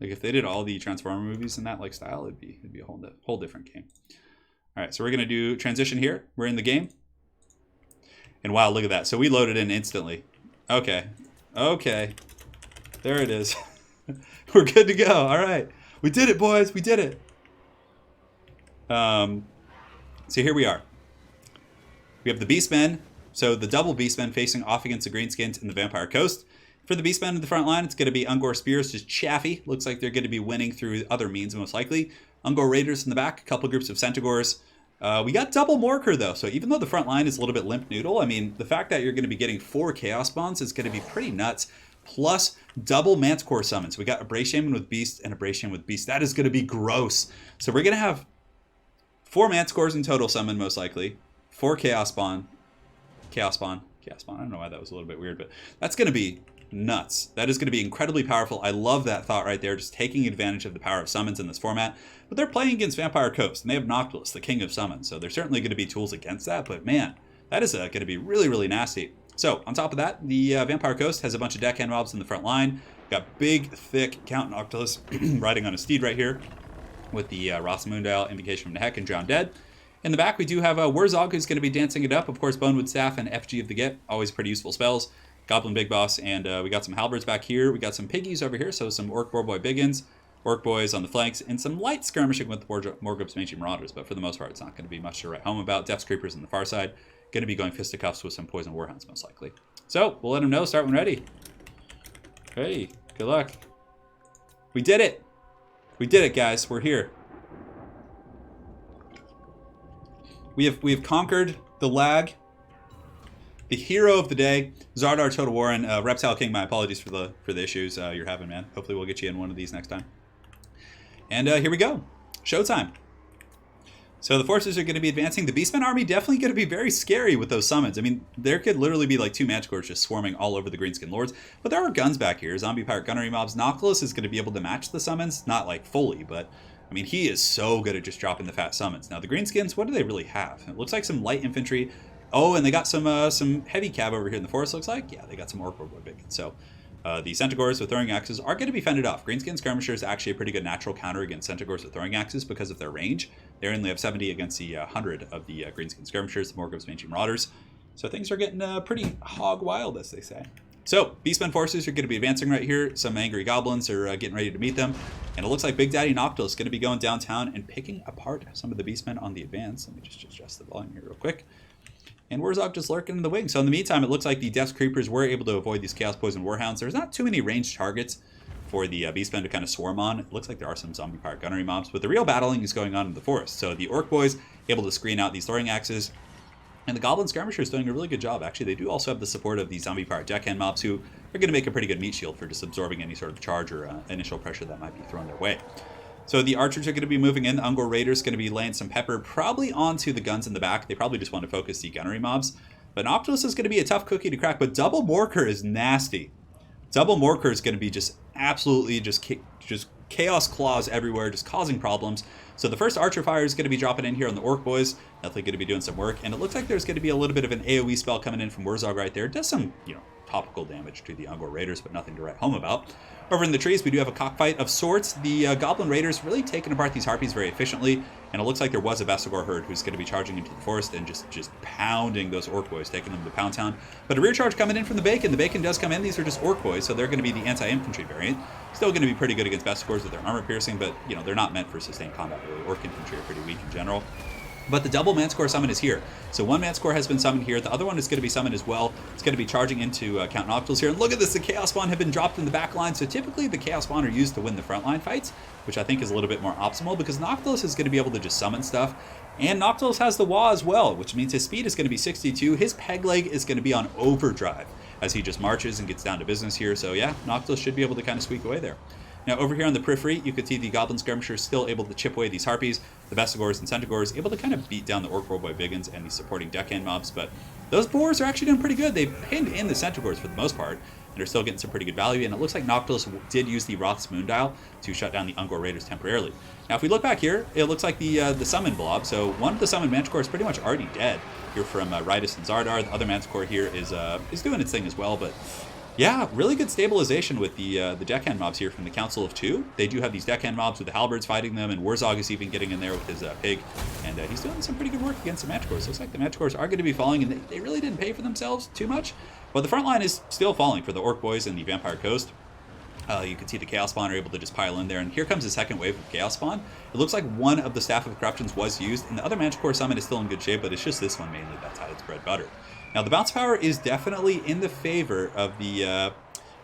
Like if they did all the Transformer movies in that like style, it'd be a whole different game. All right, so we're gonna do transition here. We're in the game, and wow, look at that. So we loaded in instantly. Okay, there it is. We're good to go. All right. We did it, boys. We did it. So here we are. We have the Beastmen. So the double Beastmen facing off against the Greenskins in the Vampire Coast. For the Beastmen in the front line, it's going to be Ungor Spears, just chaffy. Looks like they're going to be winning through other means, most likely. Ungor Raiders in the back, a couple groups of Centaurs. We got double Morker, though. So even though the front line is a little bit limp noodle, I mean, the fact that you're going to be getting 4 Chaos Bonds is going to be pretty nuts. Plus double Manticore summons. We got a Brace Shaman with Beast and a Brace Shaman with Beast. That is going to be gross. So we're going to have 4 Manticores in total summon, most likely. 4 Chaos Spawn. Chaos Spawn. I don't know why that was a little bit weird, but that's going to be nuts. That is going to be incredibly powerful. I love that thought right there, just taking advantage of the power of summons in this format. But they're playing against Vampire Coast, and they have Noctilus, the king of summons. So there's certainly going to be tools against that, but man, that is going to be really, really nasty. So, on top of that, the Vampire Coast has a bunch of deckhand mobs in the front line. Got big, thick Count Noctilus riding on a steed right here with the Rosamundale, Invocation from the Heck, and Drown Dead. In the back, we do have Wurzog, who's going to be dancing it up. Of course, Bonewood Staff and FG of the Get, always pretty useful spells. Goblin Big Boss, and we got some Halberds back here. We got some Piggies over here, so some Orc Boar Biggins, Orc Boys on the flanks, and some light skirmishing with the Morgulf's Mangy Marauders, but for the most part, it's not going to be much to write home about. Death Creepers on the far side. Going to be going fisticuffs with some Poison Warhounds, most likely. So, we'll let them know. Start when ready. Hey, good luck. We did it. We did it, guys. We're here. We have conquered the lag. The hero of the day, Zardar Total War, and Reptile King. My apologies for the issues you're having, man. Hopefully, we'll get you in one of these next time. And here we go. Showtime. So the forces are going to be advancing. The Beastmen army definitely going to be very scary with those summons. I mean, there could literally be like 2 Manticores just swarming all over the Greenskin Lords. But there are guns back here. Zombie Pirate Gunnery mobs. Noctilus is going to be able to match the summons. Not like fully, but I mean, he is so good at just dropping the fat summons. Now the Greenskins, what do they really have? It looks like some light infantry. Oh, and they got some heavy cab over here in the forest, looks like. Yeah, they got some Orc Boar Biggins. So the Centaurs with throwing axes are going to be fended off. Greenskin Skirmisher is actually a pretty good natural counter against Centaurs with throwing axes because of their range. They only have 70 against the 100 of the Greenskin Skirmishers, the Morgulf's Mangy Marauders. So things are getting pretty hog wild, as they say. So Beastmen forces are going to be advancing right here. Some angry goblins are getting ready to meet them. And it looks like Big Daddy Noctilus is going to be going downtown and picking apart some of the Beastmen on the advance. Let me just adjust the volume here real quick. And Wurzog just lurking in the wings. So in the meantime, it looks like the Death Creepers were able to avoid these Chaos Poison Warhounds. There's not too many ranged targets for the Beastmen to kind of swarm on. It looks like there are some Zombie Pirate Gunnery mobs, but the real battling is going on in the forest. So the Orc Boys able to screen out these throwing axes. And the Goblin Skirmishers doing a really good job. Actually, they do also have the support of the Zombie Pirate Deckhand mobs, who are going to make a pretty good meat shield for just absorbing any sort of charge or initial pressure that might be thrown their way. So the archers are going to be moving in. The Ungor Raiders going to be laying some pepper probably onto the guns in the back. They probably just want to focus the gunnery mobs. But Noctilus is going to be a tough cookie to crack. But Double Morker is nasty. Double Morker is going to be just absolutely just chaos claws everywhere, just causing problems. So the first archer fire is going to be dropping in here on the Orc boys. Definitely going to be doing some work. And it looks like there's going to be a little bit of an AoE spell coming in from Wurzog right there. It does some, topical damage to the Ungor Raiders, but nothing to write home about. Over in the trees, we do have a cockfight of sorts. The Goblin Raiders really taking apart these Harpies very efficiently, and it looks like there was a Vestigor herd who's going to be charging into the forest and just pounding those Orc boys, taking them to Pound Town. But a rear charge coming in from the Bacon. The Bacon does come in. These are just Orc boys, so they're going to be the anti-infantry variant. Still going to be pretty good against Vestigors with their armor piercing, but, they're not meant for sustained combat, really. Orc infantry are pretty weak in general. But the double Manticore summon is here. So one Manticore has been summoned here. The other one is going to be summoned as well. It's going to be charging into Count Noctilus here. And look at this, the Chaos Spawn have been dropped in the back line. So typically the Chaos Spawn are used to win the frontline fights, which I think is a little bit more optimal because Noctilus is going to be able to just summon stuff. And Noctilus has the Wa as well, which means his speed is going to be 62. His peg leg is going to be on overdrive as he just marches and gets down to business here. So yeah, Noctilus should be able to kind of squeak away there. Now over here on the periphery, you can see the Goblin Skirmishers still able to chip away these Harpies, the Vestigors and Centaurs able to kind of beat down the Orc Warboy Biggins and the supporting deckhand mobs, but those Boars are actually doing pretty good. They've pinned in the Centaurs for the most part, and are still getting some pretty good value, and it looks like Noctilus did use the Roth's Moondial to shut down the Ungor Raiders temporarily. Now if we look back here, it looks like the Summon Blob, so one of the Summon Manticore is pretty much already dead here from Ridus and Zardar. The other Manticore here is doing its thing as well, but yeah, really good stabilization with the deckhand mobs here from the Council of Two. They do have these deckhand mobs with the halberds fighting them, and Wurzog is even getting in there with his pig, and he's doing some pretty good work against the Manticores. Looks like the Manticores are going to be falling, and they really didn't pay for themselves too much, but the front line is still falling for the Orc boys and the Vampire Coast. You can see the Chaos Spawn are able to just pile in there, and here comes the second wave of Chaos Spawn. It looks like one of the Staff of Corruptions was used, and the other Manticore summon is still in good shape, but it's just this one mainly that's had its bread butter. Now the bounce power is definitely in the favor of the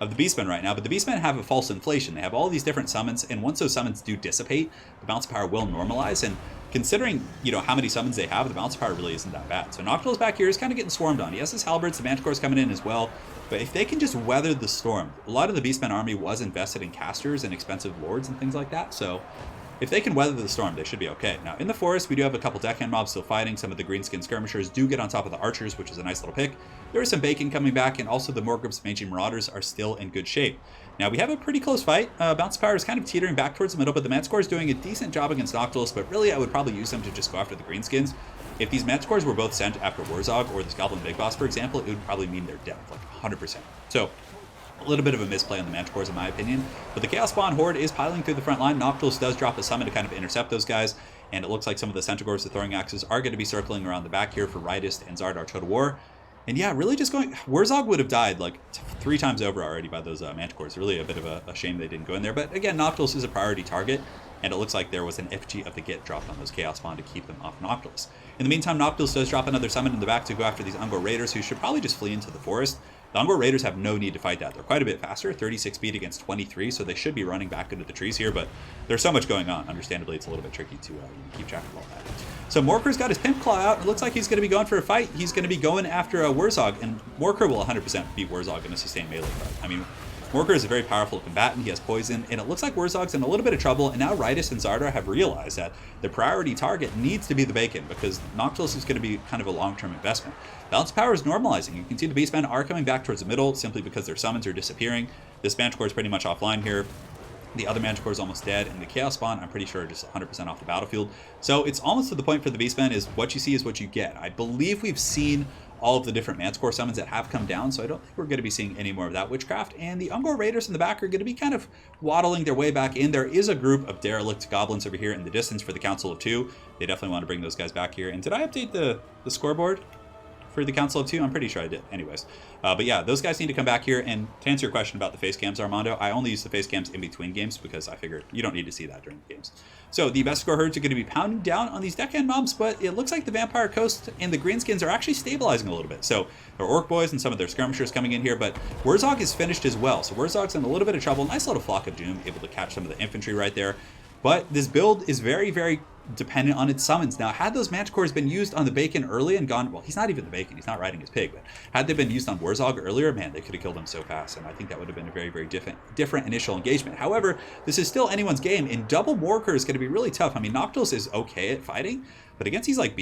Beastmen right now, but the Beastmen have a false inflation. They have all these different summons, and once those summons do dissipate, the bounce power will normalize, and considering, how many summons they have, the bounce power really isn't that bad. So Noctilus back here is kind of getting swarmed on. He has his halberds, the Manticore's coming in as well, but if they can just weather the storm, a lot of the Beastmen army was invested in casters and expensive lords and things like that, so if they can weather the storm, they should be okay. Now, in the forest, we do have a couple deckhand mobs still fighting. Some of the greenskin skirmishers do get on top of the archers, which is a nice little pick. There is some bacon coming back, and also the Morgrim's Mangy Marauders are still in good shape. Now, we have a pretty close fight. Bounce power is kind of teetering back towards the middle, but the Manticore is doing a decent job against Noctilus, but really I would probably use them to just go after the greenskins. If these Manticores were both sent after Wurzog or this Goblin Big Boss, for example, it would probably mean they're dead, like 100%. So, a little bit of a misplay on the Manticores in my opinion, but the Chaos Spawn Horde is piling through the front line. Noctilus does drop a summon to kind of intercept those guys, and it looks like some of the Centaurs, the Throwing Axes, are going to be circling around the back here for Ridus and Zardar Chota War. And yeah, really just going... Wurzog would have died like 3 times over already by those Manticores. Really a bit of a shame they didn't go in there, but again, Noctilus is a priority target, and it looks like there was an FG of the Git dropped on those Chaos Spawn to keep them off Noctilus. In the meantime, Noctilus does drop another summon in the back to go after these Ungor Raiders, who should probably just flee into the forest. The Ungor Raiders have no need to fight that. They're quite a bit faster, 36 speed against 23, so they should be running back into the trees here, but there's so much going on. Understandably, it's a little bit tricky to keep track of all that. So Morker's got his Pimp Claw out. It looks like he's going to be going for a fight. He's going to be going after Wurzog, and Morker will 100% beat Wurzog in a sustained melee fight. I mean, Morker is a very powerful combatant. He has poison, and it looks like Wurzog's in a little bit of trouble, and now Ridus and Zardar have realized that the priority target needs to be the Bacon, because Noctilus is going to be kind of a long-term investment. Balance power is normalizing. You can see the Beastmen are coming back towards the middle simply because their summons are disappearing. This Manticore is pretty much offline here. The other Manticore is almost dead, and the Chaos Spawn, I'm pretty sure, are just 100% off the battlefield. So it's almost to the point for the Beastmen is what you see is what you get. I believe we've seen all of the different Manticore summons that have come down, so I don't think we're going to be seeing any more of that witchcraft. And the Ungor Raiders in the back are going to be kind of waddling their way back in. There is a group of derelict goblins over here in the distance for the Council of Two. They definitely want to bring those guys back here. And did I update the scoreboard for the Council of Two? I'm pretty sure I did. Anyways. But yeah, those guys need to come back here. And to answer your question about the face cams, Armando, I only use the face cams in between games because I figured you don't need to see that during the games. So the Vestigor herds are going to be pounding down on these deckhand mobs, but it looks like the Vampire Coast and the Greenskins are actually stabilizing a little bit. So there are Orc boys and some of their skirmishers coming in here, but Wurzog is finished as well. So Wurzog's in a little bit of trouble. Nice little Flock of Doom, able to catch some of the infantry right there. But this build is very, very dependent on its summons. Now, had those Manticores been used on the Bacon early and gone, well, he's not even the Bacon, he's not riding his pig, but had they been used on Warzog earlier, man, they could have killed him so fast, and I think that would have been a very, very different initial engagement. However, this is still anyone's game, and double Morker is going to be really tough. I mean, Noctis is okay at fighting, but against these like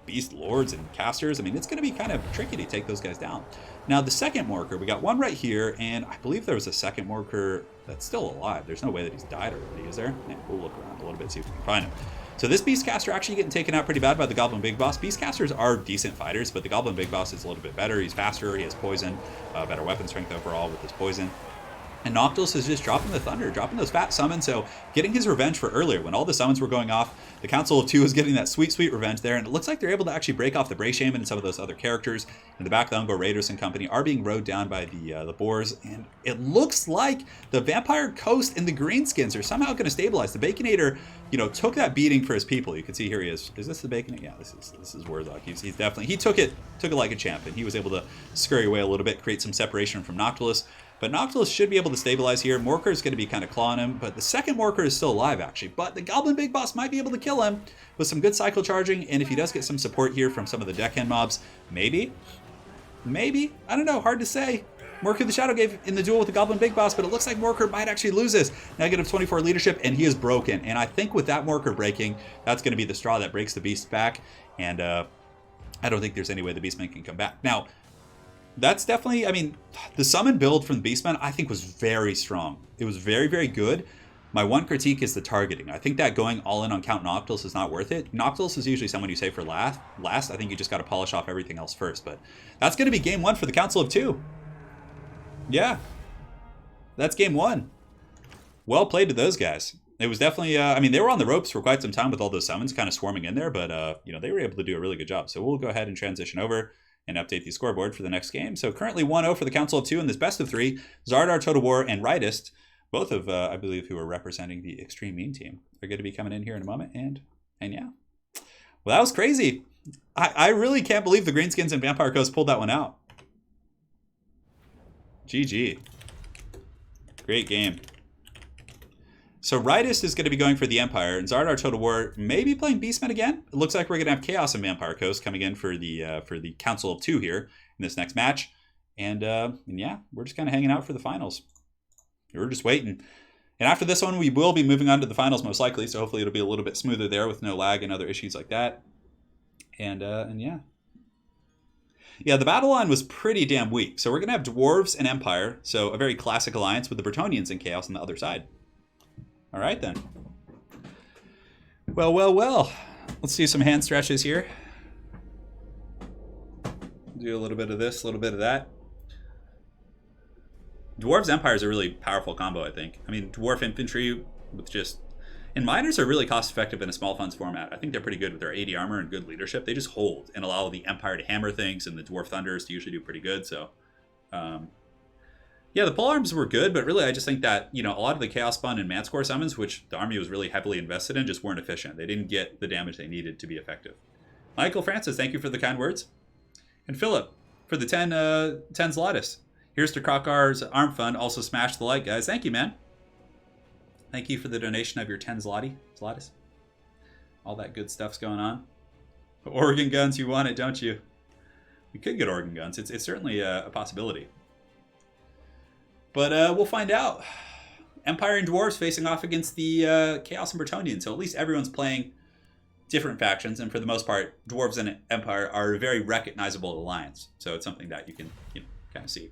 Beast Lords and Casters, I mean, it's going to be kind of tricky to take those guys down. Now, the second Morker, we got one right here, and I believe there was a second Morker that's still alive. There's no way that he's died already, is there? Yeah, we'll look around a little bit, see if we can find him. So this Beastcaster actually getting taken out pretty bad by the Goblin Big Boss. Beastcasters are decent fighters, but the Goblin Big Boss is a little bit better. He's faster, he has poison, better weapon strength overall with his poison. And Noctis is just dropping the thunder, dropping those fat summons, so getting his revenge for earlier. When all the summons were going off, the Council of Two is getting that sweet, sweet revenge there, and it looks like they're able to actually break off the Bray Shaman and some of those other characters. In the back, the Ungo Raiders and company are being rode down by the Boars, and it looks like the Vampire Coast and the Greenskins are somehow going to stabilize. The Baconator, you know, took that beating for his people. You can see here he is. Is this the Baconator? Yeah, this is Warzog. He's definitely, he took it like a champ, and he was able to scurry away a little bit, create some separation from Noctilus. But Noctilus should be able to stabilize here. Morker is going to be kind of clawing him, but the second Morker is still alive, actually. But the Goblin Big Boss might be able to kill him with some good cycle charging, and if he does get some support here from some of the deckhand mobs, maybe, I don't know, hard to say. Morker the Shadow gave in the duel with the Goblin Big Boss, but it looks like Morker might actually lose this. Negative 24 leadership, and he is broken. And I think with that Morker breaking, that's going to be the straw that breaks the Beast back, and I don't think there's any way the Beastman can come back. Now, that's definitely, I mean, the summon build from the Beastman, I think, was very strong. It was very, very good. My one critique is the targeting. I think that going all in on Count Noctilus is not worth it. Noctilus is usually someone you save for last. I think you just got to polish off everything else first. But that's going to be game one for the Council of Two. Yeah. That's game one. Well played to those guys. It was definitely, I mean, they were on the ropes for quite some time with all those summons kind of swarming in there. But, you know, they were able to do a really good job. So we'll go ahead and transition over and update the scoreboard for the next game. So currently 1-0 for the Council of Two in this best of three. Zardar, Total War, and Rightist, both of, I believe, who are representing the Extreme Mean team, are going to be coming in here in a moment. And yeah. Well, that was crazy. I really can't believe the Greenskins and Vampire Coast pulled that one out. GG. Great game. So Rightist is going to be going for the Empire, and Zardar Total War may be playing Beastman again. It looks like we're going to have Chaos and Vampire Coast coming in for the Council of Two here in this next match. And yeah, we're just kind of hanging out for the finals. We're just waiting. And after this one, we will be moving on to the finals most likely, so hopefully it'll be a little bit smoother there with no lag and other issues like that. And yeah. Yeah, the battle line was pretty damn weak. So we're going to have Dwarves and Empire, so a very classic alliance with the Bretonnians and Chaos on the other side. All right, then. Well. Let's do some hand stretches here. Do a little bit of this, a little bit of that. Dwarves Empire is a really powerful combo, I think. I mean, Dwarf Infantry with just... And Miners are really cost-effective in a small funds format. I think they're pretty good with their 80 armor and good leadership. They just hold and allow the Empire to hammer things, and the Dwarf Thunders to usually do pretty good, so... Yeah, the polearms were good, but really I just think that, you know, a lot of the Chaos Spawn and Manscore summons, which the army was really heavily invested in, just weren't efficient. They didn't get the damage they needed to be effective. Michael Francis, thank you for the kind words. And Philip, for the 10 Zlatis. Here's to Krokar's Arm Fund. Also smash the like, guys. Thank you, man. Thank you for the donation of your 10 Zlatis. All that good stuff's going on. Oregon guns, you want it, don't you? We could get Oregon guns. It's certainly a possibility. But we'll find out. Empire and Dwarves facing off against the Chaos and Bretonnians. So at least everyone's playing different factions. And for the most part, Dwarves and Empire are a very recognizable alliance. So it's something that you can kind of see.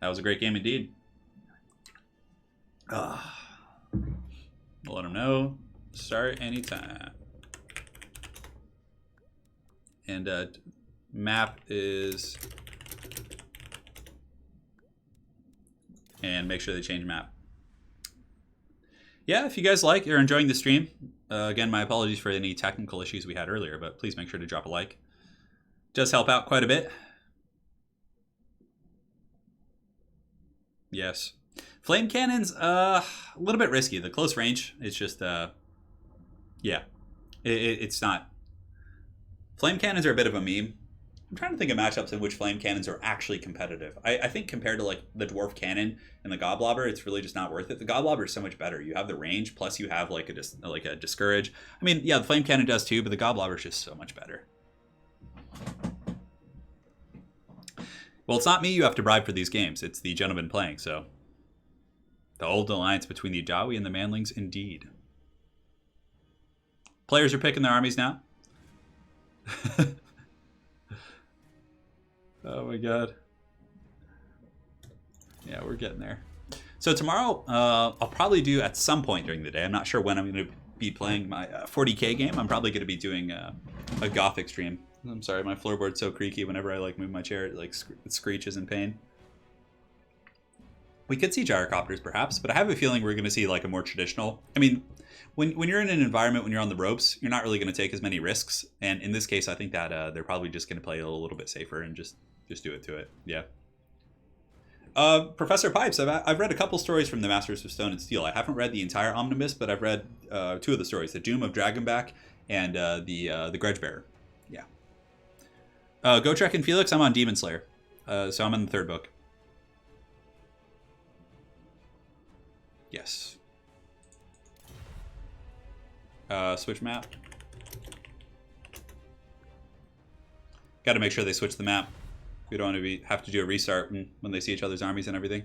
That was a great game indeed. I'll let them know. Start anytime. And map is... And make sure they change map. Yeah, if you guys like or enjoying the stream, again, my apologies for any technical issues we had earlier, but please make sure to drop a like. It does help out quite a bit. Yes. Flame cannons, a little bit risky. The close range, it's just, yeah. It's not. Flame cannons are a bit of a meme. I'm trying to think of matchups in which flame cannons are actually competitive. I think compared to like the dwarf cannon and the goblobber, it's really just not worth it. The goblobber is so much better. You have the range, plus you have like a discourage. I mean, yeah, the flame cannon does too, but the goblobber is just so much better. Well, it's not me you have to bribe for these games. It's the gentleman playing, so. The old alliance between the Dawi and the Manlings, indeed. Players are picking their armies now. Oh my god. Yeah, we're getting there. So tomorrow, I'll probably do at some point during the day. I'm not sure when I'm going to be playing my 40k game. I'm probably going to be doing a Gothic stream. I'm sorry, my floorboard's so creaky. Whenever I like move my chair, it screeches in pain. We could see gyrocopters perhaps, but I have a feeling we're going to see like a more traditional. I mean, when you're in an environment when you're on the ropes, you're not really going to take as many risks. And in this case, I think that they're probably just going to play a little bit safer and just do it to it. Yeah. Professor Pipes, I've read a couple stories from the Masters of Stone and Steel. I haven't read the entire omnibus, but I've read 2 of the stories: the Doom of Dragonback and the Grudge Bearer. Yeah. Gotrek and Felix, I'm on Demon Slayer, so I'm in the 3rd book. Yes. Switch map. Got to make sure they switch the map. We don't want to have to do a restart when they see each other's armies and everything.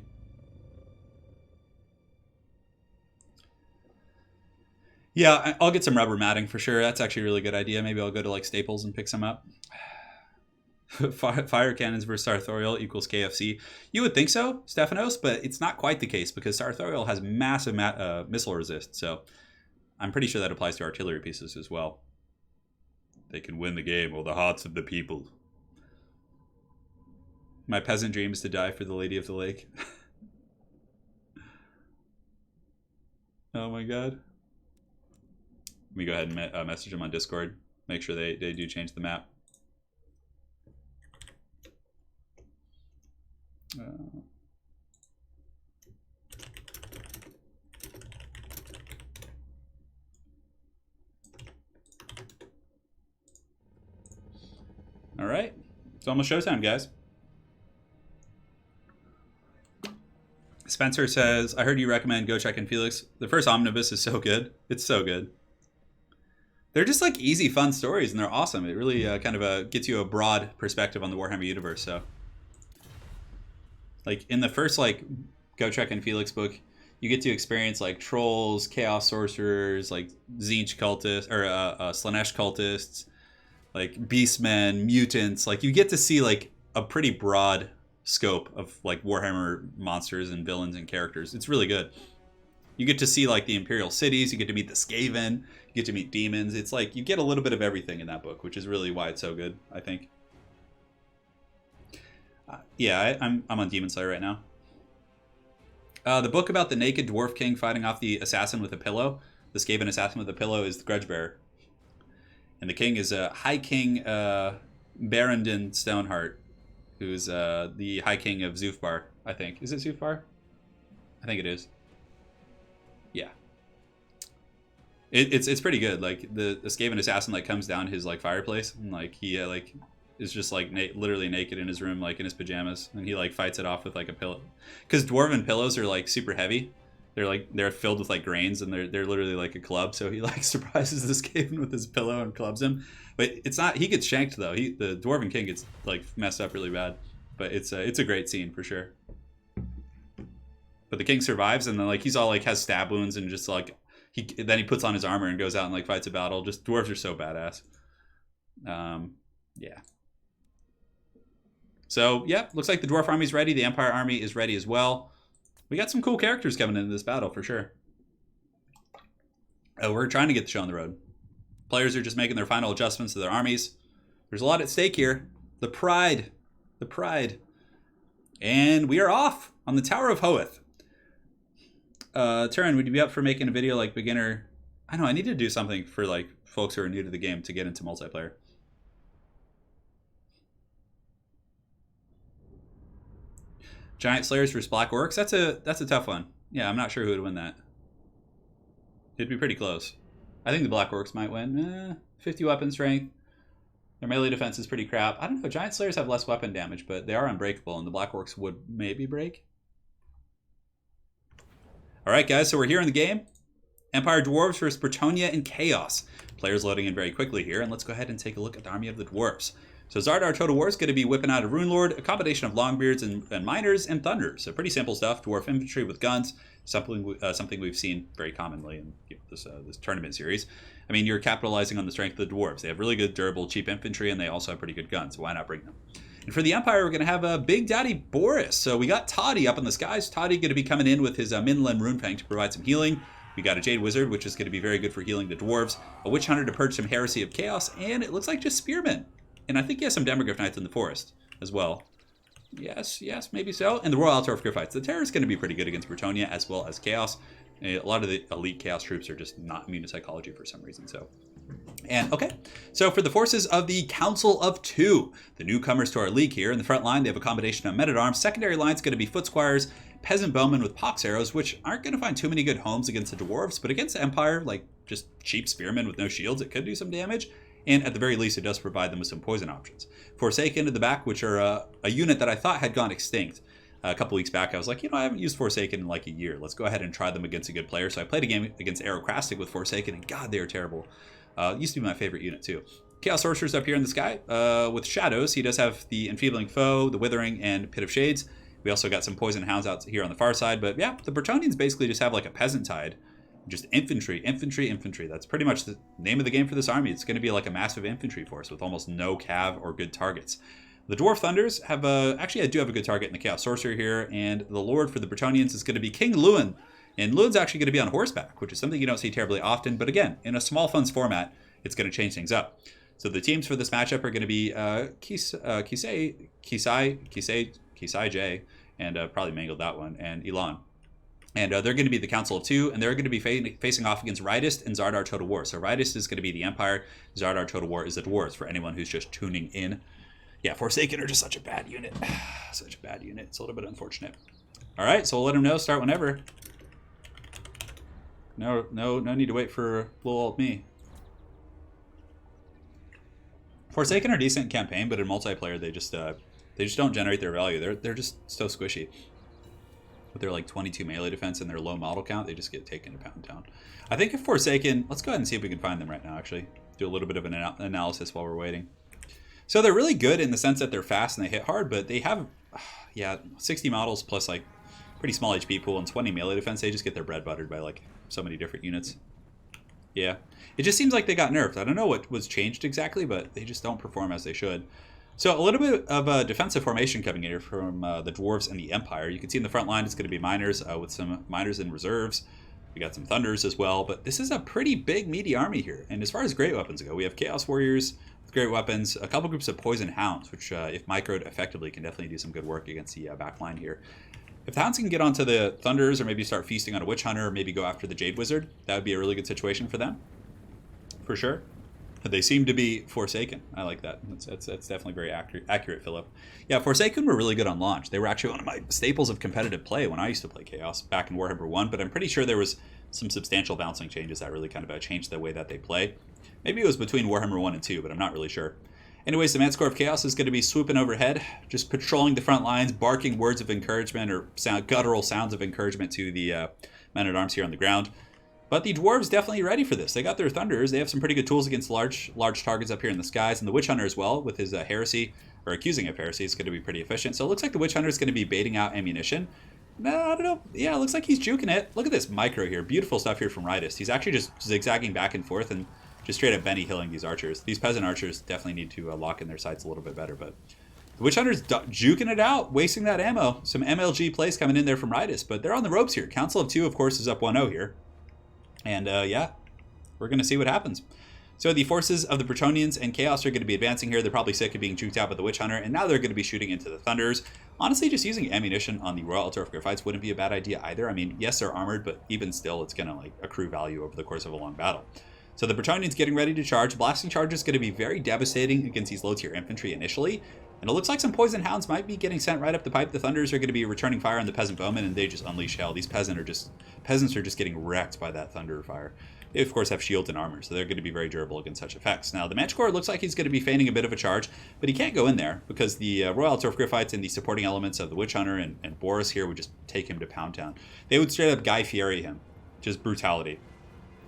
Yeah, I'll get some rubber matting for sure. That's actually a really good idea. Maybe I'll go to like Staples and pick some up. Fire cannons versus Sartorial equals KFC. You would think so, Stephanos, but it's not quite the case because Sartorial has massive missile resist. So I'm pretty sure that applies to artillery pieces as well. They can win the game or the hearts of the people. My peasant dream is to die for the Lady of the Lake. Oh my god. Let me go ahead and message them on Discord. Make sure they do change the map. All right. It's almost showtime, guys. Spencer says, I heard you recommend Gotrek and Felix. The first omnibus is so good. It's so good. They're just like easy, fun stories, and they're awesome. It really kind of gets you a broad perspective on the Warhammer universe. So, like in the first like Gotrek and Felix book, you get to experience like trolls, chaos sorcerers, like Tzeentch cultists or Slaanesh cultists, like beastmen, mutants. Like you get to see like a pretty broad scope of like Warhammer monsters and villains and characters. It's really good. You get to see like the Imperial cities, you get to meet the Skaven, you get to meet demons. It's like you get a little bit of everything in that book, which is really why it's so good, I think. Yeah, I'm on Demon Slayer right now. The book about the naked dwarf king fighting off the assassin with a pillow, the Skaven assassin with a pillow, is the Grudge Bearer. And the king is High King Barrendon Stoneheart, who's the High King of Zufbar, I think. Is it Zufbar? I think it is. Yeah. It's pretty good. Like the Skaven assassin like comes down his like fireplace and like he like is just like literally naked in his room, like in his pajamas, and he like fights it off with like a pillow. Because dwarven pillows are like super heavy. They're filled with like grains, and they're literally like a club. So he like surprises this Skaven with his pillow and clubs him. But it's not. He gets shanked though. The dwarven king gets like messed up really bad. But it's a great scene for sure. But the king survives, and then like he's all like has stab wounds and just like he puts on his armor and goes out and like fights a battle. Just dwarves are so badass. Yeah. So yeah, looks like the dwarf army's ready. The Empire army is ready as well. We got some cool characters coming into this battle for sure. We're trying to get the show on the road. Players are just making their final adjustments to their armies. There's a lot at stake here. The pride. The pride. And we are off on the Tower of Hoeth. Turin, would you be up for making a video like beginner? I know, I need to do something for like folks who are new to the game to get into multiplayer. Giant Slayers versus Black Orcs. That's a tough one. Yeah, I'm not sure who would win that. It'd be pretty close. I think the Black Orcs might win. 50 weapon strength. Their melee defense is pretty crap. I don't know, Giant Slayers have less weapon damage, but they are unbreakable, and the Black Orcs would maybe break. Alright guys, so we're here in the game. Empire Dwarves versus Bretonnia and Chaos. Players loading in very quickly here, and let's go ahead and take a look at the army of the Dwarves. So Zardar Total War is going to be whipping out a Rune Lord, a combination of Longbeards and Miners and Thunders. So pretty simple stuff. Dwarf infantry with guns, something we've seen very commonly in this tournament series. I mean, you're capitalizing on the strength of the Dwarves. They have really good, durable, cheap infantry, and they also have pretty good guns. So why not bring them? And for the Empire, we're going to have a Big Daddy Boris. So we got Toddy up in the skies. Toddy going to be coming in with his Minlan Runefang to provide some healing. We got a Jade Wizard, which is going to be very good for healing the Dwarves. A Witch Hunter to purge some Heresy of Chaos. And it looks like just Spearmen. And I think he has some Demogryph Knights in the forest as well. Yes, maybe so. And the Royal Altar of Griffites. The Terror is going to be pretty good against Bretonnia as well as Chaos. A lot of the elite Chaos troops are just not immune to psychology for some reason. So for the forces of the Council of Two, the newcomers to our league here, in the front line, they have a combination of men-at-arms. Secondary line is going to be Foot Squires, Peasant Bowmen with Pox Arrows, which aren't going to find too many good homes against the Dwarves, but against the Empire, like just cheap Spearmen with no shields, it could do some damage. And at the very least, it does provide them with some poison options. Forsaken at the back, which are a unit that I thought had gone extinct a couple weeks back. I was like, I haven't used Forsaken in like a year. Let's go ahead and try them against a good player. So I played a game against Aerocrastic with Forsaken, and God, they are terrible. Used to be my favorite unit too. Chaos Sorcerer's up here in the sky with Shadows. He does have the Enfeebling Foe, the Withering, and Pit of Shades. We also got some Poison Hounds out here on the far side. But yeah, the Bretonnians basically just have like a Peasant Tide. Just infantry. That's pretty much the name of the game for this army. It's going to be like a massive infantry force with almost no cav or good targets. The Dwarf Thunders have actually I do have a good target in the Chaos Sorcerer here, and the Lord for the Bretonnians is going to be King Lewin. And Lewin's actually going to be on horseback, which is something you don't see terribly often, but again, in a small funds format, it's going to change things up. So the teams for this matchup are going to be Kisei J, and probably mangled that one, and Elan. And they're going to be the Council of Two, and they're going to be facing off against Rydist and Zardar Total War. So Rydist is going to be the Empire, Zardar Total War is the Dwarves, for anyone who's just tuning in. Yeah, Forsaken are just such a bad unit. Such a bad unit. It's a little bit unfortunate. All right, so we'll let them know. Start whenever. No need to wait for little old me. Forsaken are decent in campaign, but in multiplayer they just don't generate their value. They're just so squishy. With their like 22 melee defense and their low model count, they just get taken to pound down. I think if Forsaken, let's go ahead and see if we can find them right now. Actually, do a little bit of an analysis while we're waiting. So they're really good in the sense that they're fast and they hit hard, but they have 60 models plus like pretty small HP pool and 20 melee defense. They just get their bread buttered by like so many different units. Yeah, it just seems like they got nerfed. I don't know what was changed exactly, but they just don't perform as they should. So a little bit of a defensive formation coming in here from the Dwarves and the Empire. You can see in the front line it's going to be Miners with some Miners in reserves. We got some Thunders as well, but this is a pretty big, meaty army here. And as far as great weapons go, we have Chaos Warriors with great weapons, a couple groups of Poison Hounds, which if microed effectively can definitely do some good work against the back line here. If the Hounds can get onto the Thunders or maybe start feasting on a Witch Hunter or maybe go after the Jade Wizard, that would be a really good situation for them, for sure. They seem to be Forsaken. I like that. That's definitely very accurate, Philip. Yeah, Forsaken were really good on launch. They were actually one of my staples of competitive play when I used to play Chaos back in Warhammer 1, but I'm pretty sure there was some substantial bouncing changes that really kind of changed the way that they play. Maybe it was between Warhammer 1 and 2, but I'm not really sure. Anyways, the Manscore of Chaos is going to be swooping overhead, just patrolling the front lines, barking words of encouragement or guttural sounds of encouragement to the men-at-arms here on the ground. But the Dwarves definitely ready for this. They got their Thunders. They have some pretty good tools against large targets up here in the skies. And the Witch Hunter as well, with his Heresy, or accusing of Heresy, is going to be pretty efficient. So it looks like the Witch Hunter is going to be baiting out ammunition. No, I don't know. Yeah, it looks like he's juking it. Look at this micro here. Beautiful stuff here from Rydist. He's actually just zigzagging back and forth and just straight up Benny hilling these archers. These peasant archers definitely need to lock in their sights a little bit better. But the Witch Hunter's juking it out, wasting that ammo. Some MLG plays coming in there from Rydist, but they're on the ropes here. Council of Two, of course, is up 1-0 here. And yeah, we're going to see what happens. So the forces of the Bretonnians and Chaos are going to be advancing here. They're probably sick of being juked out by the Witch Hunter, and now they're going to be shooting into the Thunders. Honestly, just using ammunition on the Royal Altar of Griffites wouldn't be a bad idea either. I mean, yes, they're armored, but even still, it's going to like accrue value over the course of a long battle. So the Bretonnians getting ready to charge. Blasting Charge is going to be very devastating against these low-tier infantry initially. And it looks like some Poison Hounds might be getting sent right up the pipe. The Thunders are going to be returning fire on the Peasant Bowmen, and they just unleash hell. These peasants are just getting wrecked by that Thunder fire. They, of course, have shields and armor, so they're going to be very durable against such effects. Now, the Manticore looks like he's going to be feigning a bit of a charge, but he can't go in there because the Royal Altdorf Griffites and the supporting elements of the Witch Hunter and Boris here would just take him to Pound Town. They would straight up Guy Fieri him. Just brutality.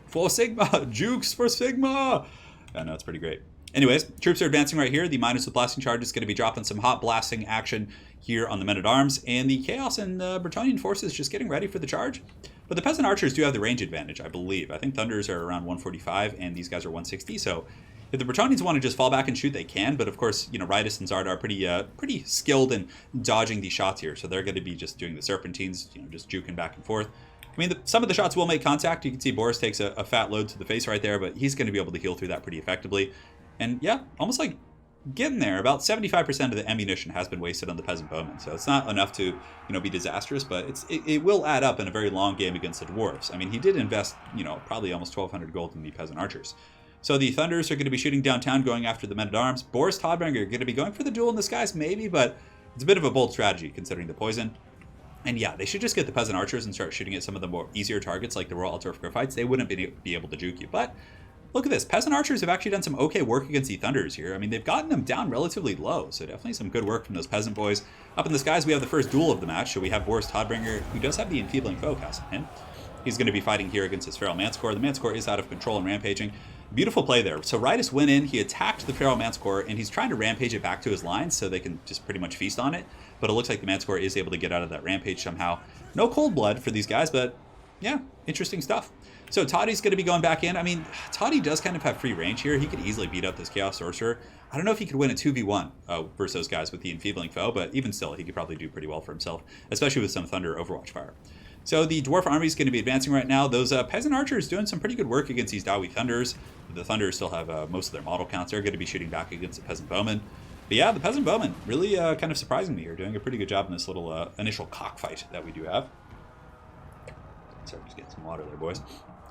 For Sigma! Jukes for Sigma! I know, it's pretty great. Anyways, troops are advancing right here. The Miners with Blasting Charge is going to be dropping some hot blasting action here on the Men-at-Arms, and the Chaos and Bretonnian forces just getting ready for the charge. But the Peasant Archers do have the range advantage, I believe. I think Thunders are around 145, and these guys are 160, so if the Bretonnians want to just fall back and shoot, they can, but of course, you know, Ritus and Zard are pretty skilled in dodging these shots here, so they're going to be just doing the Serpentines, you know, just juking back and forth. I mean, some of the shots will make contact. You can see Boris takes a fat load to the face right there, but he's going to be able to heal through that pretty effectively. And yeah, almost like getting there. About 75% of the ammunition has been wasted on the Peasant Bowmen, so it's not enough to, you know, be disastrous, but it will add up in a very long game against the Dwarves. I mean, he did invest, you know, probably almost 1,200 gold in the Peasant Archers. So the Thunders are going to be shooting downtown, going after the Men-at-Arms. Boris Todbringer are going to be going for the duel in the skies, maybe, but it's a bit of a bold strategy considering the poison. And yeah, they should just get the Peasant Archers and start shooting at some of the more easier targets like the Royal Altdorf Griffites. They wouldn't be able to juke you. But look at this. Peasant Archers have actually done some okay work against the Thunders here. I mean, they've gotten them down relatively low, so definitely some good work from those Peasant boys. Up in the skies, we have the first duel of the match. So we have Boris Todbringer, who does have the Enfeebling Foe cast on him. He's going to be fighting here against his Feral Manticore. The Manticore is out of control and rampaging. Beautiful play there. So Ritus went in, he attacked the Feral Manticore, and he's trying to rampage it back to his lines so they can just pretty much feast on it. But it looks like the Manticore is able to get out of that rampage somehow. No cold blood for these guys, but yeah, interesting stuff. So Toddy's going to be going back in. I mean, Toddy does kind of have free range here. He could easily beat up this Chaos Sorcerer. I don't know if he could win a 2v1 versus those guys with the Enfeebling Foe, but even still, he could probably do pretty well for himself, especially with some Thunder Overwatch fire. So the Dwarf army is going to be advancing right now. Those Peasant Archers doing some pretty good work against these Dawi Thunders. The Thunders still have most of their model counts. They're going to be shooting back against the Peasant Bowmen. But yeah, the Peasant Bowmen really kind of surprising me here, doing a pretty good job in this little initial cockfight that we do have. Sorry, just getting some water there, boys.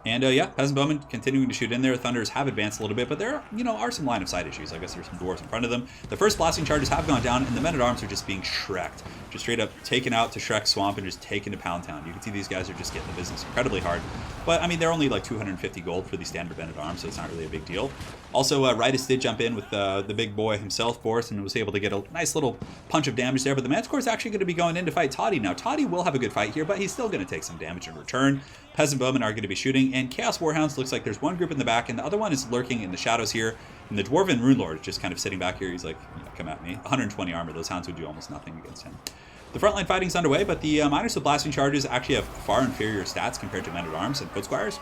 And yeah, Peasant Bowmen continuing to shoot in there. Thunders have advanced a little bit, but there are some line of sight issues. I guess there's some dwarves in front of them. The first blasting charges have gone down, and the Men-at-Arms are just being shreked. Just straight up taken out to Shrek Swamp and just taken to Pound Town. You can see these guys are just getting the business incredibly hard. But I mean, they're only like 250 gold for the standard Men-at-Arms, so it's not really a big deal. Also, Ritus did jump in with the big boy himself, Boris, and was able to get a nice little punch of damage there. But the Manticore is actually going to be going in to fight Toddy. Now, Toddy will have a good fight here, but he's still going to take some damage in return. Peasant Bowmen are going to be shooting, and Chaos Warhounds looks like there's one group in the back, and the other one is lurking in the shadows here. And the Dwarven Rune Lord is just kind of sitting back here. He's like, come at me. 120 armor. Those hounds would do almost nothing against him. The frontline fighting's underway, but the Miners with Blasting Charges actually have far inferior stats compared to Men-at-Arms and Foot Squires.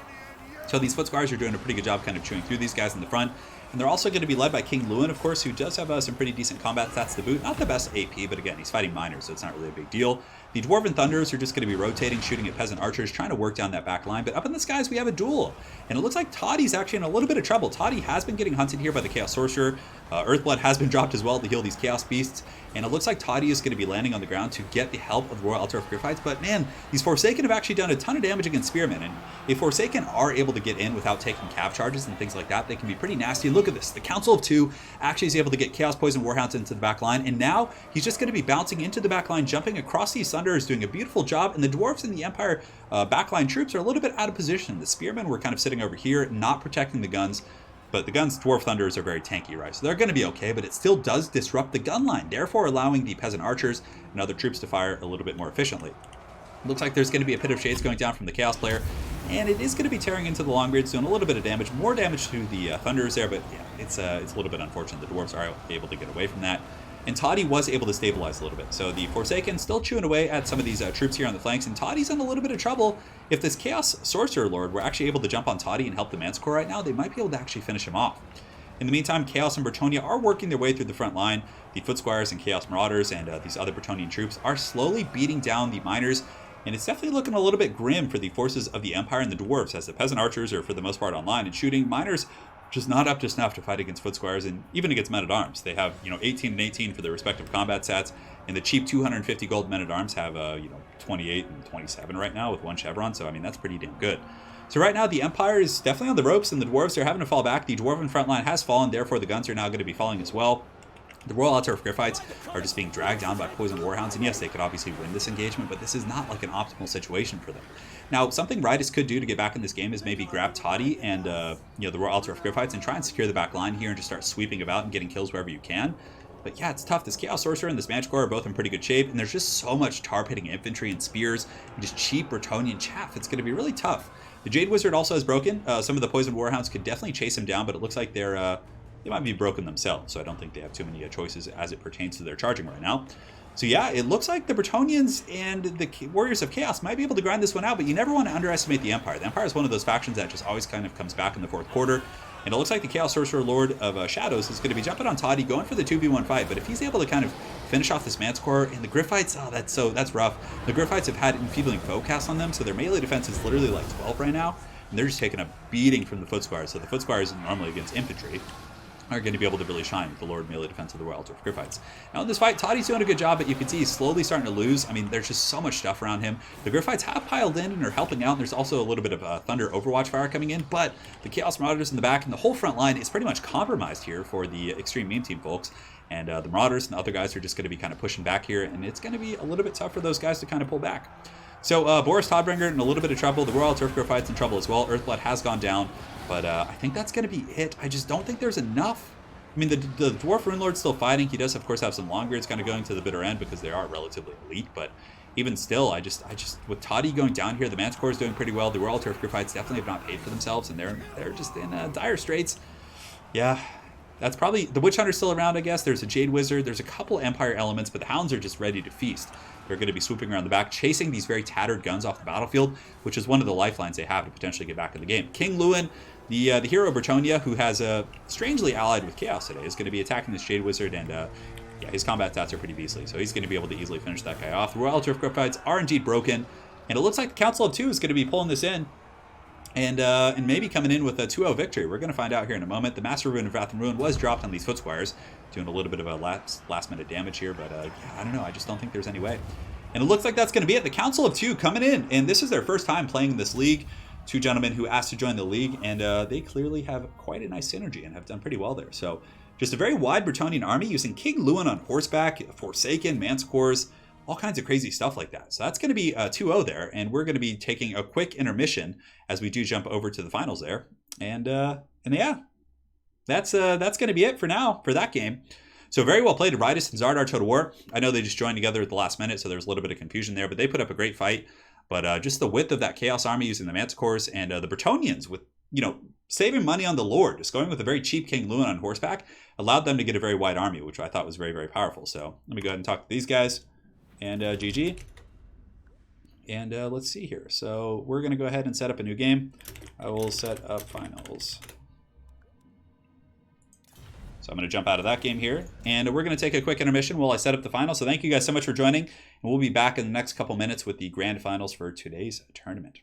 So these Foot Squires are doing a pretty good job kind of chewing through these guys in the front. And they're also going to be led by King Lewin, of course, who does have some pretty decent combat stats to boot. Not the best AP, but again, he's fighting miners, so it's not really a big deal. The Dwarven Thunders are just going to be rotating, shooting at Peasant Archers, trying to work down that back line. But up in the skies, we have a duel. And it looks like Toddy's actually in a little bit of trouble. Toddy has been getting hunted here by the Chaos Sorcerer. Earthblood has been dropped as well to heal these Chaos Beasts. And it looks like Toddy is going to be landing on the ground to get the help of the Royal Altdorf Griffites. But man, these Forsaken have actually done a ton of damage against Spearmen. And if Forsaken are able to get in without taking cav charges and things like that, they can be pretty nasty. Look at this. The Council of Two actually is able to get Chaos Poison Warhounds into the back line. And now he's just going to be bouncing into the back line, jumping across these Thunders, doing a beautiful job. And the Dwarves and the Empire backline troops are a little bit out of position. The Spearmen were kind of sitting over here, not protecting the guns. But the guns, Dwarf Thunders, are very tanky, right? So they're going to be okay, but it still does disrupt the gun line, therefore allowing the Peasant Archers and other troops to fire a little bit more efficiently. Looks like there's going to be a Pit of Shades going down from the Chaos player, and it is going to be tearing into the Longbeards, doing a little bit of damage, more damage to the Thunders there, but yeah, it's a little bit unfortunate. The Dwarves are able to get away from that. And Toddy was able to stabilize a little bit. So the Forsaken still chewing away at some of these troops here on the flanks, and Toddy's in a little bit of trouble. If this Chaos Sorcerer Lord were actually able to jump on Toddy and help the Manticore right now, they might be able to actually finish him off. In the meantime, Chaos and Bretonnia are working their way through the front line. The Foot Squires and Chaos Marauders and these other Bretonnian troops are slowly beating down the Miners, and it's definitely looking a little bit grim for the forces of the Empire and the Dwarves, as the Peasant Archers are for the most part online and shooting. Miners just not up to snuff to fight against Foot Squires and even against Men-at-Arms. They have 18 and 18 for their respective combat stats, and the cheap 250 gold Men-at-Arms have 28 and 27 right now with one chevron. So I mean, that's pretty damn good. So right now the Empire is definitely on the ropes, and the Dwarves are having to fall back. The Dwarven front line has fallen, therefore the guns are now going to be falling as well. The Royal Outturf Griffites are just being dragged down by Poison Warhounds, and yes, they could obviously win this engagement, but this is not like an optimal situation for them. Now, something Ritus could do to get back in this game is maybe grab Toddy and the Royal Outturf Griffites and try and secure the back line here and just start sweeping about and getting kills wherever you can. But yeah, it's tough. This Chaos Sorcerer and this Manticore are both in pretty good shape, and there's just so much tarp-hitting infantry and spears and just cheap Bretonnian chaff. It's going to be really tough. The Jade Wizard also has broken. Some of the Poison Warhounds could definitely chase him down, but it looks like they might be broken themselves, so I don't think they have too many choices as it pertains to their charging right now. So yeah, it looks like the Bretonnians and the Warriors of Chaos might be able to grind this one out, but you never want to underestimate the Empire. The Empire is one of those factions that just always kind of comes back in the fourth quarter, and it looks like the Chaos Sorcerer Lord of Shadows is going to be jumping on Toddy, going for the 2v1 fight, but if he's able to kind of finish off this Manticore, and the Griffites, that's rough. The Griffites have had Enfeebling Foe cast on them, so their melee defense is literally like 12 right now, and they're just taking a beating from the Foot Squires. So the Foot Squires normally against infantry are going to be able to really shine with the Lord melee defense of the Royal Outturf Griffites. Now in this fight, Toddy's doing a good job, but you can see he's slowly starting to lose. I mean, there's just so much stuff around him. The Griffites have piled in and are helping out, and there's also a little bit of Thunder Overwatch fire coming in, but the Chaos Marauders in the back and the whole front line is pretty much compromised here for the Extreme Meme Team folks. And the Marauders and the other guys are just going to be kind of pushing back here, and it's going to be a little bit tough for those guys to kind of pull back. So Boris Todbringer in a little bit of trouble. The Royal Outturf Griffites in trouble as well. Earthblood has gone down, but I think that's going to be it. I just don't think there's enough. I mean, the Dwarf Rune Lord's still fighting. He does, of course, have some Longbeards kind of going to the bitter end because they are relatively elite. But even still, I just with Toddy going down here, the Manticore is doing pretty well. The Royal Outturf Griffites definitely have not paid for themselves, and they're just in dire straits. Yeah, that's probably the Witch Hunter's still around, I guess. There's a Jade Wizard. There's a couple Empire elements, but the Hounds are just ready to feast. They're going to be swooping around the back, chasing these very tattered guns off the battlefield, which is one of the lifelines they have to potentially get back in the game. King Lewin, the hero of Bretonnia, who has strangely allied with Chaos today, is going to be attacking this Jade Wizard, and yeah, his combat stats are pretty beastly, so he's going to be able to easily finish that guy off. The Royal Outturf Griffites are indeed broken, and it looks like the Council of Two is going to be pulling this in, and maybe coming in with a 2-0 victory. We're going to find out here in a moment. The Master Rune of Wrath and Ruin was dropped on these Foot Squires, doing a little bit of a last-minute damage here, but yeah, I don't know. I just don't think there's any way. And it looks like that's going to be it. The Council of Two coming in, and this is their first time playing in this league. Two gentlemen who asked to join the league, and they clearly have quite a nice synergy and have done pretty well there. So just a very wide Bretonnian army using King Lewin on horseback, Forsaken, Manticores, all kinds of crazy stuff like that. So that's going to be 2-0 there, and we're going to be taking a quick intermission as we do jump over to the finals there. And yeah, that's going to be it for now for that game. So very well played, Ritus and Zardar Total War. I know they just joined together at the last minute, so there's a little bit of confusion there, but they put up a great fight. But just the width of that Chaos army using the Manticores and the Bretonnians with, saving money on the Lord, just going with a very cheap King Lewin on horseback, allowed them to get a very wide army, which I thought was very, very powerful. So let me go ahead and talk to these guys. And GG. And let's see here. So we're going to go ahead and set up a new game. I will set up finals. So I'm going to jump out of that game here, and we're going to take a quick intermission while I set up the final. So thank you guys so much for joining, and we'll be back in the next couple minutes with the grand finals for today's tournament.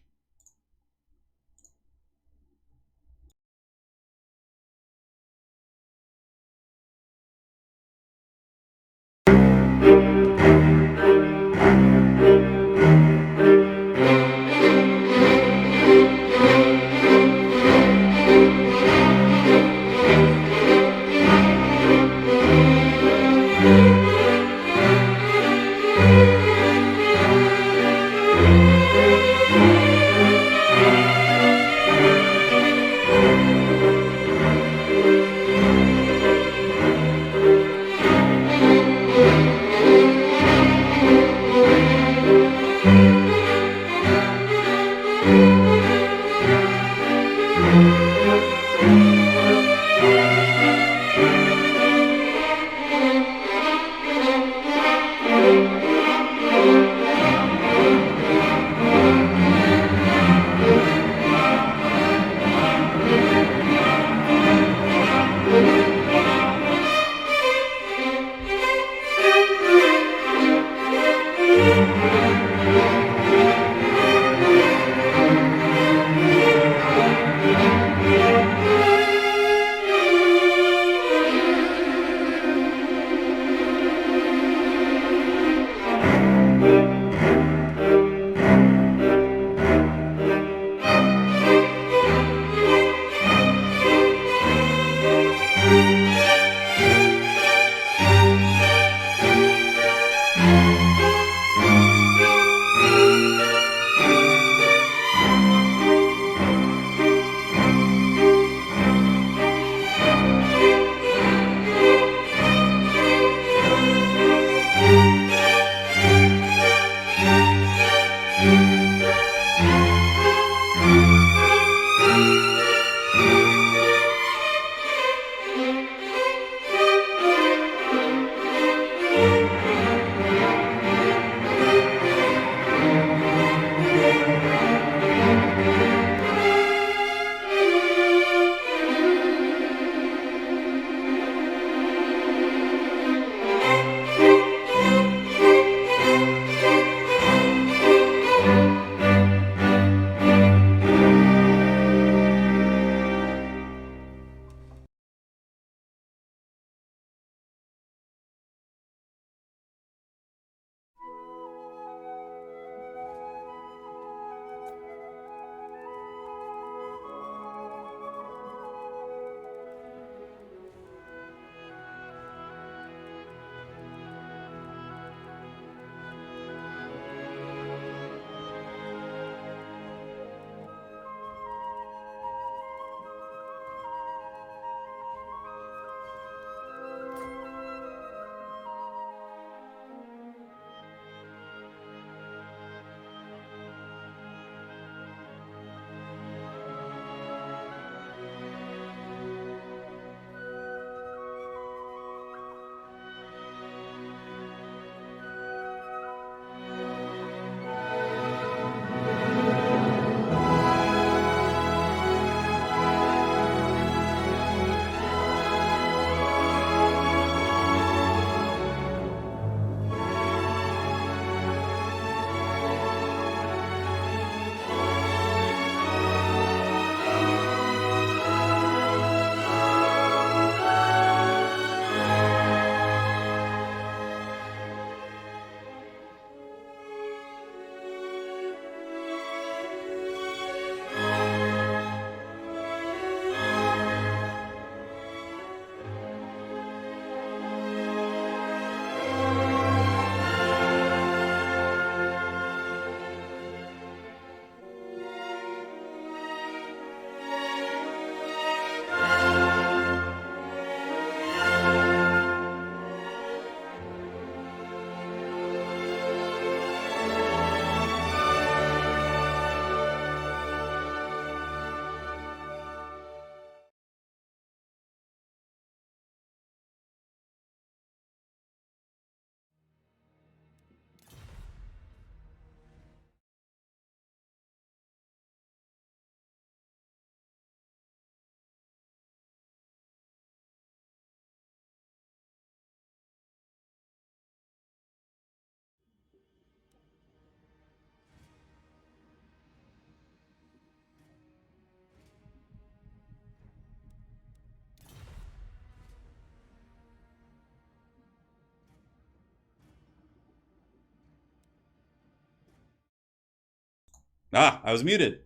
Ah, I was muted.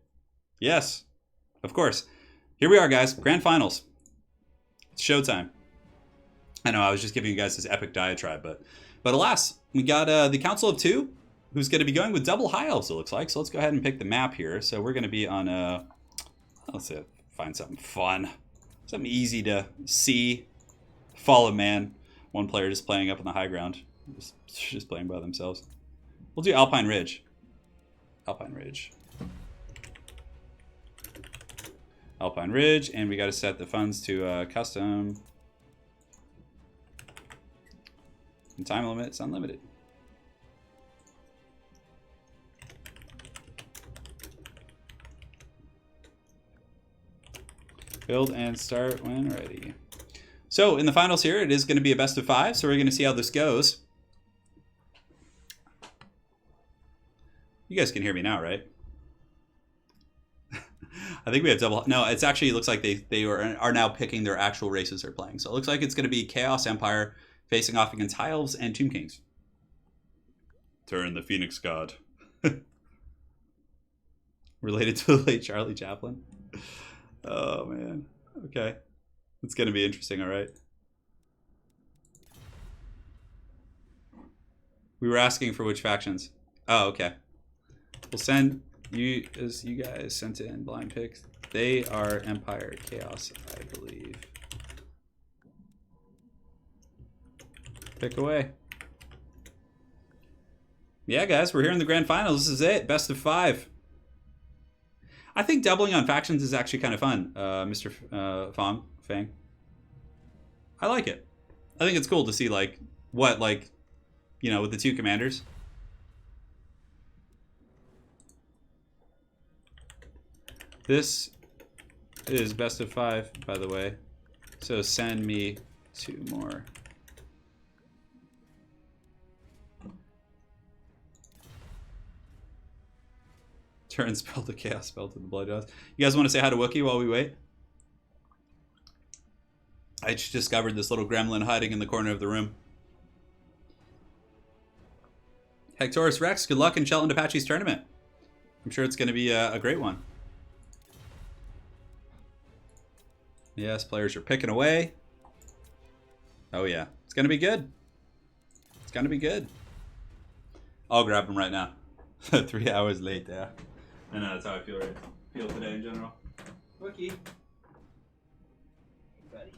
Yes, of course. Here we are, guys. Grand finals. It's showtime. I know I was just giving you guys this epic diatribe, but alas, we got the Council of Two, who's going to be going with double high elves, it looks like. So let's go ahead and pick the map here. So we're going to be on let's see, find something fun, something easy to see. Fallen Man. One player just playing up on the high ground, just playing by themselves. We'll do Alpine Ridge. Alpine Ridge. Alpine Ridge, and we got to set the funds to custom. And time limit, it's unlimited. Build and start when ready. So in the finals here, it is going to be a best of 5, so we're going to see how this goes. You guys can hear me now, right? I think we have double. No, it's actually, it looks like they are now picking their actual races they're playing. So it looks like it's going to be Chaos Empire facing off against High Elves and Tomb Kings. Turin, the Phoenix God. Related to the late Charlie Chaplin. Oh, man. Okay. It's going to be interesting, all right? We were asking for which factions. Oh, okay. We'll send you, as you guys sent in blind picks. They are Empire Chaos, I believe. Pick away. Yeah, guys, we're here in the grand finals. This is it. Best of 5. I think doubling on factions is actually kind of fun, Mr. Fang. I like it. I think it's cool to see, like, what, like, you know, with the 2 commanders. This is best of 5, by the way. So send me 2 more. Turn spell to chaos spell to the blood jaws. You guys want to say hi to Wookiee while we wait? I just discovered this little gremlin hiding in the corner of the room. Hectorus Rex, good luck in Shelton Apache's tournament. I'm sure it's going to be a great one. Yes, players are picking away. Oh yeah, it's going to be good. It's going to be good. I'll grab him right now. 3 hours late, yeah. I know, that's how I feel today in general. Wookiee. Buddy.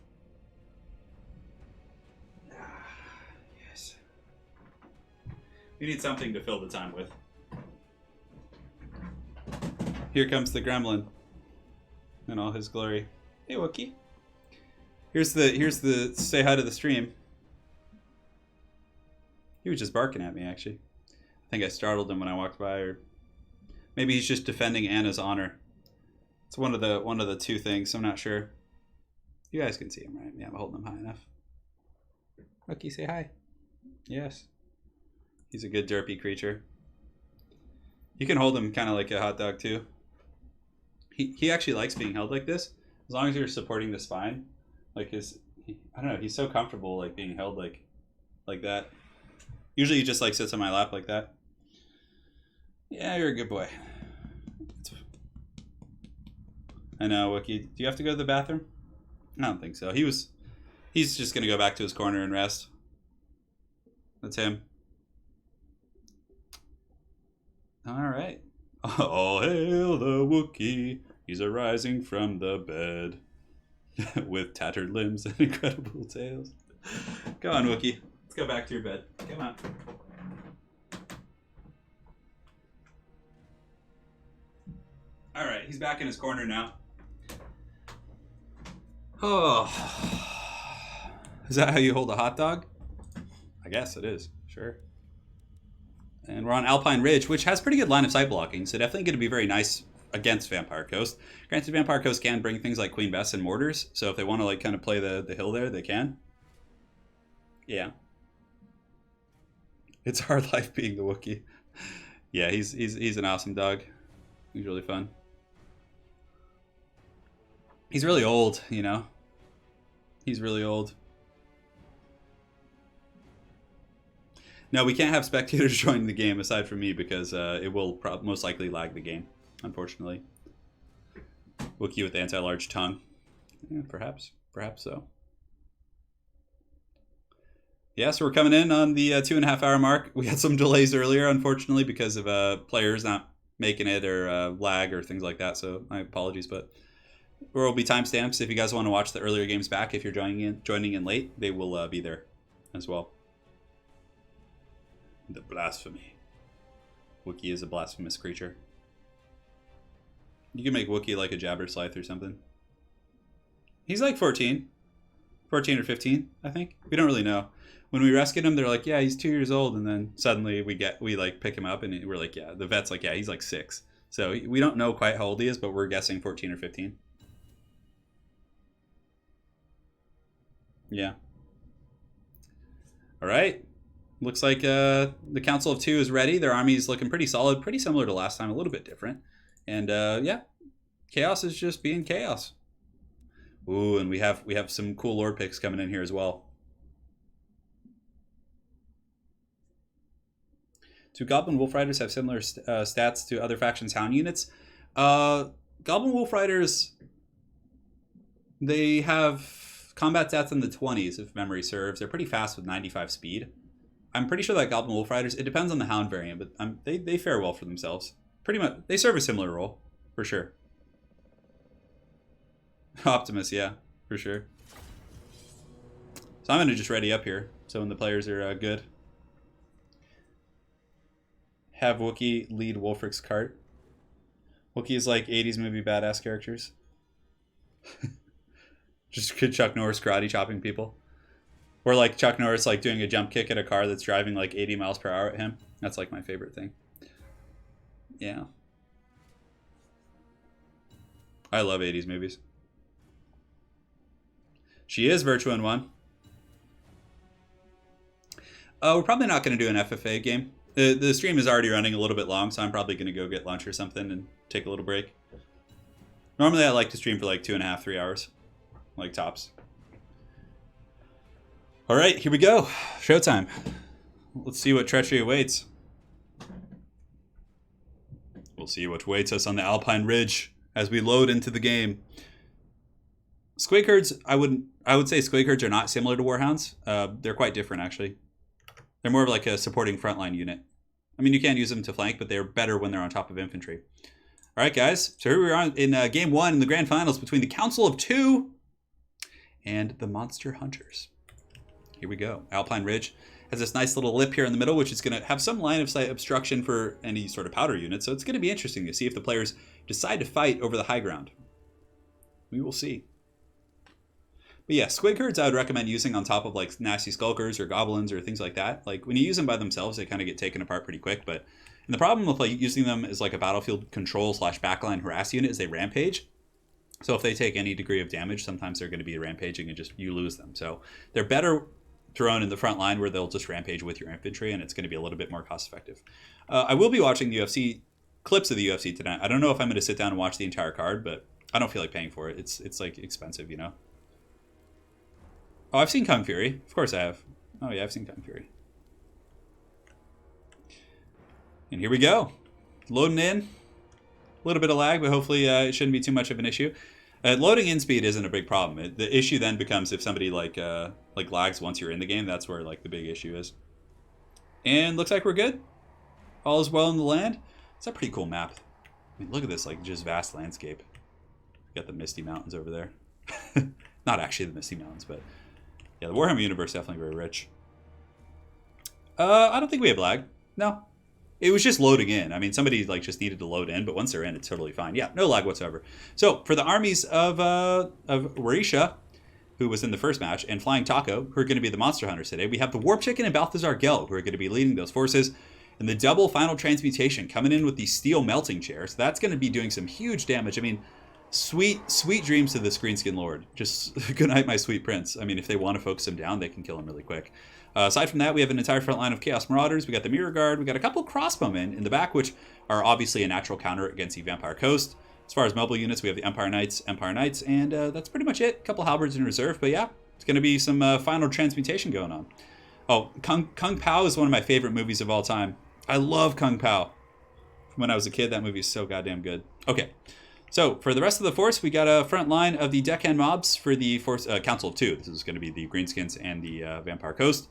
Yes. We need something to fill the time with. Here comes the gremlin in all his glory. Hey, Wookiee. Here's the say hi to the stream. He was just barking at me, actually. I think I startled him when I walked by, or maybe he's just defending Anna's honor. It's one of the 2 things. I'm not sure. You guys can see him, right? Yeah, I'm holding him high enough. Wookiee, say hi. Yes. He's a good derpy creature. You can hold him kind of like a hot dog too. He actually likes being held like this, as long as you're supporting the spine. Like I don't know. He's so comfortable like being held like that. Usually he just like sits on my lap like that. Yeah, you're a good boy. I know, Wookiee. Do you have to go to the bathroom? I don't think so. He's just gonna go back to his corner and rest. That's him. All right. All hail the Wookiee. He's arising from the bed with tattered limbs and incredible tails. Go on, Wookiee. Let's go back to your bed. Come on. All right, he's back in his corner now. Oh. Is that how you hold a hot dog? I guess it is. Sure. And we're on Alpine Ridge, which has pretty good line of sight blocking, so definitely going to be very nice against Vampire Coast. Granted, Vampire Coast can bring things like Queen Bess and mortars, so if they want to like kind of play the hill there, they can. Yeah. It's hard life being the Wookiee. Yeah, he's an awesome dog. He's really fun. He's really old, you know. He's really old. No, we can't have spectators joining the game aside from me because it will most likely lag the game, unfortunately. Wookiee with the anti-large tongue. Yeah, perhaps so. Yeah, so we're coming in on the 2.5 hour mark. We had some delays earlier, unfortunately, because of players not making it or lag or things like that. So my apologies, but there will be timestamps if you guys want to watch the earlier games back. If you're joining in late, they will be there as well. The blasphemy. Wookiee is a blasphemous creature. You can make Wookiee like a Jabber Scythe or something. He's like 14 or 15, I think. We don't really know. When we rescued him, they're like, yeah, he's 2 years old, and then suddenly we like pick him up, and we're like, yeah, the vet's like, yeah, he's like 6. So we don't know quite how old he is, but we're guessing 14 or 15. Yeah. All right. Looks like the Council of Two is ready. Their army is looking pretty solid, pretty similar to last time, a little bit different. And yeah, chaos is just being chaos. Ooh, and we have some cool lord picks coming in here as well. Do Goblin Wolf Riders have similar stats to other factions' Hound units? Goblin Wolf Riders, they have combat stats in the 20s, if memory serves. They're pretty fast with 95 speed. I'm pretty sure that Goblin Wolf Riders, it depends on the Hound variant, but they fare well for themselves. Pretty much, they serve a similar role, for sure. Optimus, yeah, for sure. So I'm going to just ready up here, so when the players are good. Have Wookiee lead Wolfric's cart. Wookiee is like 80s movie badass characters. Just Chuck Norris karate chopping people. Or like Chuck Norris like doing a jump kick at a car that's driving like 80 miles per hour at him. That's like my favorite thing. Yeah. I love 80s movies. She is Virtua in 1. We're probably not going to do an FFA game. The stream is already running a little bit long, so I'm probably going to go get lunch or something and take a little break. Normally I like to stream for like 2.5, 3 hours. Like tops. Alright, here we go. Showtime. Let's see what treachery awaits. We'll see what awaits us on the Alpine Ridge as we load into the game. Squig herds, I would say squig herds are not similar to warhounds. They're quite different, actually. They're more of like a supporting frontline unit. I mean, you can use them to flank, but they're better when they're on top of infantry. All right, guys. So here we are in Game 1 in the Grand Finals between the Council of Two and the Monster Hunters. Here we go. Alpine Ridge has this nice little lip here in the middle, which is going to have some line of sight obstruction for any sort of powder unit. So it's going to be interesting to see if the players decide to fight over the high ground. We will see. But yeah, squig herds I would recommend using on top of like nasty skulkers or goblins or things like that. Like when you use them by themselves, they kind of get taken apart pretty quick. But and the problem with like using them as like a battlefield control / backline harass unit is they rampage. So if they take any degree of damage, sometimes they're going to be rampaging and just you lose them. So they're better thrown in the front line where they'll just rampage with your infantry, and it's going to be a little bit more cost effective. I will be watching the UFC clips of the UFC tonight. I don't know if I'm going to sit down and watch the entire card, but I don't feel like paying for it. It's like expensive, you know. Oh, I've seen Kung Fury. Of course I have. Oh yeah, I've seen Kung Fury. And here we go. Loading in. A little bit of lag, but hopefully it shouldn't be too much of an issue. Loading in speed isn't a big problem. The issue then becomes if somebody like lags once you're in the game. That's where like the big issue is. And looks like we're good. All is well in the land. It's a pretty cool map. I mean, look at this like just vast landscape. Got the Misty Mountains over there. Not actually the Misty Mountains, but yeah, the Warhammer universe is definitely very rich. I don't think we have lag. No. It was just loading in. I mean, somebody like just needed to load in, but once they're in, it's totally fine. Yeah, no lag whatsoever. So for the armies of Warisha, who was in the first match, and Flying Taco, who are going to be the Monster Hunters today, we have the Warp Chicken and Balthazar Gel, who are going to be leading those forces. And the double final transmutation coming in with the steel melting chair. So that's going to be doing some huge damage. I mean, sweet dreams to this Greenskin Lord. Just good night, my sweet prince. I mean, if they want to focus him down, they can kill him really quick. Aside from that, we have an entire front line of Chaos Marauders. We got the Mirror Guard. We got a couple crossbowmen in the back, which are obviously a natural counter against the Vampire Coast. As far as mobile units, we have the Empire Knights, and that's pretty much it. A couple halberds in reserve, but yeah, it's going to be some final transmutation going on. Oh, Kung Pao is one of my favorite movies of all time. I love Kung Pao. When I was a kid, that movie is so goddamn good. Okay, so for the rest of the force, we got a front line of the deckhand mobs for the force Council of Two. This is going to be the Greenskins and the Vampire Coast.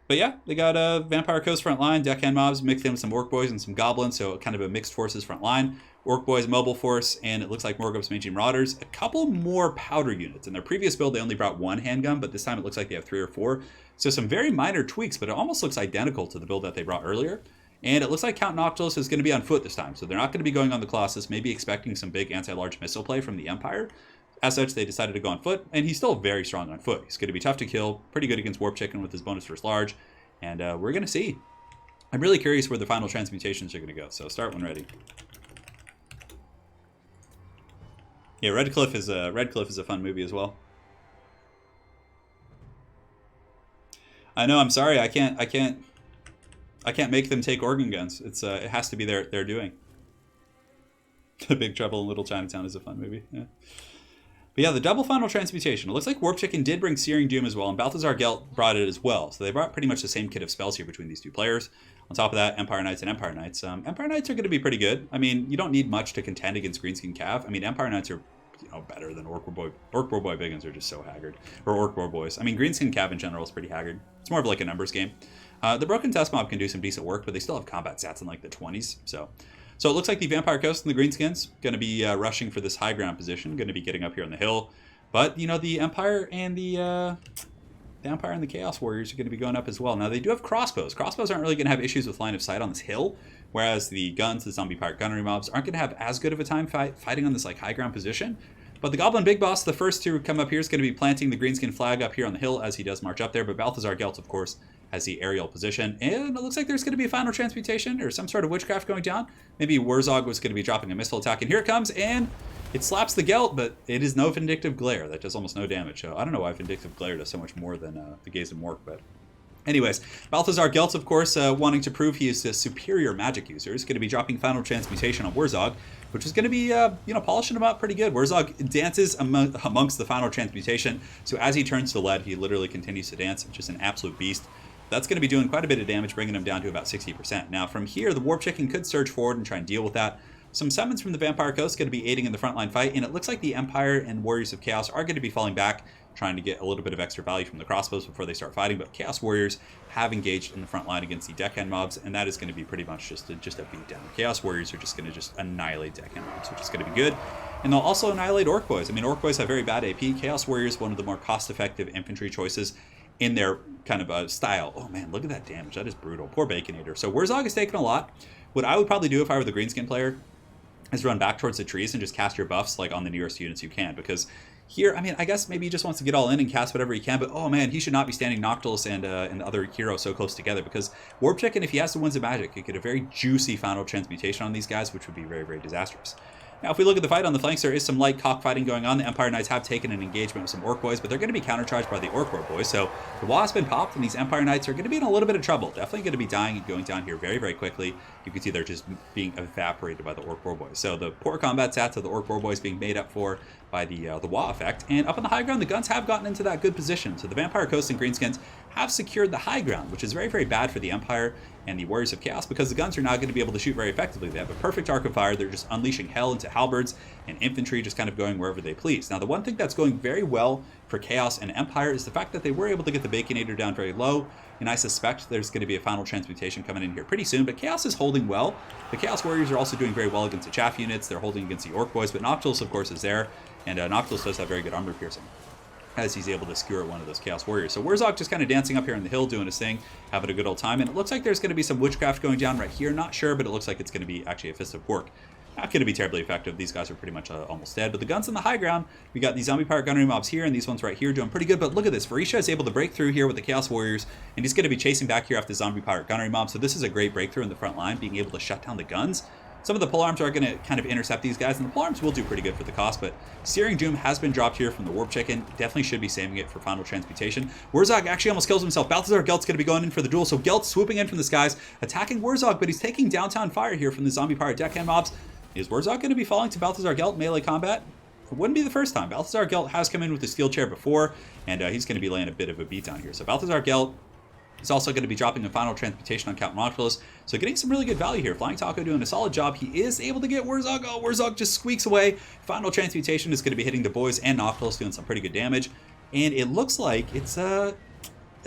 But yeah, they got a Vampire Coast front line, deckhand mobs, mixed in with some Orc Boys and some Goblins, so kind of a mixed forces front line. Orc Boys mobile force, and it looks like Morgoth's Mangy Marauders. A couple more powder units. In their previous build, they only brought one handgun, but this time it looks like they have 3 or 4. So some very minor tweaks, but it almost looks identical to the build that they brought earlier. And it looks like Count Noctilus is going to be on foot this time, so they're not going to be going on the Colossus, maybe expecting some big anti-large missile play from the Empire. As such, they decided to go on foot, and he's still very strong on foot. He's going to be tough to kill, pretty good against Warp Chicken with his bonus versus large, and we're going to see. I'm really curious where the final transmutations are going to go, so start when ready. Yeah, Red Cliff is a fun movie as well. I know. I'm sorry. I can't make them take organ guns. It has to be their doing. The Big Trouble in Little Chinatown is a fun movie. Yeah. But yeah, the double final transmutation. It looks like Warp Chicken did bring Searing Doom as well, and Balthazar Gelt brought it as well. So they brought pretty much the same kit of spells here between these two players. On top of that, Empire Knights and Empire Knights. Empire Knights are going to be pretty good. I mean, you don't need much to contend against Greenskin Cav. I mean, Empire Knights are better than Orc War Boy. Orc War Boy Biggins are just so haggard. Or Orc War Boys. I mean, Greenskin Cav in general is pretty haggard. It's more of like a numbers game. The Broken Test Mob can do some decent work, but they still have combat stats in like the 20s. So it looks like the Vampire Coast and the Greenskins going to be rushing for this high ground position, going to be getting up here on the hill. But, the Empire and the Chaos Warriors are going to be going up as well. Now, they do have crossbows. Crossbows aren't really going to have issues with line of sight on this hill, whereas the guns, the Zombie Pirate Gunnery mobs, aren't going to have as good of a time fighting on this like high ground position. But the Goblin Big Boss, the first to come up here, is going to be planting the Greenskin flag up here on the hill as he does march up there. But Balthazar Gelt, of course, has the aerial position. And it looks like there's going to be a final transmutation or some sort of witchcraft going down. Maybe Wurzog was going to be dropping a missile attack. And here it comes, and it slaps the Gelt, but it is no Vindictive Glare. That does almost no damage. So I don't know why Vindictive Glare does so much more than the Gaze and Mork, but anyways, Balthazar Gelt, of course, wanting to prove he is a superior magic user, is going to be dropping Final Transmutation on Wurzog, which is going to be, polishing him up pretty good. Wurzog dances amongst the Final Transmutation, so as he turns to lead, he literally continues to dance. Just an absolute beast. That's going to be doing quite a bit of damage, bringing him down to about 60%. Now, from here, the Warp Chicken could surge forward and try and deal with that. Some summons from the Vampire Coast going to be aiding in the frontline fight, and it looks like the Empire and Warriors of Chaos are going to be falling back, trying to get a little bit of extra value from the crossbows before they start fighting. But Chaos Warriors have engaged in the front line against the deckhand mobs, and that is going to be pretty much just a beatdown. Chaos Warriors are just going to just annihilate deckhand mobs, which is going to be good. And they'll also annihilate Orc Boys. I mean, Orc Boys have very bad AP. Chaos Warriors, one of the more cost-effective infantry choices in their kind of style. Oh man, look at that damage. That is brutal. Poor Baconator. So Wurzog is taking a lot. What I would probably do if I were the Greenskin player is run back towards the trees and just cast your buffs like on the nearest units you can, because here, I mean, I guess maybe he just wants to get all in and cast whatever he can, but oh man, he should not be standing Noctilus and the other hero so close together, because Warp Chicken, if he has the Winds of Magic, he could get a very juicy final transmutation on these guys, which would be very, very disastrous. Now, if we look at the fight on the flanks, there is some light cockfighting going on. The Empire Knights have taken an engagement with some Orc Boys, but they're going to be countercharged by the Orc Boys. So the wall has been popped, and these Empire Knights are going to be in a little bit of trouble. Definitely going to be dying and going down here very, very quickly. You can see they're just being evaporated by the Orc Boys. So the poor combat stats of the Orc Boys being made up for by the Wah effect. And up on the high ground, the guns have gotten into that good position. So the Vampire Coast and Greenskins have secured the high ground, which is very, very bad for the Empire and the Warriors of Chaos, because the guns are not going to be able to shoot very effectively. They have a perfect arc of fire. They're just unleashing hell into halberds, and infantry just kind of going wherever they please. Now, the one thing that's going very well for Chaos and Empire is the fact that they were able to get the Baconator down very low, and I suspect there's going to be a final transmutation coming in here pretty soon, but Chaos is holding well. The Chaos Warriors are also doing very well against the chaff units. They're holding against the Orc Boys, but Noctilus, of course, is there, and Noctilus does have very good armor piercing, as he's able to skewer one of those Chaos Warriors. So Wurzog just kind of dancing up here on the hill, doing his thing, having a good old time. And it looks like there's going to be some witchcraft going down right here. Not sure, but it looks like it's going to be actually a Fist of Pork. Not going to be terribly effective. These guys are pretty much almost dead. But the guns on the high ground, we got these Zombie Pirate Gunnery mobs here, and these ones right here doing pretty good. But look at this. Varisha is able to break through here with the Chaos Warriors, and he's going to be chasing back here after the Zombie Pirate Gunnery mob. So this is a great breakthrough in the front line, being able to shut down the guns. Some of the polearms are going to kind of intercept these guys, and the polearms will do pretty good for the cost, but Searing Doom has been dropped here from the Warp Chicken. Definitely should be saving it for final transmutation. Wurzog actually almost kills himself. Balthazar Gelt's going to be going in for the duel, so Gelt swooping in from the skies, attacking Wurzog, but he's taking downtown fire here from the Zombie Pirate deckhand mobs. Is Wurzog going to be falling to Balthazar Gelt melee combat? It wouldn't be the first time. Balthazar Gelt has come in with the steel chair before, and he's going to be laying a bit of a beat down here. So Balthazar Gelt He's also going to be dropping a final transmutation on Count Noctilus, so getting some really good value here. Flying Taco doing a solid job. He is able to get Wurzog. Oh, Wurzog just squeaks away. Final transmutation is going to be hitting the boys and Noctilus, doing some pretty good damage. And it looks like it's a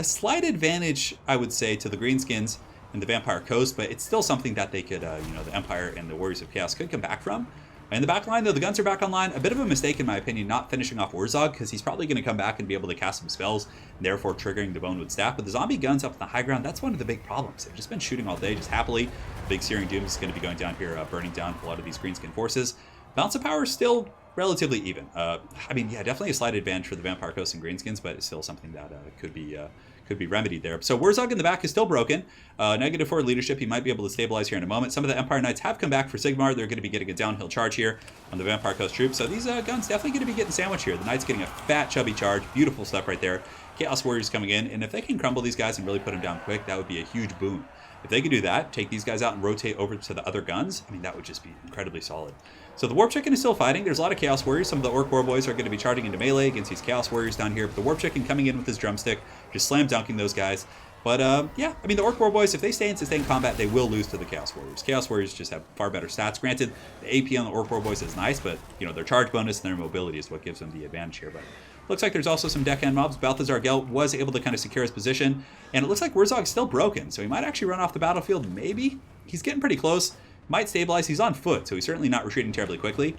slight advantage, I would say, to the Greenskins and the Vampire Coast, but it's still something that they could, the Empire and the Warriors of Chaos could come back from. In the back line, though, the guns are back online. A bit of a mistake, in my opinion, not finishing off Wurzog, because he's probably going to come back and be able to cast some spells, therefore triggering the Bonewood Staff. But the zombie guns up in the high ground, that's one of the big problems. They've just been shooting all day, just happily. Big Searing Doom is going to be going down here, burning down a lot of these Greenskin forces. Balance of power is still relatively even. Definitely a slight advantage for the Vampire Coast and Greenskins, but it's still something that could be remedied there. So Wurzog in the back is still broken. -4 leadership. He might be able to stabilize here in a moment. Some of the Empire Knights have come back for Sigmar. They're going to be getting a downhill charge here on the Vampire Coast troops. So these guns definitely going to be getting sandwiched here. The Knights getting a fat, chubby charge. Beautiful stuff right there. Chaos Warriors coming in. And if they can crumble these guys and really put them down quick, that would be a huge boon. If they could do that, take these guys out and rotate over to the other guns, I mean, that would just be incredibly solid. So the Warp Chicken is still fighting. There's a lot of Chaos Warriors. Some of the Orc War Boys are going to be charging into melee against these Chaos Warriors down here. But the Warp Chicken coming in with his drumstick, just slam dunking those guys. But the Orc War Boys, if they stay in sustained combat, they will lose to the Chaos Warriors. Chaos Warriors just have far better stats. Granted, the AP on the Orc War Boys is nice, but their charge bonus and their mobility is what gives them the advantage here. But looks like there's also some deckhand mobs. Balthazar Gelt was able to kind of secure his position, and it looks like Wurzog's still broken, so he might actually run off the battlefield. Maybe he's getting pretty close. Might stabilize. He's on foot, so he's certainly not retreating terribly quickly.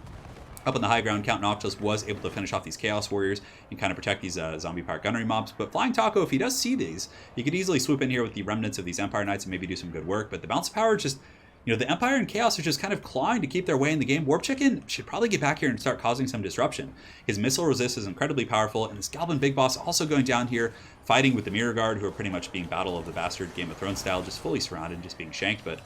Up on the high ground, Count Noctilus was able to finish off these Chaos Warriors and kind of protect these zombie pirate gunnery mobs. But Flying Taco, if he does see these, he could easily swoop in here with the remnants of these Empire Knights and maybe do some good work. But the bounce power just, the Empire and Chaos are just kind of clawing to keep their way in the game. Warp Chicken should probably get back here and start causing some disruption. His missile resist is incredibly powerful, and this Goblin Big Boss also going down here, fighting with the Mirror Guard, who are pretty much being Battle of the Bastard, Game of Thrones style, just fully surrounded and just being shanked. But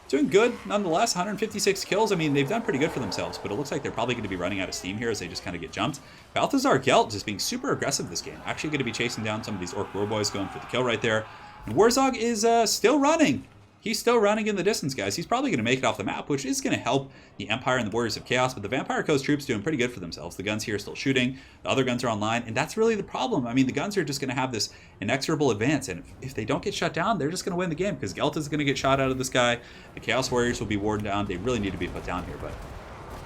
doing good nonetheless. 156 kills. I mean, they've done pretty good for themselves, but it looks like they're probably going to be running out of steam here as they just kind of get jumped. Balthazar Gelt just being super aggressive this game. Actually going to be chasing down some of these Orc War Boys, going for the kill right there. And Wurzog is still running. He's still running in the distance, guys. He's probably going to make it off the map, which is going to help the Empire and the Warriors of Chaos, but the Vampire Coast troops doing pretty good for themselves. The guns here are still shooting. The other guns are online, and that's really the problem. I mean, the guns are just going to have this inexorable advance, and if they don't get shut down, they're just going to win the game, because Gelt is going to get shot out of the sky. The Chaos Warriors will be worn down. They really need to be put down here, but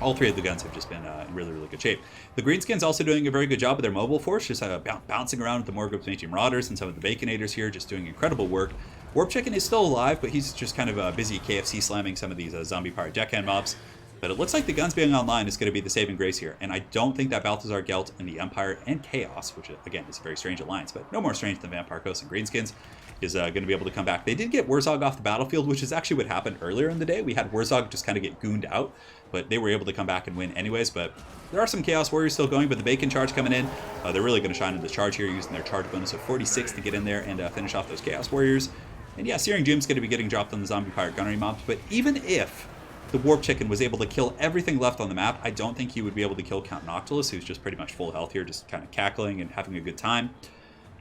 all three of the guns have just been in really, really good shape. The Greenskins also doing a very good job with their mobile force, just bouncing around with the Morgul's Mangy Marauders and some of the Baconators here, just doing incredible work. Warp Chicken is still alive, but he's just kind of busy KFC slamming some of these zombie pirate deckhand mobs. But it looks like the guns being online is going to be the saving grace here. And I don't think that Balthazar Gelt and the Empire and Chaos, which again is a very strange alliance, but no more strange than Vampire Coast and Greenskins, is going to be able to come back. They did get Wurzog off the battlefield, which is actually what happened earlier in the day. We had Wurzog just kind of get gooned out, but they were able to come back and win anyways. But there are some Chaos Warriors still going, but the Bacon charge coming in, they're really going to shine in the charge here, using their charge bonus of 46 to get in there and finish off those Chaos Warriors. And yeah, Searing Doom's going to be getting dropped on the zombie pirate gunnery mobs, but even if the Warp Chicken was able to kill everything left on the map, I don't think he would be able to kill Count Noctilus, who's just pretty much full health here, just kind of cackling and having a good time.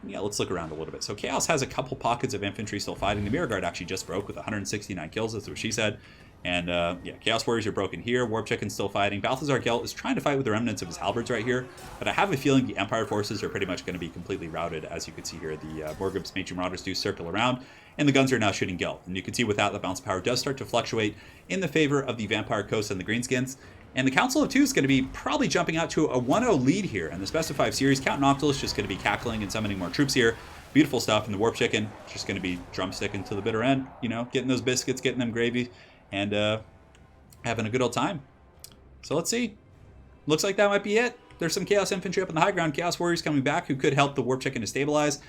Yeah, let's look around a little bit. So Chaos has a couple pockets of infantry still fighting. The Mirror Guard actually just broke with 169 kills, that's what she said. And yeah, Chaos Warriors are broken here. Warp Chicken's still fighting. Balthazar Gelt is trying to fight with the remnants of his halberds right here, but I have a feeling the Empire forces are pretty much going to be completely routed. As you can see here, the Morgul's Mangy Marauders do circle around, and the guns are now shooting Gelt. And you can see with that, the bounce power does start to fluctuate in the favor of the Vampire Coast and the Greenskins. And the Council of Two is going to be probably jumping out to a 1-0 lead here in the Best of 5 series. Count Noctilus just going to be cackling and summoning more troops here. Beautiful stuff. And the Warp Chicken just going to be drumsticking to the bitter end, getting those biscuits, getting them gravy, and having a good old time. So let's see. Looks like that might be it. There's some Chaos Infantry up in the high ground. Chaos Warriors coming back who could help the Warp Chicken to stabilize.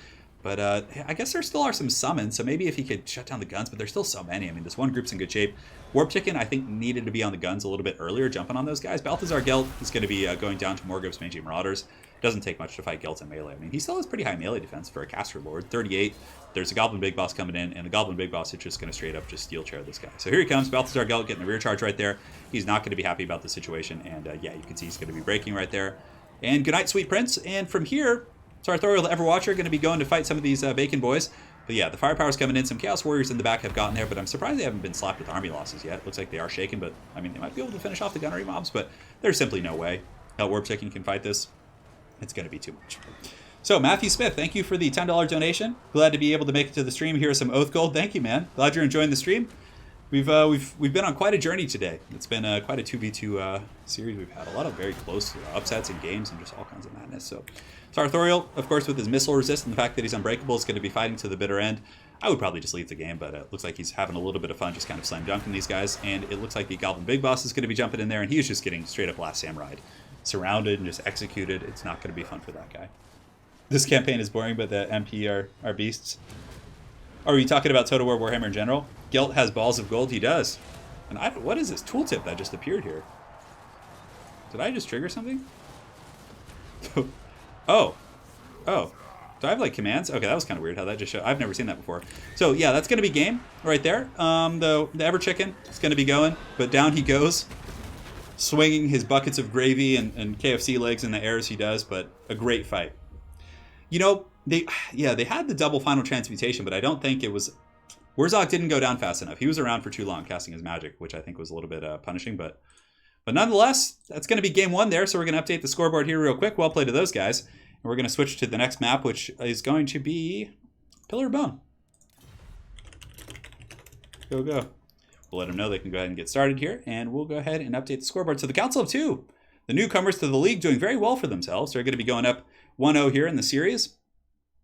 But I guess there still are some summons, so maybe if he could shut down the guns, but there's still so many. I mean, this one group's in good shape. Warp Chicken, I think, needed to be on the guns a little bit earlier, jumping on those guys. Balthazar Gelt is going to be going down to Morgul's Mangy Marauders. Doesn't take much to fight Gelt in melee. I mean, he still has pretty high melee defense for a Caster Lord, 38. There's a Goblin Big Boss coming in, and the Goblin Big Boss is just going to straight up just steel chair this guy. So here he comes, Balthazar Gelt getting the rear charge right there. He's not going to be happy about the situation, and yeah, you can see he's going to be breaking right there. And good night, sweet prince. And from here, Sartorial the Everwatcher going to be going to fight some of these Bacon boys. But yeah, the firepower's coming in. Some Chaos Warriors in the back have gotten there, but I'm surprised they haven't been slapped with army losses yet. Looks like they are shaken, but I mean, they might be able to finish off the gunnery mobs, but there's simply no way that Warp Chicken can fight this. It's going to be too much. So Matthew Smith, thank you for the $10 donation. Glad to be able to make it to the stream. Here is some Oath Gold. Thank you, man. Glad you're enjoying the stream. We've been on quite a journey today. It's been quite a 2v2 series. We've had a lot of very close upsets in games and just all kinds of madness. So Sartorial, of course, with his missile resist and the fact that he's unbreakable, is going to be fighting to the bitter end. I would probably just leave the game, but it looks like he's having a little bit of fun just kind of slam dunking these guys. And it looks like the Goblin Big Boss is going to be jumping in there, and he's just getting straight up Last Samurai. Surrounded and just executed. It's not going to be fun for that guy. This campaign is boring, but the MP are beasts. Are we talking about Total War Warhammer in general? Gelt has balls of gold. He does. And what is this tooltip that just appeared here? Did I just trigger something? Oh. Do I have like commands? Okay, that was kind of weird how that just showed. I've never seen that before. So yeah, that's going to be game right there. The Ever Chicken is going to be going, but down he goes, swinging his buckets of gravy and KFC legs in the air as he does. But a great fight. You know, they had the double final transmutation, but I don't think it was... Wurzog didn't go down fast enough. He was around for too long casting his magic, which I think was a little bit punishing, but nonetheless, that's going to be game one there, so we're going to update the scoreboard here real quick. Well played to those guys. And we're going to switch to the next map, which is going to be Pillar of Bone. Go. We'll let them know they can go ahead and get started here, and we'll go ahead and update the scoreboard. So the Council of Two, the newcomers to the league, doing very well for themselves. They're going to be going up 1-0 here in the series.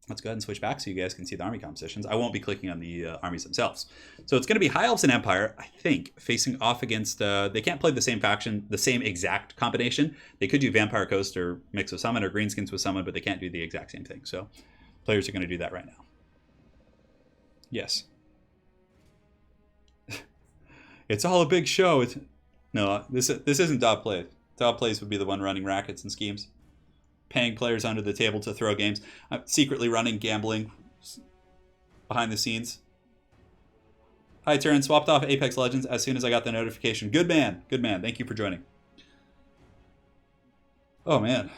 Let's go ahead and switch back so you guys can see the army compositions. I won't be clicking on the armies themselves. So it's going to be High Elves and Empire, I think, facing off against... they can't play the same faction, the same exact combination. They could do Vampire Coast or mix with Summon or Greenskins with Summon, but they can't do the exact same thing. So players are going to do that right now. Yes. It's all a big show. No, this isn't Dog Plays. Dog Plays would be the one running rackets and schemes. Paying players under the table to throw games. I'm secretly running gambling behind the scenes. Hi, Turin. Swapped off Apex Legends as soon as I got the notification. Good man. Good man. Thank you for joining. Oh, man.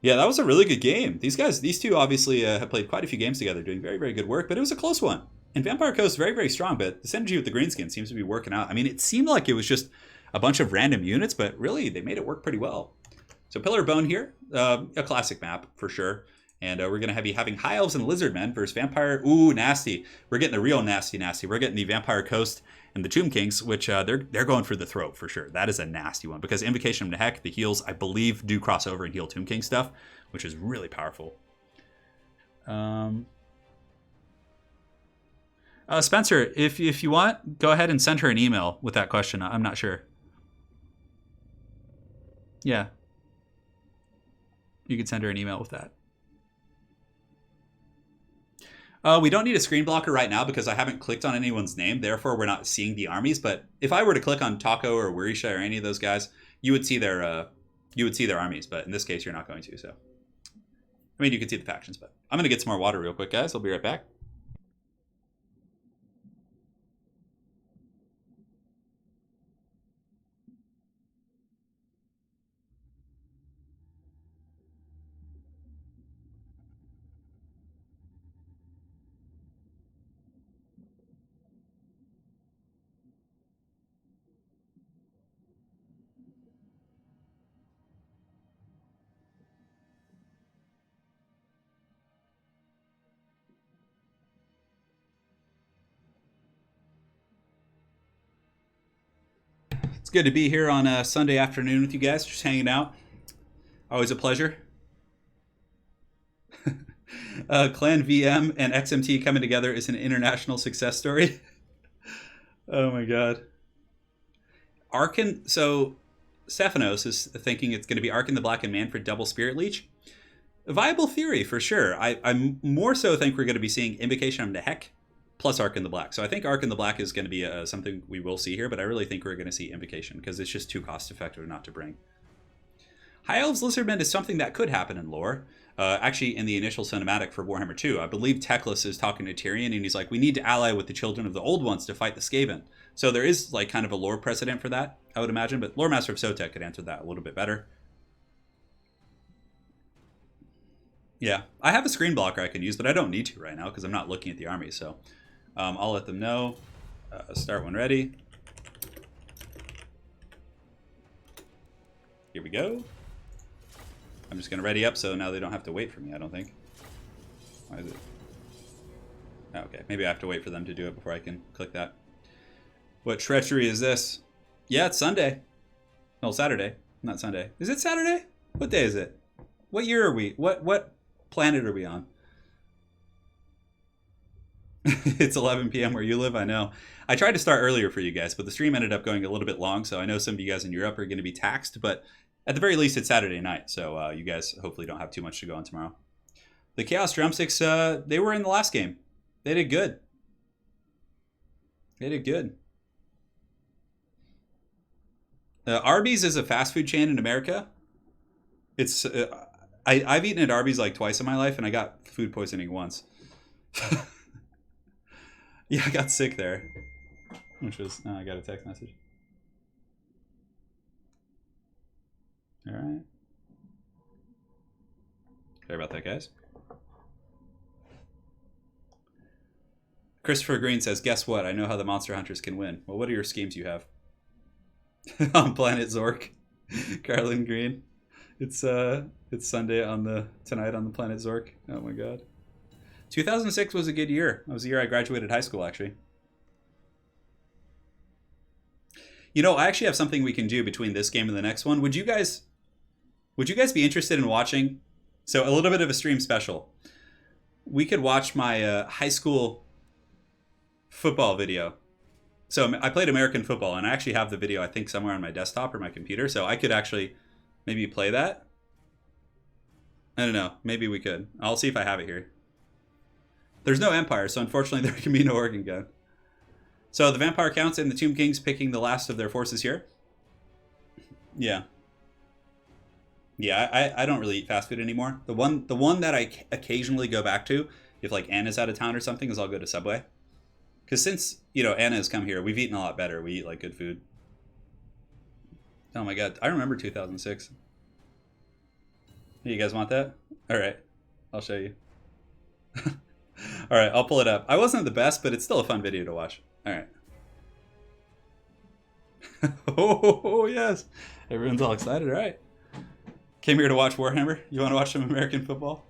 Yeah, that was a really good game. These two obviously have played quite a few games together, doing very, very good work, but it was a close one. And Vampire Coast, very, very strong, but the synergy with the Greenskin seems to be working out. I mean, it seemed like it was just a bunch of random units, but really, they made it work pretty well. So Pillar of Bone here, a classic map for sure. And we're going to be having High Elves and Lizardmen versus Vampire. Ooh, nasty. We're getting the real nasty. We're getting the Vampire Coast and the Tomb Kings, which they're going for the throat for sure. That is a nasty one because Invocation of Nehek, the heals, I believe, do cross over and heal Tomb King stuff, which is really powerful. Spencer, if you want, go ahead and send her an email with that question. I'm not sure. Yeah. You could send her an email with that. We don't need a screen blocker right now because I haven't clicked on anyone's name. Therefore, we're not seeing the armies. But if I were to click on Taco or Wirisha or any of those guys, you would see their armies. But in this case, you're not going to. So, I mean, you could see the factions. But I'm going to get some more water real quick, guys. I'll be right back. It's good to be here on a Sunday afternoon with you guys, just hanging out. Always a pleasure. Clan VM and XMT coming together is an international success story. Oh my god. Arkan, so Stephanos is thinking it's going to be Arkan the Black and Manfred double Spirit Leech. A viable theory for sure. I more so think we're going to be seeing Invocation of Nehek plus Arkan the Black. So I think Arkan the Black is going to be something we will see here, but I really think we're going to see Invocation because it's just too cost effective not to bring. High Elves Lizardmen is something that could happen in lore. Actually, in the initial cinematic for Warhammer 2, I believe Teclis is talking to Tyrion, and he's like, we need to ally with the children of the Old Ones to fight the Skaven. So there is like kind of a lore precedent for that, I would imagine, but Lore Master of Sotek could answer that a little bit better. Yeah, I have a screen blocker I can use, but I don't need to right now because I'm not looking at the army, so I'll let them know. Start when ready. Here we go. I'm just going to ready up so now they don't have to wait for me, I don't think. Why is it? Oh, okay, maybe I have to wait for them to do it before I can click that. What treachery is this? Yeah, it's Sunday. No, Saturday. Not Sunday. Is it Saturday? What day is it? What year are we? What planet are we on? It's 11 p.m. where you live, I know. I tried to start earlier for you guys, but the stream ended up going a little bit long, so I know some of you guys in Europe are going to be taxed, but at the very least, it's Saturday night, so you guys hopefully don't have too much to go on tomorrow. The Chaos Drumsticks, they were in the last game. They did good. They did good. Arby's is a fast food chain in America. It's I've eaten at Arby's like twice in my life, and I got food poisoning once. Yeah, I got sick there. Which was, I got a text message. All right. Sorry about that, guys. Christopher Green says, guess what? I know how the Monster Hunters can win. Well, what are your schemes you have? On Planet Zork. Carlin Green. It's Sunday tonight on the Planet Zork. Oh my god. 2006 was a good year. That was the year I graduated high school, actually. You know, I actually have something we can do between this game and the next one. Would you guys be interested in watching? So a little bit of a stream special. We could watch my high school football video. So I played American football, and I actually have the video, I think, somewhere on my desktop or my computer. So I could actually maybe play that. I don't know. Maybe we could. I'll see if I have it here. There's no Empire, so unfortunately there can be no Organ Gun. So the Vampire Counts and the Tomb Kings picking the last of their forces here. Yeah. Yeah, I don't really eat fast food anymore. The one that I occasionally go back to, if like Anna's out of town or something, is I'll go to Subway. Because since, you know, Anna has come here, we've eaten a lot better. We eat like good food. Oh my god, I remember 2006. You guys want that? Alright, I'll show you. Alright, I'll pull it up. I wasn't the best, but it's still a fun video to watch. Alright. Oh, yes. Everyone's all excited. Alright. Came here to watch Warhammer. You want to watch some American football?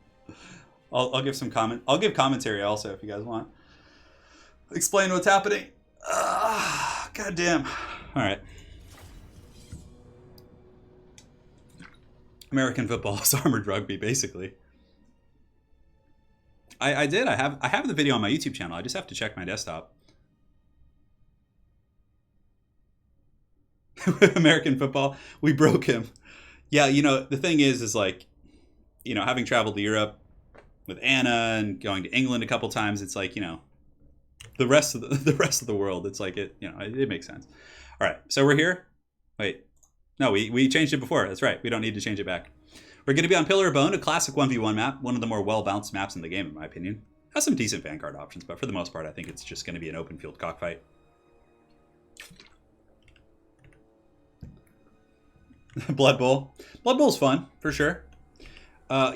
I'll give some comment. I'll give commentary also if you guys want. Explain what's happening. God damn. Alright. American football is armored rugby, basically. I did. I have the video on my YouTube channel. I just have to check my desktop. American football. We broke him. Yeah, you know, the thing is like, you know, having traveled to Europe with Anna and going to England a couple times, it's like, you know, the rest of the world, it's like it makes sense. All right, so we're here. Wait, no, we changed it before. That's right. We don't need to change it back. We're going to be on Pillar of Bone, a classic 1v1 map, one of the more well-balanced maps in the game, in my opinion. Has some decent Vanguard options, but for the most part, I think it's just going to be an open field cockfight. Blood Bowl. Blood Bowl's fun, for sure.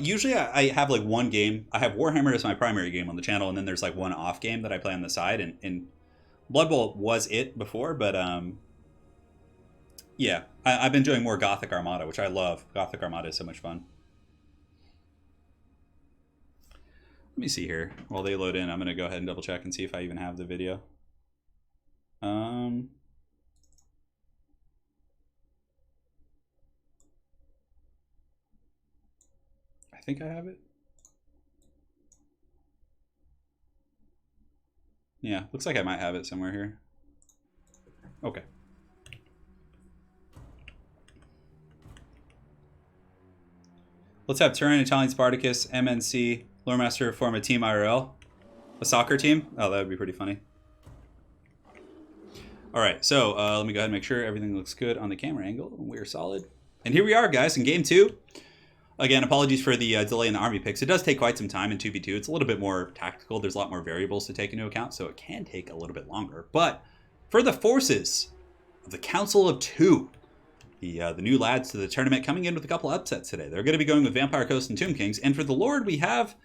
Usually I have like one game. I have Warhammer as my primary game on the channel, and then there's like one off game that I play on the side, and Blood Bowl was it before, but yeah, I've been doing more Gothic Armada, which I love. Gothic Armada is so much fun. Let me see here. While they load in, I'm going to go ahead and double check and see if I even have the video. I think I have it. Yeah, looks like I might have it somewhere here. Okay. Let's have Turin, Italian Spartacus, MNC, Loremaster form a team IRL. A soccer team? Oh, that would be pretty funny. All right, so let me go ahead and make sure everything looks good on the camera angle. We're solid. And here we are, guys, in game 2. Again, apologies for the delay in the army picks. It does take quite some time in 2v2. It's a little bit more tactical. There's a lot more variables to take into account, so it can take a little bit longer. But for the forces of the Council of Two, the new lads to the tournament coming in with a couple upsets today. They're going to be going with Vampire Coast and Tomb Kings. And for the Lord, we have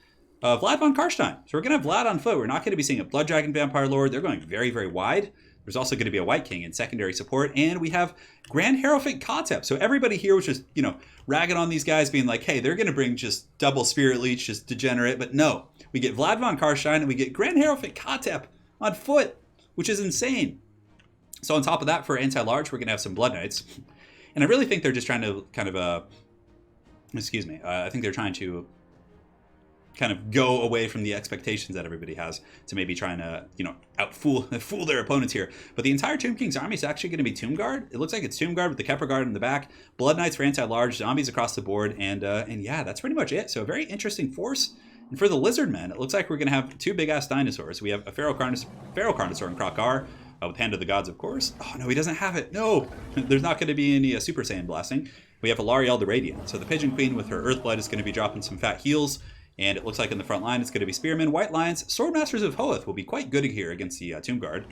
Vlad von Karstein. So we're going to have Vlad on foot. We're not going to be seeing a Blood Dragon Vampire Lord. They're going very, very wide. There's also going to be a White King in secondary support, and we have Grand Hierophant Kotep. So everybody here was just, ragging on these guys, being like, hey, they're going to bring just double Spirit Leech, just degenerate. But no, we get Vlad von Karstein, and we get Grand Hierophant Kotep on foot, which is insane. So on top of that, for anti-large, we're going to have some Blood Knights. And I really think they're just trying to kind of, I think they're trying to kind of go away from the expectations that everybody has to maybe trying to, fool their opponents here. But the entire Tomb King's army is actually going to be Tomb Guard. It looks like it's Tomb Guard with the Kepler Guard in the back, Blood Knights for anti-large, zombies across the board, and yeah, that's pretty much it. So a very interesting force. And for the Lizard Men, it looks like we're going to have two big-ass dinosaurs. We have a Feral Carnosaur in Krok-Gar, with Hand of the Gods, of course. Oh, no, he doesn't have it. No, there's not going to be any Super Saiyan blasting. We have Alarielle the Radiant. So the Pigeon Queen with her Earthblood is going to be dropping some fat heals. And it looks like in the front line, it's going to be Spearmen, White Lions. Swordmasters of Hoeth will be quite good here against the Tomb Guard.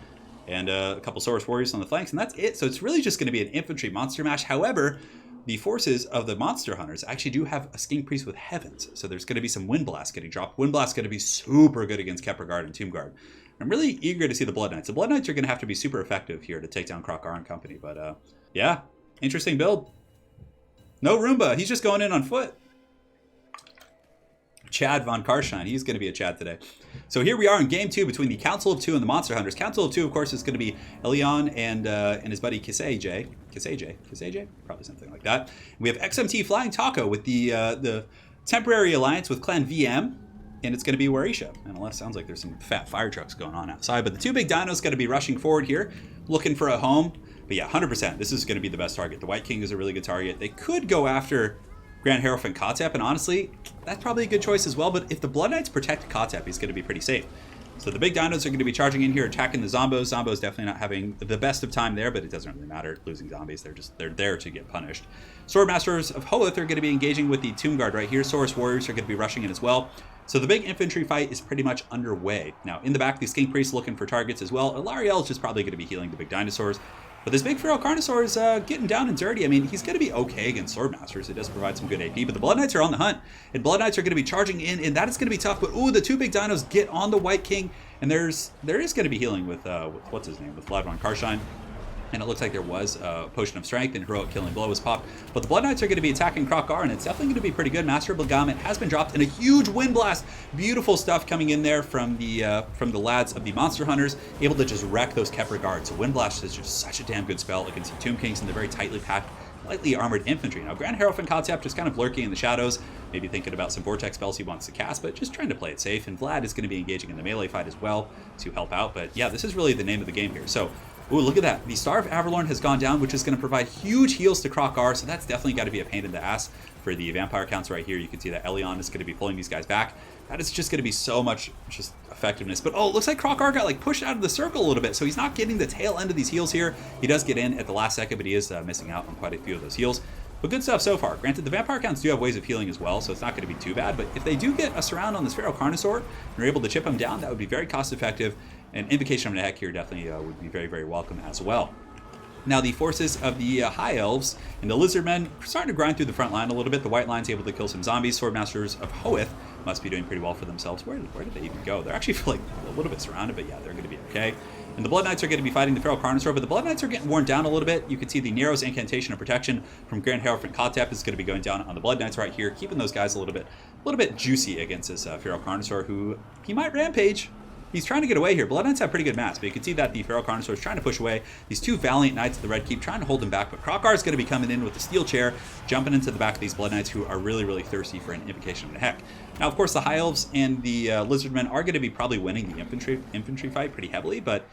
And a couple Saurus Warriors on the flanks, and that's it. So it's really just going to be an infantry monster mash. However, the forces of the Monster Hunters actually do have a Skink Priest with Heavens. So there's going to be some Wind Blast getting dropped. Wind Blast is going to be super good against Kepler Guard and Tomb Guard. I'm really eager to see the Blood Knights. The Blood Knights are going to have to be super effective here to take down Krok-Gar and company. But yeah, interesting build. No Roomba. He's just going in on foot. Chad von Karstein. He's going to be a Chad today. So here we are in game 2 between the Council of 2 and the Monster Hunters. Council of 2, of course, is going to be Elion and his buddy Kisej. Probably something like that. We have XMT Flying Taco with the temporary alliance with Clan VM. And it's going to be Warisha. And it sounds like there's some fat fire trucks going on outside. But the two big dinos going to be rushing forward here, looking for a home. But yeah, 100%. This is going to be the best target. The White King is a really good target. They could go after Grand Hierophant Kotep. And honestly, that's probably a good choice as well. But if the Blood Knights protect Kotep, he's going to be pretty safe. So the big dinos are going to be charging in here, attacking the Zombos. Zombos definitely not having the best of time there, but it doesn't really matter. Losing zombies, they're there to get punished. Swordmasters of Hoeth are going to be engaging with the Tomb Guard right here. Saurus Warriors are going to be rushing in as well. So the big infantry fight is pretty much underway. Now, in the back, the Skink Priest looking for targets as well. Alarielle is just probably going to be healing the big dinosaurs. But this big Feral Carnosaur is getting down and dirty. I mean, he's going to be okay against Swordmasters. It does provide some good AP, but the Blood Knights are on the hunt. And Blood Knights are going to be charging in, and that is going to be tough. But, ooh, the two big dinos get on the White King. And there is going to be healing with what's his name? With Vlad von Karstein. And it looks like there was a Potion of Strength and Heroic Killing Blow was popped. But the Blood Knights are going to be attacking Krok-Gar, and it's definitely going to be pretty good. Master of Legament has been dropped, and a huge Wind Blast. Beautiful stuff coming in there from the lads of the Monster Hunters, able to just wreck those Kepler Guards. So Wind Blast is just such a damn good spell against the Tomb Kings and the very tightly packed, lightly armored infantry. Now, Grand Hierophant Kotep just kind of lurking in the shadows, maybe thinking about some Vortex spells he wants to cast, but just trying to play it safe. And Vlad is going to be engaging in the melee fight as well to help out. But yeah, this is really the name of the game here. So, ooh, look at that. The Star of Averlorn has gone down, which is going to provide huge heals to Krok-Gar, so that's definitely got to be a pain in the ass for the Vampire counts right here. You can see that Elion is going to be pulling these guys back. That is just going to be so much just effectiveness. But, oh, it looks like Krok-Gar got, pushed out of the circle a little bit, so he's not getting the tail end of these heals here. He does get in at the last second, but he is missing out on quite a few of those heals. But good stuff so far. Granted, the Vampire counts do have ways of healing as well, so it's not going to be too bad. But if they do get a surround on this Feral Carnosaur and are able to chip him down, that would be very cost-effective. And Invocation of Nehek here definitely would be very, very welcome as well. Now, the forces of the High Elves and the Lizard Men are starting to grind through the front line a little bit. The White Line's able to kill some zombies. Swordmasters of Hoeth must be doing pretty well for themselves. Where did they even go? They're actually a little bit surrounded, but yeah, they're going to be okay. And the Blood Knights are going to be fighting the Feral Carnosaur, but the Blood Knights are getting worn down a little bit. You can see the Nero's Incantation of Protection from Grand Hierophant Kotep is going to be going down on the Blood Knights right here, keeping those guys a little bit juicy against this Feral Carnosaur, who he might rampage. He's trying to get away here. Blood Knights have pretty good mass, but you can see that the Feral Carnosaur is trying to push away. These two Valiant Knights of the Red Keep trying to hold him back, but Krok-Gar is going to be coming in with the Steel Chair, jumping into the back of these Blood Knights who are really, really thirsty for an Invocation of Nehek. Now, of course, the High Elves and the Lizard Men are going to be probably winning the infantry fight pretty heavily, but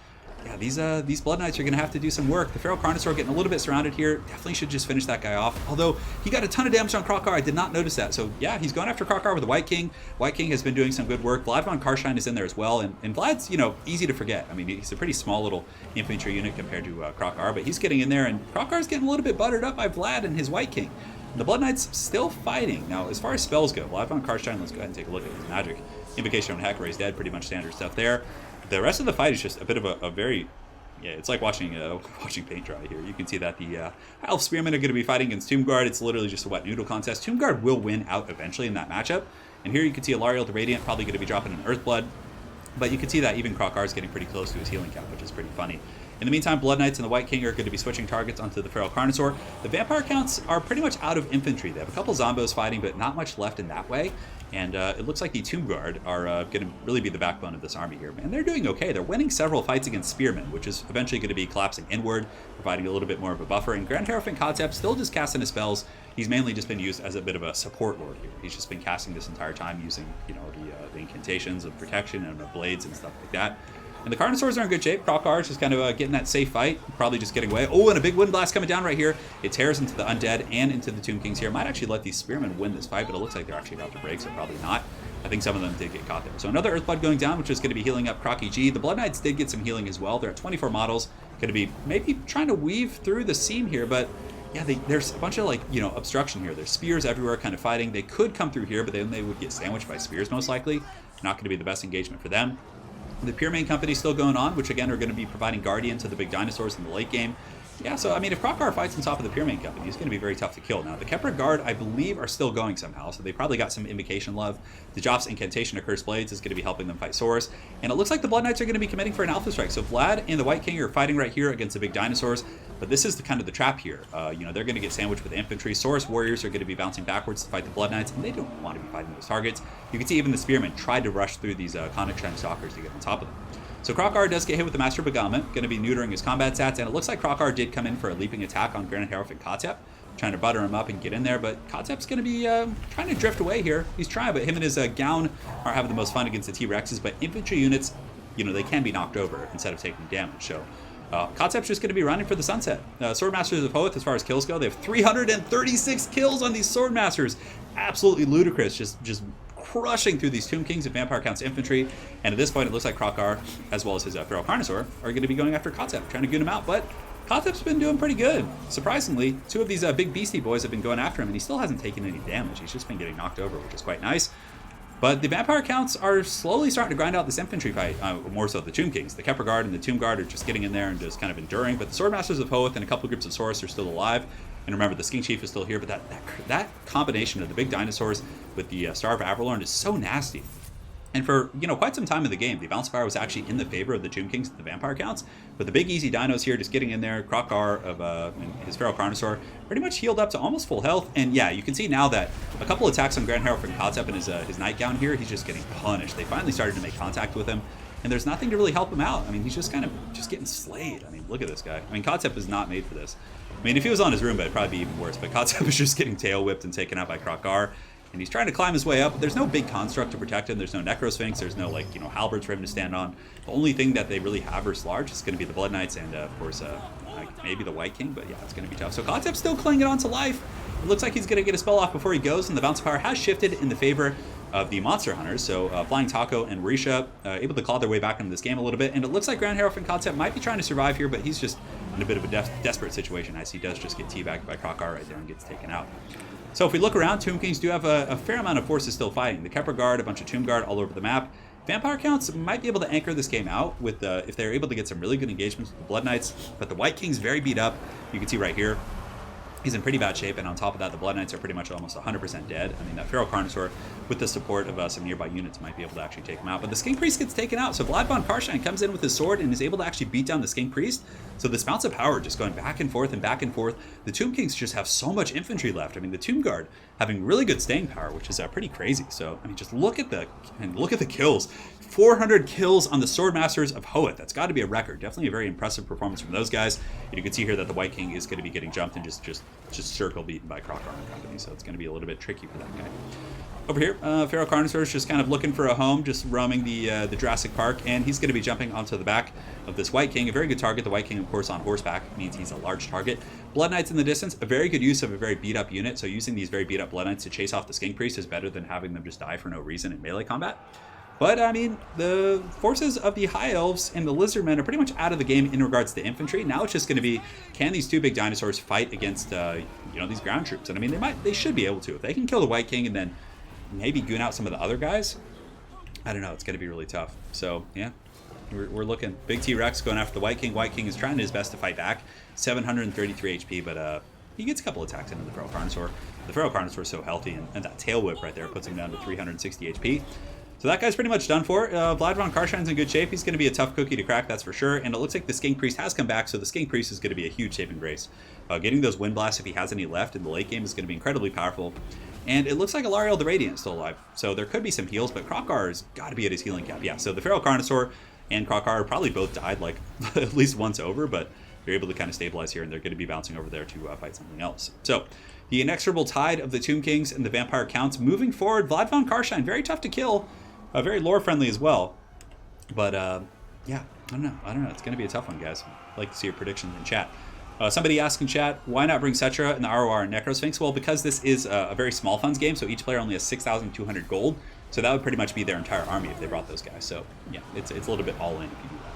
yeah, these Blood Knights are going to have to do some work. The Feral Carnosaur getting a little bit surrounded here. Definitely should just finish that guy off. Although, he got a ton of damage on Krok-Gar. I did not notice that. So, yeah, he's going after Krok-Gar with the White King. White King has been doing some good work. Vlad von Karstein is in there as well. And Vlad's, easy to forget. I mean, he's a pretty small little infantry unit compared to Krok-Gar. But he's getting in there. And Krok-Gar's getting a little bit buttered up by Vlad and his White King. And the Blood Knights still fighting. Now, as far as spells go, Vlad von Karstein, let's go ahead and take a look at his magic. Invocation of Nehek, Raise Dead, pretty much standard stuff there. The rest of the fight is just a bit of a very... Yeah, it's like watching paint dry here. You can see that the Elf Spearmen are going to be fighting against Tomb Guard. It's literally just a wet noodle contest. Tomb Guard will win out eventually in that matchup. And here you can see Alarielle the Radiant probably going to be dropping an Earthblood. But you can see that even Krokar is getting pretty close to his healing cap, which is pretty funny. In the meantime, Blood Knights and the White King are going to be switching targets onto the Feral Carnosaur. The Vampire counts are pretty much out of infantry. They have a couple Zombos fighting, but not much left in that way. And it looks like the Tomb Guard are going to really be the backbone of this army here. And they're doing okay. They're winning several fights against Spearmen, which is eventually going to be collapsing inward, providing a little bit more of a buffer. And Grand Hierophant Kotep still just casting his spells. He's mainly just been used as a bit of a support lord here. He's just been casting this entire time using, you know, the incantations of protection and the blades and stuff like that. And the Carnosaurs are in good shape. Krokar is just kind of getting that safe fight, probably just getting away. Oh, and a big wind blast coming down right here. It tears into the Undead and into the Tomb Kings here. Might actually let these Spearmen win this fight, but it looks like they're actually about to break, so probably not. I think some of them did get caught there. So another Earthblood going down, which is going to be healing up Crocky G. The Blood Knights did get some healing as well. They're at 24 models. Going to be maybe trying to weave through the seam here, but yeah, there's a bunch of, like, you know, obstruction here. There's spears everywhere kind of fighting. They could come through here, but then they would get sandwiched by spears most likely. Not going to be the best engagement for them. The Pure Main Company still going on, which again are going to be providing Guardian to the big dinosaurs in the late game. Yeah, so I mean, if Krokar fights on top of the Pure Main Company, he's going to be very tough to kill. Now, the Kepler Guard, I believe, are still going somehow, so they probably got some Invocation love. The Joff's Incantation of Cursed Blades is going to be helping them fight Saurus. And it looks like the Blood Knights are going to be committing for an Alpha Strike. So Vlad and the White King are fighting right here against the big dinosaurs. But this is the kind of the trap here. You know, they're going to get sandwiched with infantry. Saurus Warriors are going to be bouncing backwards to fight the Blood Knights, and they don't want to be fighting those targets. You can see even the Spearmen tried to rush through these Conic Shrine Stalkers to get on top of them. So Krokar does get hit with the Master Beguilement, going to be neutering his combat stats, and it looks like Krokar did come in for a leaping attack on Grand Hierophant Kotep, trying to butter him up and get in there, but Kotep's going to be trying to drift away here. He's trying, but him and his gown are having the most fun against the T-Rexes, but infantry units, you know, they can be knocked over instead of taking damage, so Kotep's just going to be running for the sunset. Swordmasters of Hoth, as far as kills go, they have 336 kills on these Swordmasters. Absolutely ludicrous, just crushing through these Tomb Kings and Vampire Counts infantry, and at this point it looks like Krokar, as well as his Feral Carnosaur, are going to be going after Kotep, trying to goon him out, but Kotep's been doing pretty good. Surprisingly, two of these big beastie boys have been going after him, and he still hasn't taken any damage. He's just been getting knocked over, which is quite nice. But the Vampire Counts are slowly starting to grind out this infantry fight, more so the Tomb Kings. The Kepler Guard and the Tomb Guard are just getting in there and just kind of enduring, but the Swordmasters of Hoth and a couple groups of Saurus are still alive. And remember, the Skink Chief is still here, but that combination of the big dinosaurs with the Star of Avalorn is so nasty. And for, you know, quite some time in the game, the Bounce Fire was actually in the favor of the Tomb Kings and the Vampire Counts, but the big easy dinos here just getting in there. Krokar and his Feral Carnosaur pretty much healed up to almost full health, and yeah, you can see now that a couple attacks on Grand Hierophant Kotep and his nightgown here, he's just getting punished. They finally started to make contact with him, and there's nothing to really help him out. I mean, he's just kind of just getting slayed. I mean, look at this guy. I mean, Kotep is not made for this. I mean, if he was on his room bed, it'd probably be even worse, but Kotep is just getting tail whipped and taken out by Krokar. And he's trying to climb his way up. There's no big construct to protect him. There's no Necrosphinx. There's no, like, you know, halberds for him to stand on. The only thing that they really have versus large is going to be the Blood Knights and, of course, like maybe the White King. But yeah, it's going to be tough. So Kotep's still clinging on to life. It looks like he's going to get a spell off before he goes, and the Bounce Power has shifted in the favor of the Monster Hunters. So Flying Taco and Risha able to claw their way back into this game a little bit. And it looks like Grand Hierophant Kotep might be trying to survive here, but he's just in a bit of a desperate situation as he does just get teabagged by Krokar right there and gets taken out. So if we look around, Tomb Kings do have a fair amount of forces still fighting. The Kepler Guard, a bunch of Tomb Guard all over the map. Vampire Counts might be able to anchor this game out with if they're able to get some really good engagements with the Blood Knights. But the White King's very beat up. You can see right here, he's in pretty bad shape. And on top of that, the Blood Knights are pretty much almost 100% dead. I mean, that Feral Carnosaur, with the support of some nearby units, might be able to actually take him out. But the Skink Priest gets taken out. So Vlad von Karstein comes in with his sword and is able to actually beat down the Skink Priest. So this bounce of power just going back and forth and back and forth. The Tomb Kings just have so much infantry left. I mean, the Tomb Guard having really good staying power, which is pretty crazy. So, I mean, just look at the kills. 400 kills on the Swordmasters of Hoth. That's got to be a record. Definitely a very impressive performance from those guys. And you can see here that the White King is going to be getting jumped and just circle beaten by Krokar and company. So it's going to be a little bit tricky for that guy. Over here, Feral Carnosaur is just kind of looking for a home, just roaming the Jurassic Park, and he's going to be jumping onto the back of this White King. A very good target. The White King, of course, on horseback means he's a large target. Blood Knights in the distance, a very good use of a very beat-up unit. So using these very beat-up Blood Knights to chase off the Skink Priest is better than having them just die for no reason in melee combat. But, I mean, the forces of the High Elves and the Lizardmen are pretty much out of the game in regards to infantry. Now it's just going to be, can these two big dinosaurs fight against, these ground troops? And, I mean, they should be able to. If they can kill the White King and then maybe goon out some of the other guys, I don't know, it's going to be really tough. So, yeah, we're looking. Big T-Rex going after the White King. White King is trying his best to fight back. 733 HP, but he gets a couple attacks into the Feral Carnosaur. The Feral Carnosaur is so healthy, and that tail whip right there puts him down to 360 HP. So that guy's pretty much done for. Vlad von Karshine's in good shape. He's going to be a tough cookie to crack, that's for sure. And it looks like the Skink Priest has come back, so the Skink Priest is going to be a huge saving grace. Getting those Wind Blasts, if he has any left in the late game, is going to be incredibly powerful. And it looks like Alariel the Radiant is still alive. So there could be some heals, but Krokar has got to be at his healing cap. Yeah, so the Feral Carnosaur and Krokar probably both died like at least once over, but they're able to kind of stabilize here, and they're going to be bouncing over there to fight something else. So the inexorable tide of the Tomb Kings and the Vampire Counts moving forward. Vlad von Karshine, very tough to kill. Very lore-friendly as well. But, yeah, I don't know. It's going to be a tough one, guys. I'd like to see your predictions in chat. Somebody asked in chat, why not bring Cetra and the ROR and Necrosphinx? Well, because this is a very small funds game, so each player only has 6,200 gold. So that would pretty much be their entire army if they brought those guys. So, yeah, it's a little bit all in if you do that.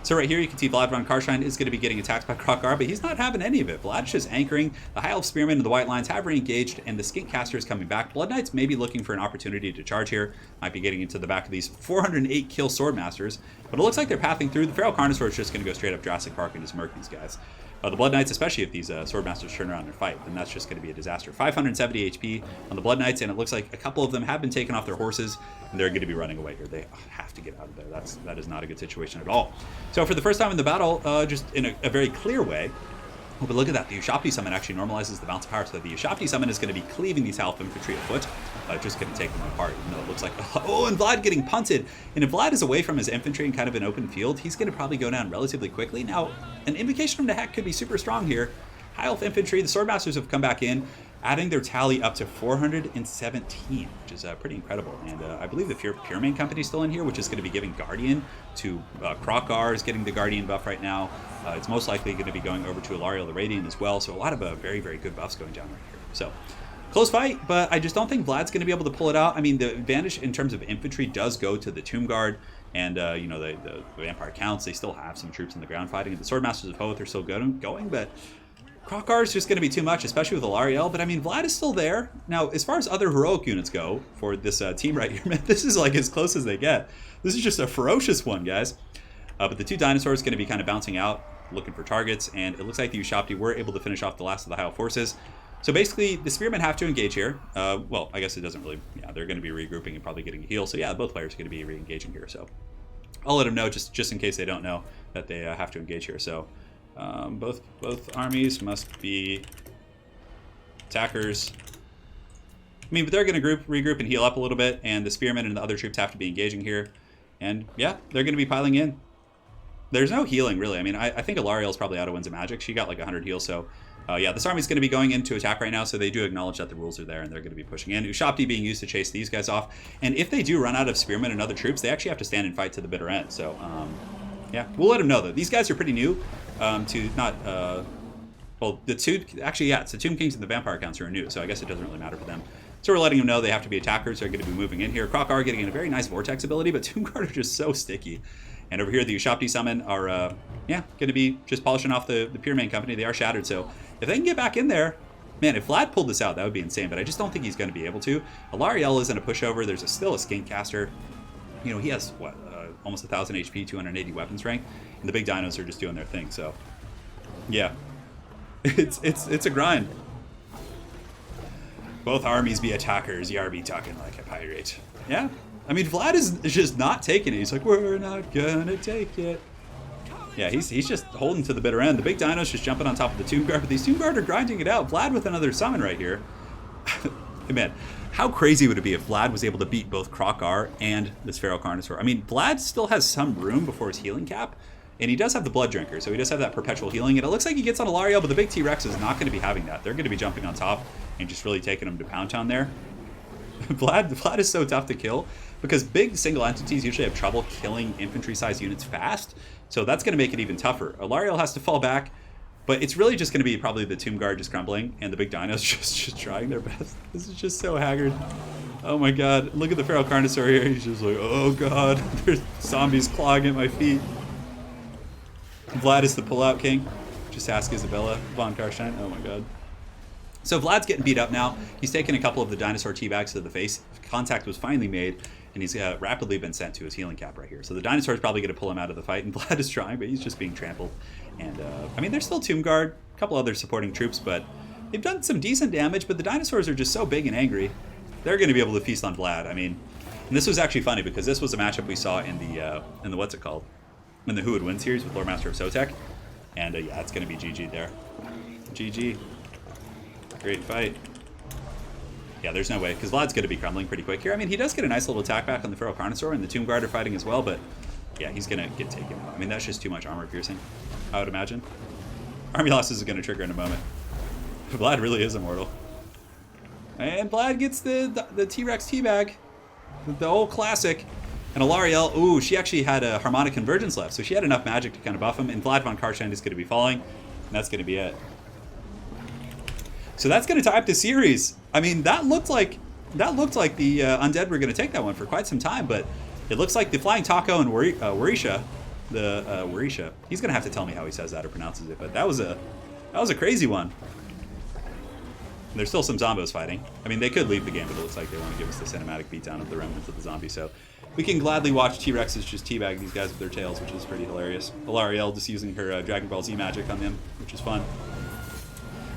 So right here you can see Vlad von Karshine is going to be getting attacked by Krokar, but he's not having any of it. Vlad's just anchoring. The High Elf Spearmen and the White Lines have re-engaged, and the Skink Caster is coming back. Blood Knights may be looking for an opportunity to charge here. Might be getting into the back of these 408 kill Swordmasters, but it looks like they're pathing through. The Feral Carnosaur is just going to go straight up Jurassic Park and just murk these guys. The Blood Knights, especially if these Swordmasters turn around and fight, then that's just going to be a disaster. 570 HP on the Blood Knights, and it looks like a couple of them have been taken off their horses, and they're going to be running away here. They have to get out of there. That is not a good situation at all. So for the first time in the battle, just in a very clear way, oh, but look at that. The Ushapti Summon actually normalizes the bounce of power, so the Ushapti Summon is going to be cleaving these Half Infantry afoot. Just going to take them apart. No, it looks like, oh, and Vlad getting punted. And if Vlad is away from his infantry in kind of an open field, he's going to probably go down relatively quickly. Now, an invocation from the Heck could be super strong here. High Elf Infantry, the Swordmasters have come back in, adding their tally up to 417, which is pretty incredible. And I believe the Puremain Company is still in here, which is going to be giving Guardian to Krokar is getting the Guardian buff right now. It's most likely going to be going over to Alariel the Radiant as well. So a lot of very, very good buffs going down right here. So close fight, but I just don't think Vlad's going to be able to pull it out. I mean, the advantage in terms of infantry does go to the Tomb Guard and, you know, the Vampire Counts. They still have some troops on the ground fighting. And the Swordmasters of Hoth are still going, but Krokar is just going to be too much, especially with Alariel. But, I mean, Vlad is still there. Now, as far as other heroic units go for this team right here, man, this is like as close as they get. This is just a ferocious one, guys. But the two dinosaurs are going to be kind of bouncing out, looking for targets. And it looks like the Ushapti were able to finish off the last of the High Elf forces. So basically, the Spearmen have to engage here. Well, I guess it doesn't really... Yeah, they're going to be regrouping and probably getting a heal. So yeah, both players are going to be re-engaging here. So I'll let them know, just in case they don't know, that they have to engage here. So both armies must be attackers. I mean, but they're going to regroup and heal up a little bit. And the Spearmen and the other troops have to be engaging here. And yeah, they're going to be piling in. There's no healing, really. I mean, I think Alariel's probably out of Winds of Magic. She got like 100 heals, so... yeah, this army's going to be going into attack right now, so they do acknowledge that the rules are there, and they're going to be pushing in. Ushapti being used to chase these guys off. And if they do run out of Spearmen and other troops, they actually have to stand and fight to the bitter end. So, yeah, we'll let them know, though. These guys are pretty new to not... well, the two... Actually, yeah, it's the Tomb Kings and the Vampire Counts who are new, so I guess it doesn't really matter for them. So we're letting them know they have to be attackers. They're going to be moving in here. Krokar getting a very nice Vortex ability, but Tomb Guard are just so sticky. And over here, the Ushapti Summon are, yeah, going to be just polishing off the Puremain Company. They are shattered, so if they can get back in there, man, if Vlad pulled this out, that would be insane, but I just don't think he's going to be able to. Alariel isn't a pushover. There's still a Skink Caster. You know, he has, what, almost 1,000 HP, 280 weapon strength, and the big dinos are just doing their thing, so yeah. It's a grind. Both armies be attackers, yar be talking like a pirate. Yeah. I mean, Vlad is just not taking it. He's like, we're not gonna take it. Yeah, he's just holding to the bitter end. The big dino's just jumping on top of the Tomb Guard, but these Tomb Guard are grinding it out. Vlad with another summon right here. Man, how crazy would it be if Vlad was able to beat both Krokar and this Feral Carnosaur? I mean, Vlad still has some room before his healing cap, and he does have the Blood Drinker, so he does have that perpetual healing, and it looks like he gets on Alariel, but the big T-Rex is not going to be having that. They're going to be jumping on top and just really taking him to Pound Town there. Vlad is so tough to kill because big single entities usually have trouble killing infantry-sized units fast, so that's going to make it even tougher. Alariel has to fall back, but it's really just going to be probably the Tomb Guard just crumbling and the big dinos just trying their best. This is just so haggard. Oh my god, look at the Feral Carnosaur here. He's just like, oh god, there's zombies clawing at my feet. Vlad is the pull-out king. Just ask Isabella von Karstein. Oh my god. So Vlad's getting beat up now. He's taken a couple of the dinosaur teabags to the face. Contact was finally made, and he's rapidly been sent to his healing cap right here. So the dinosaur is probably going to pull him out of the fight, and Vlad is trying, but he's just being trampled. And, I mean, there's still Tomb Guard, a couple other supporting troops, but they've done some decent damage, but the dinosaurs are just so big and angry. They're going to be able to feast on Vlad. I mean, And this was actually funny because this was a matchup we saw in the what's it called? In the Who Would Win series with Lore Master of Sotek. And yeah, it's going to be GG there. GG. Great fight. Yeah, there's no way, because Vlad's going to be crumbling pretty quick here. I mean, he does get a nice little attack back on the Feral Carnosaur, and the Tomb Guard are fighting as well, but yeah, he's going to get taken out. I mean, that's just too much armor piercing, I would imagine. Army losses is going to trigger in a moment. Vlad really is immortal. And Vlad gets the T-Rex Teabag, the old classic. And Alarielle, ooh, she actually had a Harmonic Convergence left, so she had enough magic to kind of buff him, and Vlad von Karstein is going to be falling, and that's going to be it. So that's going to tie up the series. I mean, that looked like the Undead were going to take that one for quite some time, but it looks like the Flying Taco and Warisha, Warisha, he's going to have to tell me how he says that or pronounces it, but that was a crazy one. And there's still some zombos fighting. I mean, they could leave the game, but it looks like they want to give us the cinematic beatdown of the remnants of the zombie, so we can gladly watch T-Rexes just teabag these guys with their tails, which is pretty hilarious. Alarielle just using her Dragon Ball Z magic on them, which is fun.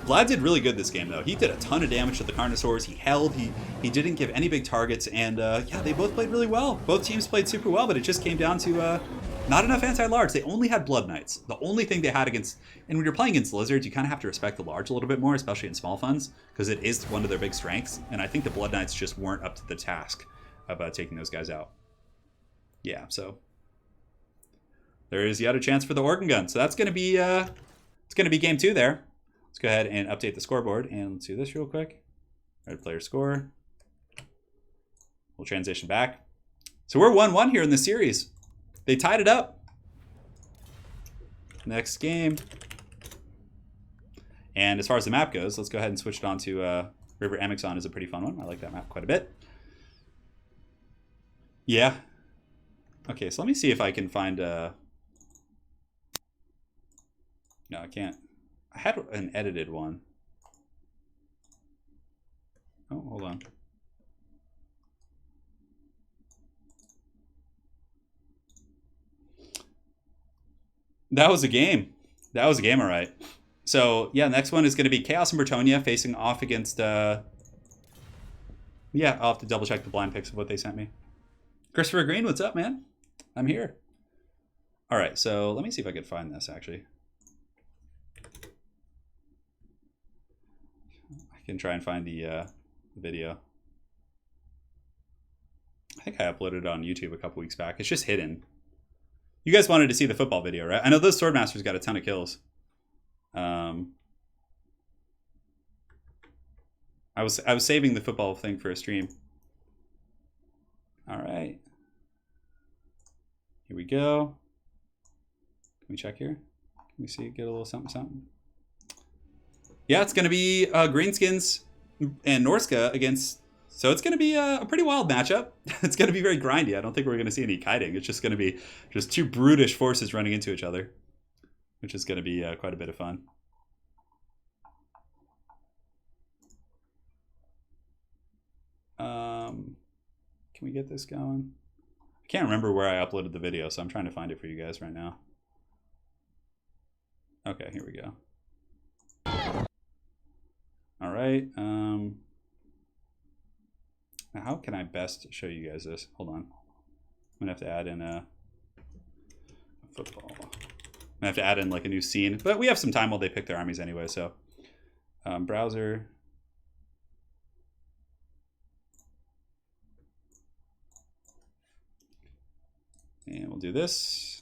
Vlad did really good this game, though. He did a ton of damage to the Carnosaurs. He held. He didn't give any big targets, and yeah, they both played really well. Both teams played super well, but it just came down to not enough anti-large. They only had Blood Knights. The only thing they had against, and when you're playing against Lizards, you kind of have to respect the large a little bit more, especially in small funds, because it is one of their big strengths, and I think the Blood Knights just weren't up to the task of taking those guys out. Yeah, so there is yet a chance for the Organ Gun. So that's going to be it's going to be game 2 there. Let's go ahead and update the scoreboard, and let's do this real quick. Red player score. We'll transition back. So we're 1-1 here in the series. They tied it up. Next game. And as far as the map goes, let's go ahead and switch it on to River Amixon is a pretty fun one. I like that map quite a bit. Yeah. Okay, so let me see if I can find... No, I can't. I had an edited one. Oh, hold on. That was a game. That was a game, all right. So, yeah, next one is going to be Chaos and Bretonnia facing off against... Yeah, I'll have to double check the blind picks of what they sent me. Christopher Green, what's up, man? I'm here. All right, so let me see if I can find this, actually. I can try and find the video. I think I uploaded it on YouTube a couple weeks back. It's just hidden. You guys wanted to see the football video, right? I know those Swordmasters got a ton of kills. I was saving the football thing for a stream. All right. Here we go. Can we check here? Can we see? Get a little something, something. Yeah, it's going to be Greenskins and Norska against... So it's going to be a pretty wild matchup. It's going to be very grindy. I don't think we're going to see any kiting. It's just going to be just two brutish forces running into each other, which is going to be quite a bit of fun. Can we get this going? I can't remember where I uploaded the video, so I'm trying to find it for you guys right now. Okay, here we go. All right. How can I best show you guys this? Hold on. I'm gonna have to add in a football. I'm gonna have to add in like a new scene, but we have some time while they pick their armies anyway. So, browser. And we'll do this.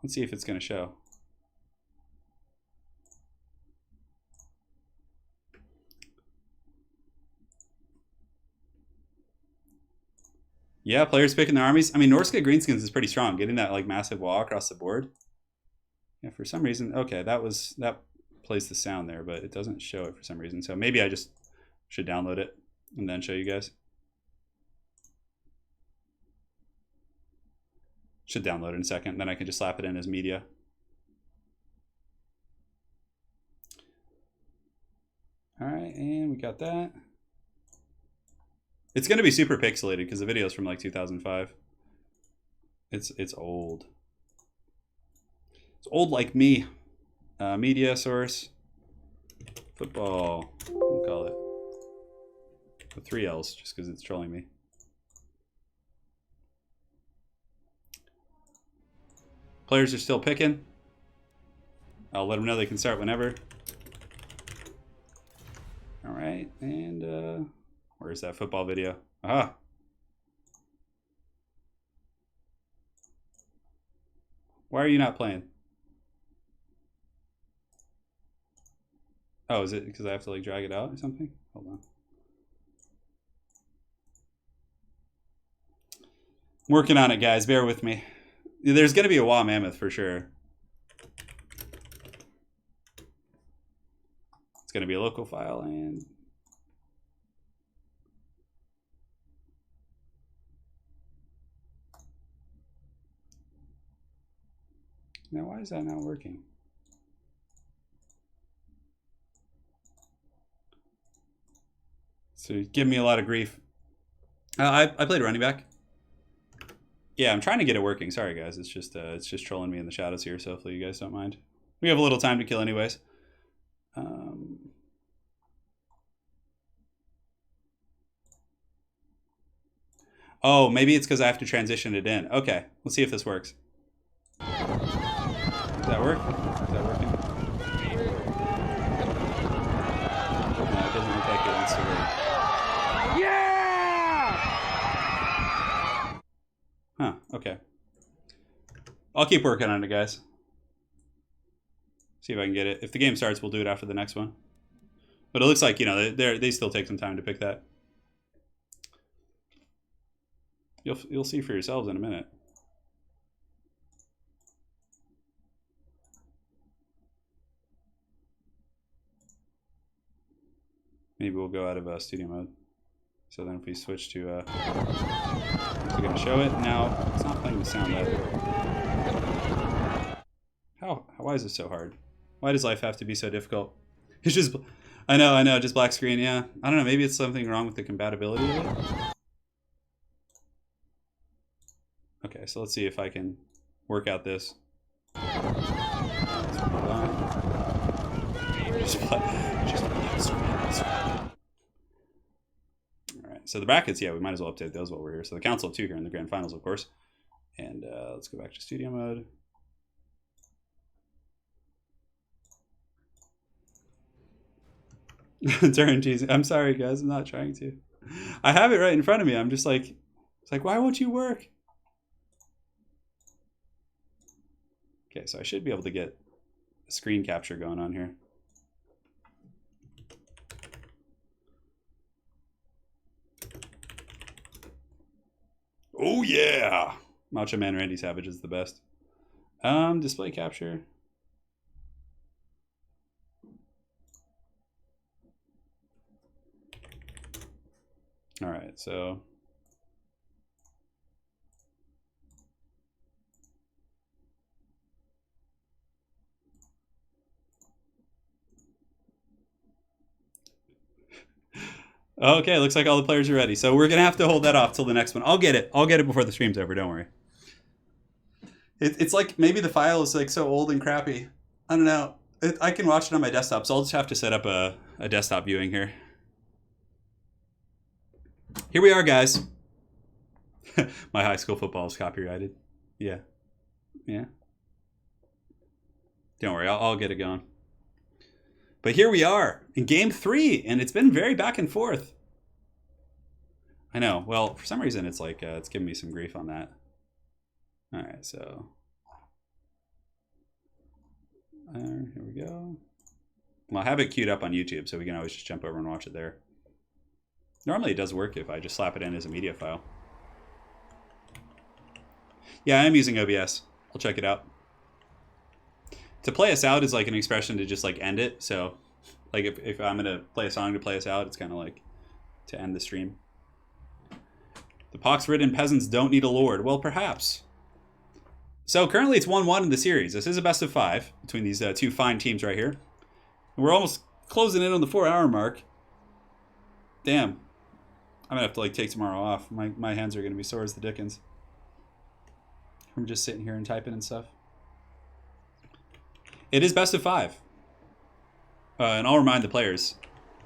Let's see if it's going to show. Yeah, players picking their armies. I mean, Norska Greenskins is pretty strong, getting that like massive wall across the board. Yeah, for some reason. Okay, that plays the sound there, but it doesn't show it for some reason. So maybe I just should download it and then show you guys. Should download in a second, then I can just slap it in as media. All right, and we got that. It's gonna be super pixelated because the video is from like 2005. It's old. It's old like me. Media source. Football. We'll call it. with 3 L's just because it's trolling me. Players are still picking. I'll let them know they can start whenever. All right, and where's that football video? Ah. Why are you not playing? Oh, is it because I have to like drag it out or something? Hold on. I'm working on it, guys. Bear with me. There's going to be a WoW Mammoth for sure. It's going to be a local file and... Now, why is that not working? So, give me a lot of grief. I played running back. Yeah, I'm trying to get it working. Sorry, guys. It's just trolling me in the shadows here, so hopefully you guys don't mind. We have a little time to kill anyways. Oh, maybe it's because I have to transition it in. Okay, let's see if this works. Does that work? Is that working? No, it doesn't look like it wants to work.
Yeah!
Huh, okay. I'll keep working on it, guys. See if I can get it. If the game starts, we'll do it after the next one. But it looks like, you know, they still take some time to pick that. You'll see for yourselves in a minute. Maybe we'll go out of studio mode. So then if we switch to, we're going to show it. Now, it's not playing the sound either. Why is it so hard? Why does life have to be so difficult? It's just, I know, just black screen, yeah. I don't know, maybe it's something wrong with the compatibility of it. Okay, so let's see if I can work out this. Just black screen. Alright, so the brackets, yeah, we might as well update those while we're here. So the Council of 2 here in the Grand Finals, of course. And let's go back to studio mode. Turin cheesy. I'm sorry, guys. I'm not trying to. I have it right in front of me. I'm just like, it's like, why won't you work? Okay, so I should be able to get a screen capture going on here. Oh yeah! Macho Man Randy Savage is the best. Display capture. All right, so okay, looks like all the players are ready. So we're gonna have to hold that off till the next one. I'll get it before the stream's over. Don't worry. It's like maybe the file is like so old and crappy. I don't know. I can watch it on my desktop, so I'll just have to set up a desktop viewing here. Here we are, guys. My high school football is copyrighted. Yeah. Don't worry, I'll get it going. But here we are in game 3, and it's been very back and forth. I know. Well, for some reason, it's like it's giving me some grief on that. All right, so here we go. Well, I'll have it queued up on YouTube, so we can always just jump over and watch it there. Normally, it does work if I just slap it in as a media file. Yeah, I am using OBS. I'll check it out. To play us out is like an expression to just like end it. So like if I'm going to play a song to play us out, it's kind of like to end the stream. The pox-ridden peasants don't need a lord. Well, perhaps. So currently it's 1-1 in the series. This is a best of 5 between these two fine teams right here. And we're almost closing in on the 4-hour mark. Damn. I'm going to have to like take tomorrow off. My hands are going to be sore as the dickens. I'm just sitting here and typing and stuff. It is best of 5. And I'll remind the players,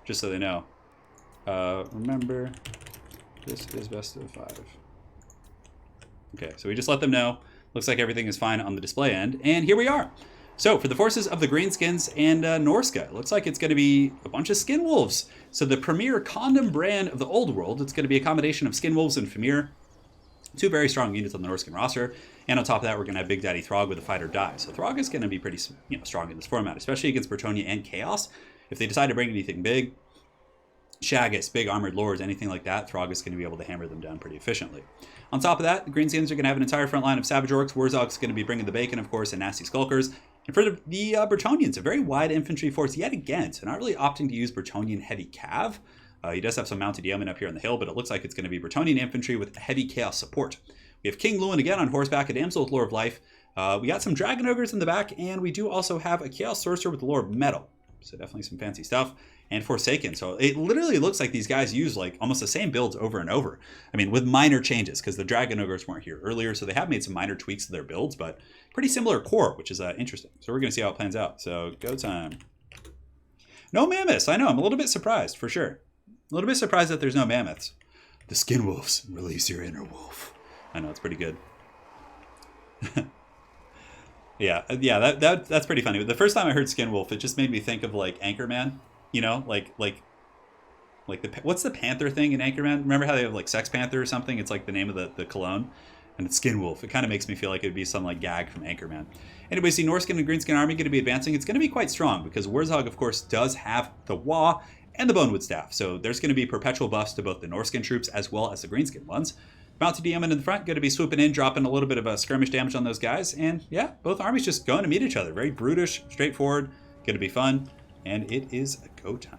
just so they know. Remember, this is best of 5. Okay, so we just let them know. Looks like everything is fine on the display end. And here we are. So for the forces of the Greenskins and Norska, it looks like it's going to be a bunch of Skin Wolves. So the premier condom brand of the old world, it's going to be a combination of Skin Wolves and Fimir. 2 very strong units on the Norskin roster. And on top of that, we're going to have Big Daddy Throg with a fight or die. So Throg is going to be pretty strong in this format, especially against Bretonnia and Chaos. If they decide to bring anything big, Shaggus, big armored lords, anything like that, Throg is going to be able to hammer them down pretty efficiently. On top of that, the Greenskins are going to have an entire front line of Savage Orcs. Warzog's going to be bringing the bacon, of course, and Nasty Skulkers. And for the Bretonnians, a very wide infantry force yet again. So not really opting to use Bretonnian heavy cav. He does have some mounted yeomen up here on the hill, but it looks like it's going to be Bretonnian infantry with heavy chaos support. We have King Lewin again on horseback, a damsel with lore of life. We got some dragon ogres in the back, and we do also have a chaos sorcerer with the lore of metal. So definitely some fancy stuff. And Forsaken. So it literally looks like these guys use like almost the same builds over and over. I mean, with minor changes, because the dragon ogres weren't here earlier, so they have made some minor tweaks to their builds, but pretty similar core, which is interesting. So we're going to see how it plans out. So go time. No mammoths. I know. I'm a little bit surprised, for sure. A little bit surprised that there's no mammoths. The Skin Wolves, release your inner wolf. I know, it's pretty good. yeah, that's pretty funny. But the first time I heard Skin Wolf, it just made me think of like Anchorman. You know, like what's the panther thing in Anchorman? Remember how they have like Sex Panther or something? It's like the name of the cologne, and it's Skin Wolf. It kind of makes me feel like it would be some like gag from Anchorman. Anyways, the Norskin and Greenskin army going to be advancing. It's going to be quite strong because Warzog, of course, does have the Wa and the Bonewood Staff. So there's going to be perpetual buffs to both the Norskin troops as well as the Greenskin ones. Mounted Yeoman in the front, going to be swooping in, dropping a little bit of a skirmish damage on those guys. And yeah, both armies just going to meet each other. Very brutish, straightforward, going to be fun. And it is a go time.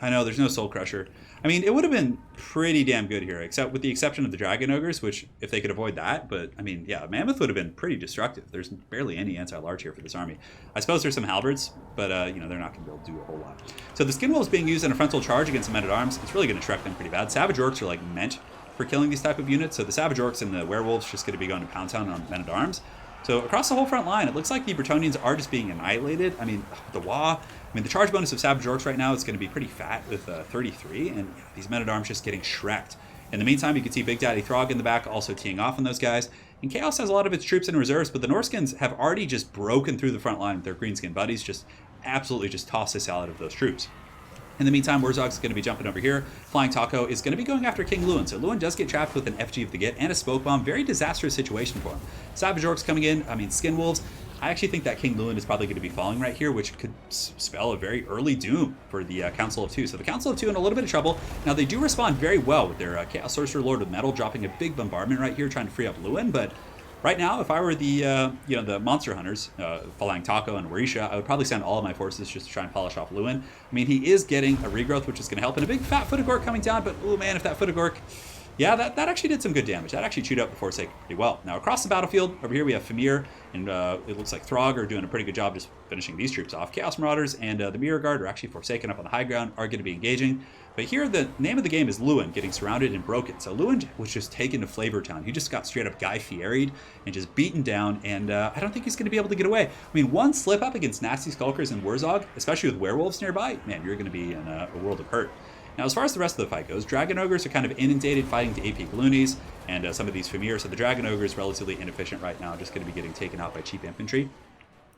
I know, there's no Soul Crusher. I mean, it would have been pretty damn good here, except with the exception of the Dragon Ogres, which, if they could avoid that, but, I mean, yeah, Mammoth would have been pretty destructive. There's barely any anti-large here for this army. I suppose there's some halberds, but, they're not going to be able to do a whole lot. So the Skin Wolves being used in a frontal charge against the Men-at-Arms, it's really going to Shrek them pretty bad. Savage Orcs are, like, meant for killing these type of units, so the Savage Orcs and the Werewolves just going to be going to Pound Town on Men-at-Arms. So across the whole front line, it looks like the Bretonnians are just being annihilated. I mean, the Wa, the charge bonus of Savage Orcs right now is going to be pretty fat with 33, and yeah, these Men-at-Arms just getting shreked. In the meantime, you can see Big Daddy Throg in the back also teeing off on those guys. And Chaos has a lot of its troops in reserves, but the Norskins have already just broken through the front line with their Greenskin buddies, just absolutely just tossed this out of those troops. In the meantime, Warzog's going to be jumping over here. Flying Taco is going to be going after King Lewin. So Lewin does get trapped with an FG of the Git and a Spoke Bomb. Very disastrous situation for him. Savage Orcs coming in. Skin Wolves. I actually think that King Lewin is probably going to be falling right here, which could spell a very early doom for the Council of Two. So the Council of Two in a little bit of trouble. Now, they do respond very well with their Chaos Sorcerer Lord of Metal dropping a big bombardment right here, trying to free up Lewin. But right now, if I were the the Monster Hunters, Flying Taco and Warisha, I would probably send all of my forces just to try and polish off Lewin. I mean, he is getting a regrowth, which is going to help, and a big fat Foot of Gork coming down, but oh man, if that Foot of Gork, yeah, that actually did some good damage. That actually chewed up the Forsaken pretty well. Now, across the battlefield, over here we have Fimir, and it looks like Throg are doing a pretty good job just finishing these troops off. Chaos Marauders and the Mirror Guard are actually Forsaken up on the high ground, are going to be engaging. But here, the name of the game is Lewin getting surrounded and broken. So Lewin was just taken to Flavor Town. He just got straight up Guy Fieri'd and just beaten down, and I don't think he's going to be able to get away. I mean, one slip up against Nasty Skulkers and Warzog, especially with Werewolves nearby, man, you're going to be in a world of hurt. Now, as far as the rest of the fight goes, Dragon Ogres are kind of inundated fighting to AP Gloonies, and some of these Fimir. So the Dragon Ogre is relatively inefficient right now, just going to be getting taken out by cheap infantry.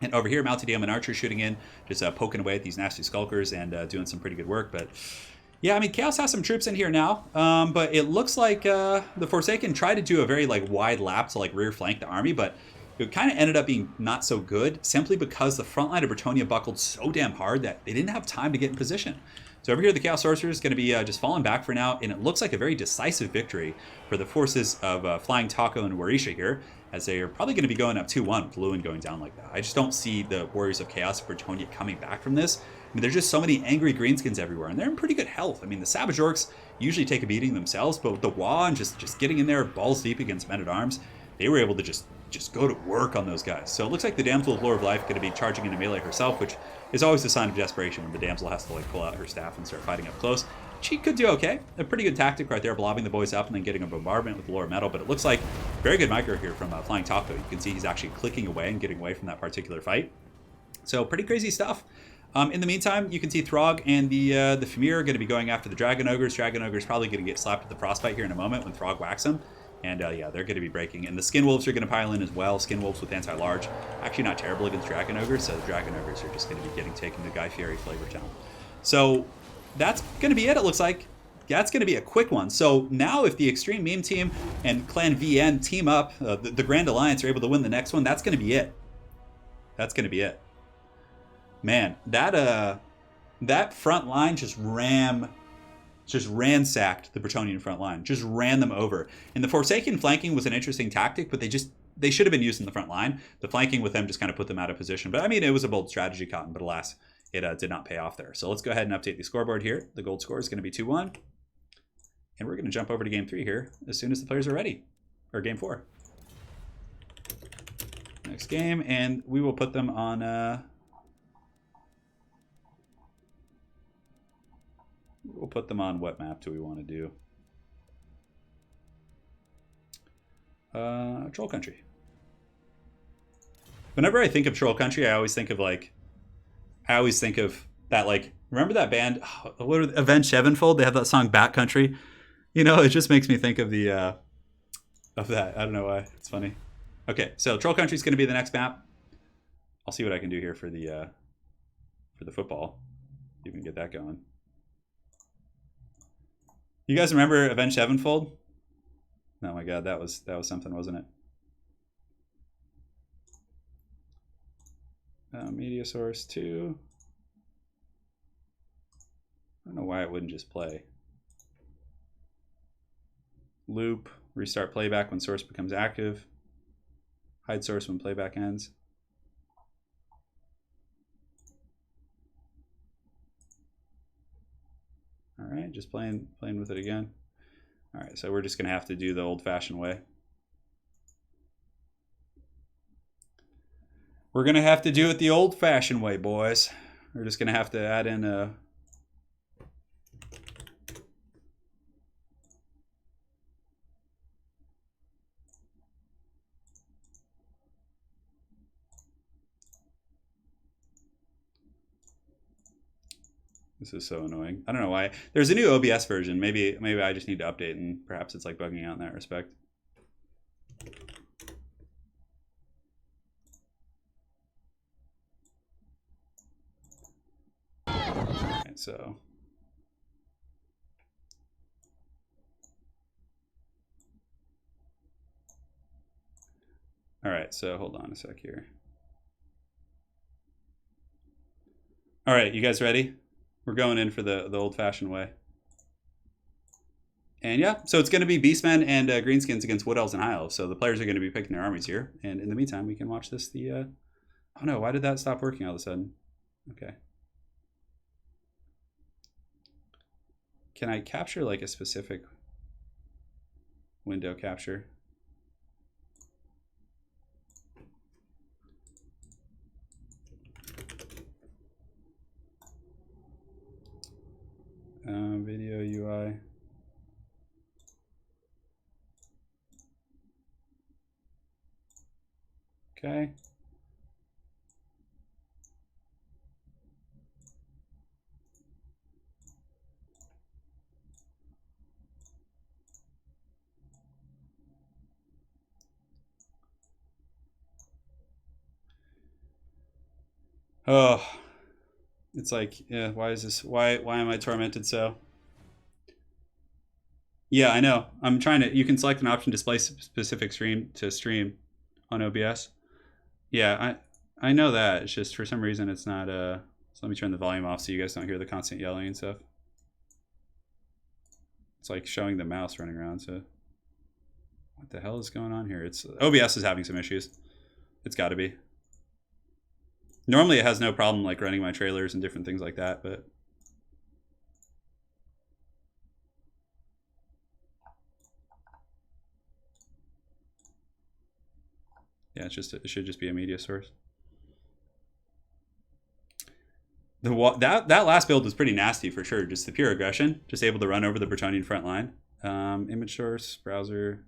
And over here, Mounted Yeoman Archer shooting in, just poking away at these Nasty Skulkers and doing some pretty good work. But yeah, I mean, Chaos has some troops in here now, but it looks like the Forsaken tried to do a very wide lap to rear flank the army, but it kind of ended up being not so good simply because the front line of Bretonnia buckled so damn hard that they didn't have time to get in position. So over here, the Chaos Sorcerer is going to be just falling back for now, and it looks like a very decisive victory for the forces of Flying Taco and Warisha here, as they are probably going to be going up 2-1 with Lewin going down like that. I just don't see the Warriors of Chaos of Bretonnia coming back from this. I mean, there's just so many angry greenskins everywhere, and they're in pretty good health. I mean, the Savage Orcs usually take a beating themselves, but with the Wa and just getting in there balls deep against Men-at-Arms, they were able to just go to work on those guys. So it looks like the Damsel with Lore of Life going to be charging into melee herself, which is always a sign of desperation when the damsel has to pull out her staff and start fighting up close. She could do okay. A pretty good tactic right there, blobbing the boys up and then getting a bombardment with the Lore of Metal, but it looks like very good micro here from Flying Taco. You can see he's actually clicking away and getting away from that particular fight. So pretty crazy stuff. In the meantime, you can see Throg and the Fimir are going to be going after the Dragon Ogres. Dragon Ogre's probably going to get slapped with the Frostbite here in a moment when Throg whacks them. And yeah, they're going to be breaking. And the Skin Wolves are going to pile in as well. Skin Wolves with anti-large. Actually not terrible against Dragon Ogres, so the Dragon Ogres are just going to be getting taken to Guy Fieri Flavor Town. So that's going to be it, it looks like. That's going to be a quick one. So now if the Extreme Meme Team and Clan VN team up, the Grand Alliance are able to win the next one, that's going to be it. That's going to be it. Man, that front line just ransacked the Bretonnian front line. Just ran them over. And the Forsaken flanking was an interesting tactic, but they should have been used in the front line. The flanking with them just kind of put them out of position. But I mean, it was a bold strategy, Cotton, but alas, it did not pay off there. So let's go ahead and update the scoreboard here. The gold score is going to be 2-1. And we're going to jump over to game 3 here as soon as the players are ready. Or game 4. Next game, and we will put them on... We'll put them on what map do we want to do? Troll Country. Whenever I think of Troll Country, I always think of that, like, remember that band, Avenged Sevenfold? They have that song Bat Country. You know, it just makes me think of of that. I don't know why. It's funny. Okay, so Troll Country is going to be the next map. I'll see what I can do here for the football. See if we can get that going. You guys remember Avenged Sevenfold? Oh my god, that was something, wasn't it? Media source 2. I don't know why it wouldn't just play. Loop, restart playback when source becomes active. Hide source when playback ends. All right, just playing with it again. All right, so we're just gonna have to do the old-fashioned way. We're gonna have to do it the old-fashioned way, boys. We're just gonna have to add in a... This is so annoying. I don't know why. There's a new OBS version. Maybe I just need to update, and perhaps it's like bugging out in that respect. Okay, so all right, so hold on a sec here. All right, you guys ready? We're going in for the old-fashioned way. And yeah, so it's going to be Beastmen and Greenskins against Wood Elves and High Elves. So the players are going to be picking their armies here. And in the meantime, we can watch this. Oh no, why did that stop working all of a sudden? Okay. Can I capture like a specific window capture? Video UI. Okay. Oh, it's like, yeah, why is this? Why am I tormented so? Yeah, I know. I'm trying to, you can select an option display specific stream to stream on OBS. Yeah, I know that. It's just for some reason it's not, so let me turn the volume off so you guys don't hear the constant yelling and stuff. It's like showing the mouse running around, so. What the hell is going on here? OBS is having some issues. It's gotta be. Normally it has no problem like running my trailers and different things like that, but. Yeah, it should just be a media source. That last build was pretty nasty for sure. Just the pure aggression, just able to run over the Bretonnian front line. Image source, browser.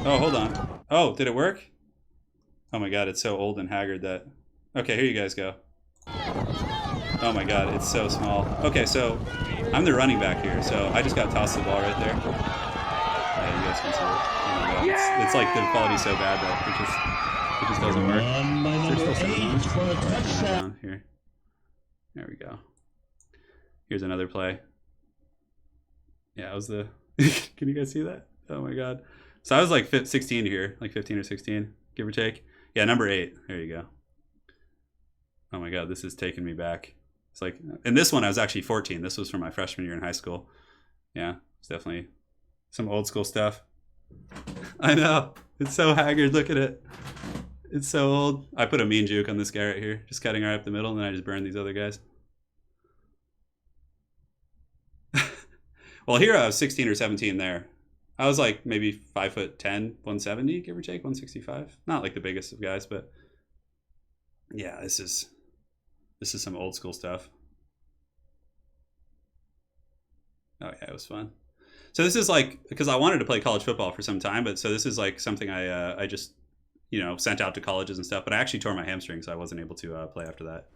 Oh, hold on. Oh, did it work? Oh my god, it's so old and haggard that... Okay, here you guys go. Oh my god, it's so small. Okay, so I'm the running back here, so I just got tossed the ball right there. Yeah, you guys can see it. Oh my god, it's like the quality's so bad that it just doesn't work. Here. There we go. Here's another play. Yeah, it was the... Can you guys see that? Oh my god. So I was like 16 here, like 15 or 16, give or take. Yeah, number 8. There you go. Oh my god, this is taking me back. It's like, in this one I was actually 14. This was from my freshman year in high school. Yeah, it's definitely some old school stuff. I know. It's so haggard. Look at it. It's so old. I put a mean juke on this guy right here, just cutting right up the middle, and then I just burned these other guys. Well, here I was 16 or 17 there. I was like maybe 5'10", 170, give or take, 165. Not like the biggest of guys, but yeah, this is some old school stuff. Oh yeah, it was fun. So this is like, because I wanted to play college football for some time, but so this is like something I just, you know, sent out to colleges and stuff, but I actually tore my hamstring, so I wasn't able to play after that,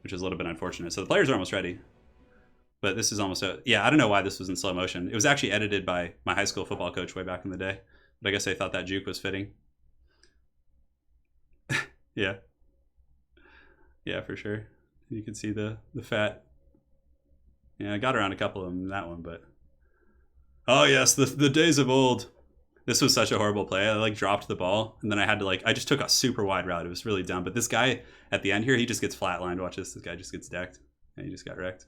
which is a little bit unfortunate. So the players are almost ready. But this is almost yeah, I don't know why this was in slow motion. It was actually edited by my high school football coach way back in the day. But I guess they thought that juke was fitting. Yeah. Yeah, for sure. You can see the fat. Yeah, I got around a couple of them in that one, but... Oh, yes, the days of old. This was such a horrible play. I, like, dropped the ball, and then I had to, like... I just took a super wide route. It was really dumb. But this guy at the end here, he just gets flatlined. Watch this. This guy just gets decked. And he just got wrecked.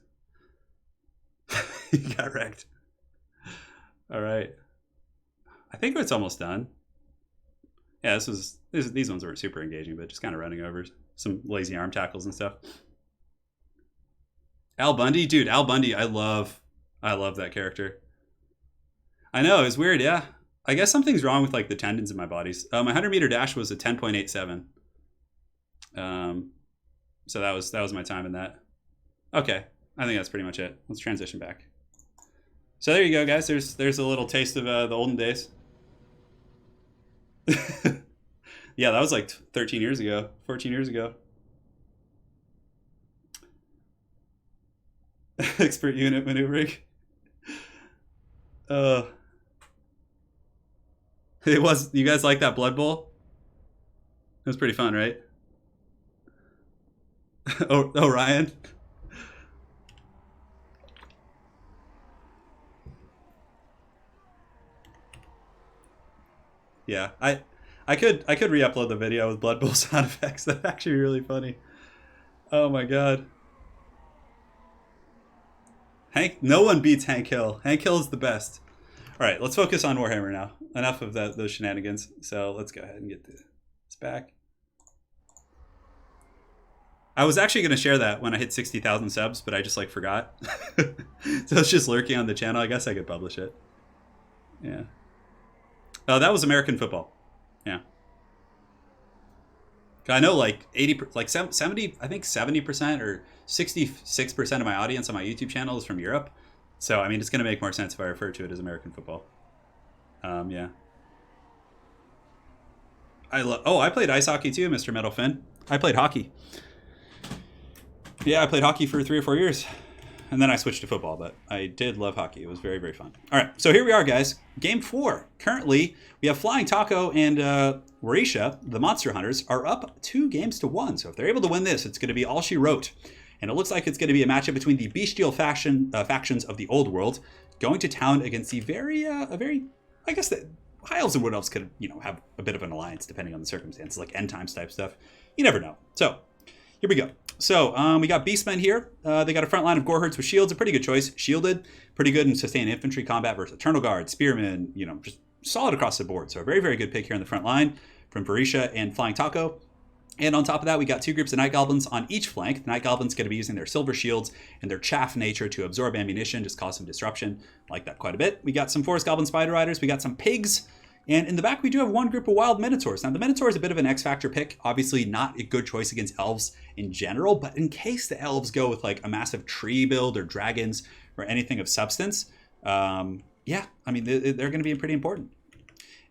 He got wrecked. All right. I think it's almost done. Yeah, these ones weren't super engaging, but just kind of running over some lazy arm tackles and stuff. Al Bundy, dude, Al Bundy, I love that character. I know, it's weird, yeah. I guess something's wrong with like the tendons in my bodies. My 100-meter dash was a 10.87. So that was my time in that. Okay, I think that's pretty much it. Let's transition back. So there you go, guys. There's a little taste of the olden days. Yeah, that was like 13 years ago, 14 years ago. Expert unit maneuvering. It was. You guys like that Blood Bowl? It was pretty fun, right? Oh, Ryan. Yeah, I could re-upload the video with Blood Bowl sound effects. That'd actually be really funny. Oh my god. No one beats Hank Hill. Hank Hill is the best. All right, let's focus on Warhammer now. Enough of those shenanigans. So let's go ahead and get this back. I was actually going to share that when I hit 60,000 subs, but I just like forgot. So it's just lurking on the channel. I guess I could publish it. Yeah. Oh, that was American football. Yeah. I know like 70, I think 70% or 66% of my audience on my YouTube channel is from Europe. So, I mean, it's going to make more sense if I refer to it as American football. Yeah. I played ice hockey too, Mr. Metal Finn. I played hockey. Yeah, I played hockey for 3 or 4 years. And then I switched to football, but I did love hockey. It was very, very fun. All right, so here we are, guys. Game 4. Currently, we have Flying Taco and Warisha, the Monster Hunters, are up 2-1. So if they're able to win this, it's going to be all she wrote. And it looks like it's going to be a matchup between the bestial factions of the old world going to town against the very, I guess that High Elves and Wood Elves could, have a bit of an alliance depending on the circumstances, like end times type stuff. You never know. So here we go. So we got Beastmen here. They got a front line of Goreherds with shields. A pretty good choice. Shielded, pretty good in sustained infantry combat versus Eternal Guard, Spearmen, just solid across the board. So a very, very good pick here in the front line from Varisha and Flying Taco. And on top of that, we got 2 groups of Night Goblins on each flank. The Night Goblins going to be using their silver shields and their chaff nature to absorb ammunition, just cause some disruption. Like that quite a bit. We got some Forest Goblin Spider Riders. We got some pigs. And in the back, we do have 1 group of Wild Minotaurs. Now, the Minotaur is a bit of an X-Factor pick. Obviously, not a good choice against Elves in general, but in case the Elves go with like a massive tree build or dragons or anything of substance, yeah, I mean, they're going to be pretty important.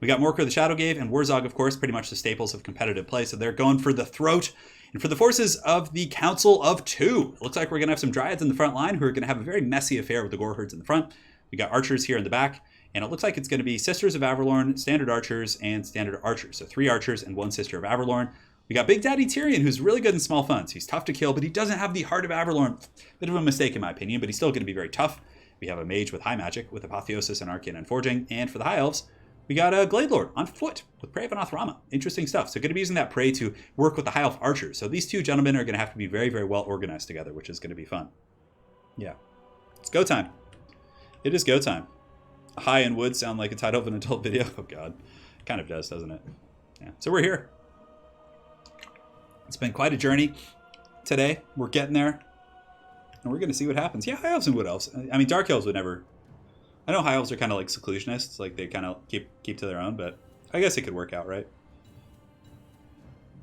We got Morker the Shadowgave and Warzog, of course, pretty much the staples of competitive play. So they're going for the throat. And for the forces of the Council of Two, it looks like we're going to have some Dryads in the front line who are going to have a very messy affair with the Gore Herds in the front. We got Archers here in the back. And it looks like it's going to be Sisters of Averlorn, Standard Archers, and Standard Archers. So 3 Archers and 1 Sister of Averlorn. We got Big Daddy Tyrion, who's really good in small funds. He's tough to kill, but he doesn't have the Heart of Averlorn. Bit of a mistake in my opinion, but he's still going to be very tough. We have a Mage with High Magic, with Apotheosis and Arcane and Forging. And for the High Elves, we got a Glade Lord on foot with Prey of Anathorama. Interesting stuff. So going to be using that Prey to work with the High Elf Archers. So these two gentlemen are going to have to be very, very well organized together, which is going to be fun. Yeah. It's go time. It is go time. High and wood sound like a title of an adult video. Oh god. Kind of does, doesn't it? Yeah. So we're here. It's been quite a journey today. We're getting there. And we're going to see what happens. Yeah, High Elves and Wood Elves. I mean, Dark Elves would never... I know High Elves are kind of like seclusionists. Like, they kind of keep to their own, but I guess it could work out, right?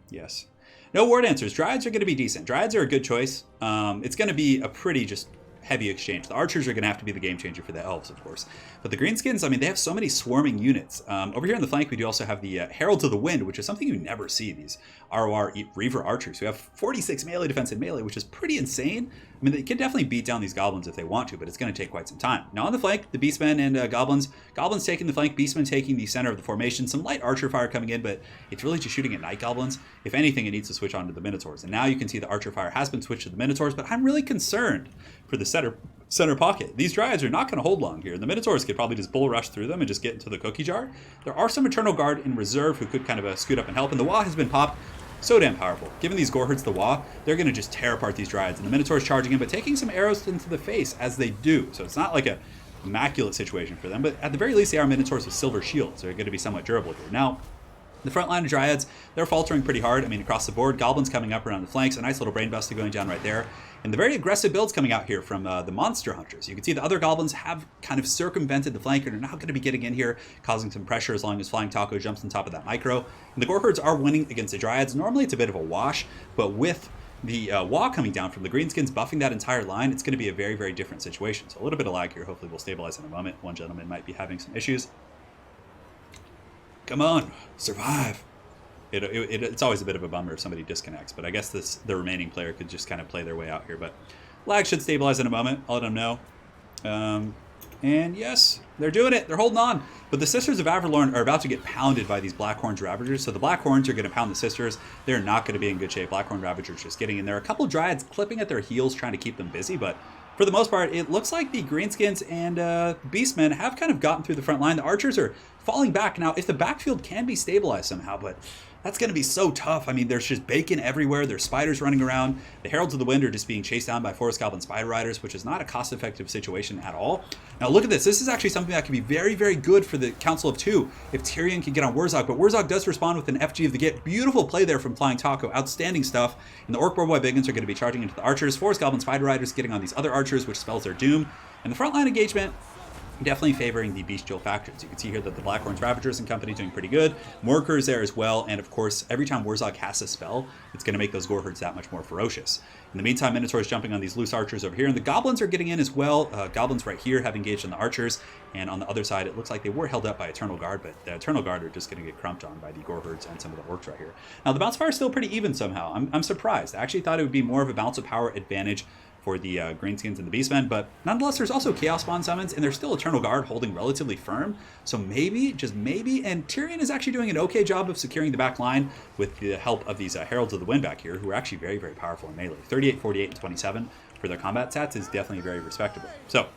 Yes. No War Dancers. Dryads are going to be decent. Dryads are a good choice. It's going to be a pretty just heavy exchange. The Archers are going to have to be the game changer for the Elves, of course. But the Greenskins, I mean, they have so many swarming units. Over here on the flank, we do also have the Heralds of the Wind, which is something you never see, these ROR Reaver Archers, who have 46 melee defense and melee, which is pretty insane. I mean, they can definitely beat down these Goblins if they want to, but it's going to take quite some time. Now on the flank, the Beastmen and Goblins. Goblins taking the flank, Beastmen taking the center of the formation. Some light Archer fire coming in, but it's really just shooting at Night Goblins. If anything, it needs to switch on to the Minotaurs. And now you can see the Archer fire has been switched to the Minotaurs, but I'm really concerned for the center pocket. These Dryads are not going to hold long here. The Minotaurs could probably just bull rush through them and just get into the cookie jar. There are some Eternal Guard in reserve who could kind of scoot up and help, and the Wa has been popped. So damn powerful. Given these Gore Herds the Wa, they're going to just tear apart these Dryads, and the Minotaur's charging in, but taking some arrows into the face as they do. So it's not like a immaculate situation for them, but at the very least they are Minotaurs with silver shields. They're going to be somewhat durable here. Now, the front line of Dryads, they're faltering pretty hard. I mean, across the board, Goblins coming up around the flanks, a nice little Brain Buster going down right there. And the very aggressive builds coming out here from the Monster Hunters. You can see the other Goblins have kind of circumvented the flank and are now going to be getting in here, causing some pressure as long as Flying Taco jumps on top of that micro. And the Gore Herds are winning against the Dryads. Normally it's a bit of a wash, but with the Wa coming down from the Greenskins buffing that entire line, it's going to be a very, very different situation. So a little bit of lag here. Hopefully we'll stabilize in a moment. One gentleman might be having some issues. Come on, survive. It's always a bit of a bummer if somebody disconnects, but I guess the remaining player could just kind of play their way out here. But lag should stabilize in a moment. I'll let them know. And yes, they're doing it. They're holding on. But the Sisters of Averlorn are about to get pounded by these Blackhorns Ravagers. So the Blackhorns are going to pound the Sisters. They're not going to be in good shape. Blackhorn Ravagers just getting in there. A couple of Dryads clipping at their heels, trying to keep them busy, but for the most part, it looks like the Greenskins and Beastmen have kind of gotten through the front line. The Archers are falling back. Now, if the backfield can be stabilized somehow, but that's going to be so tough. I mean, there's just bacon everywhere. There's spiders running around. The Heralds of the Wind are just being chased down by Forest Goblin Spider Riders, which is not a cost-effective situation at all. Now, look at this. This is actually something that could be very, very good for the Council of Two if Tyrion can get on Warzog. But Warzog does respond with an FG of the Git. Beautiful play there from Flying Taco. Outstanding stuff. And the Orc Boy Biggins are going to be charging into the Archers. Forest Goblin Spider Riders getting on these other Archers, which spells their doom. And the frontline engagement, definitely favoring the bestial factions. You can see here that the Blackhorns Ravagers and company doing pretty good. Morker is there as well, and of course, every time Warzog casts a spell, it's going to make those Gore Herds that much more ferocious. In the meantime, Minotaur is jumping on these loose Archers over here, and the Goblins are getting in as well. Goblins right here have engaged on the Archers, and on the other side, it looks like they were held up by Eternal Guard, but the Eternal Guard are just going to get crumped on by the Gore Herds and some of the Orcs right here. Now, the bounce fire is still pretty even somehow. I'm surprised. I actually thought it would be more of a bounce of power advantage for the Greenskins and the Beastmen, but nonetheless, there's also Chaos Spawn summons, and there's still Eternal Guard holding relatively firm, so maybe, just maybe, and Tyrion is actually doing an okay job of securing the back line with the help of these Heralds of the Wind back here, who are actually very, very powerful in melee. 38, 48, and 27 for their combat stats is definitely very respectable. So,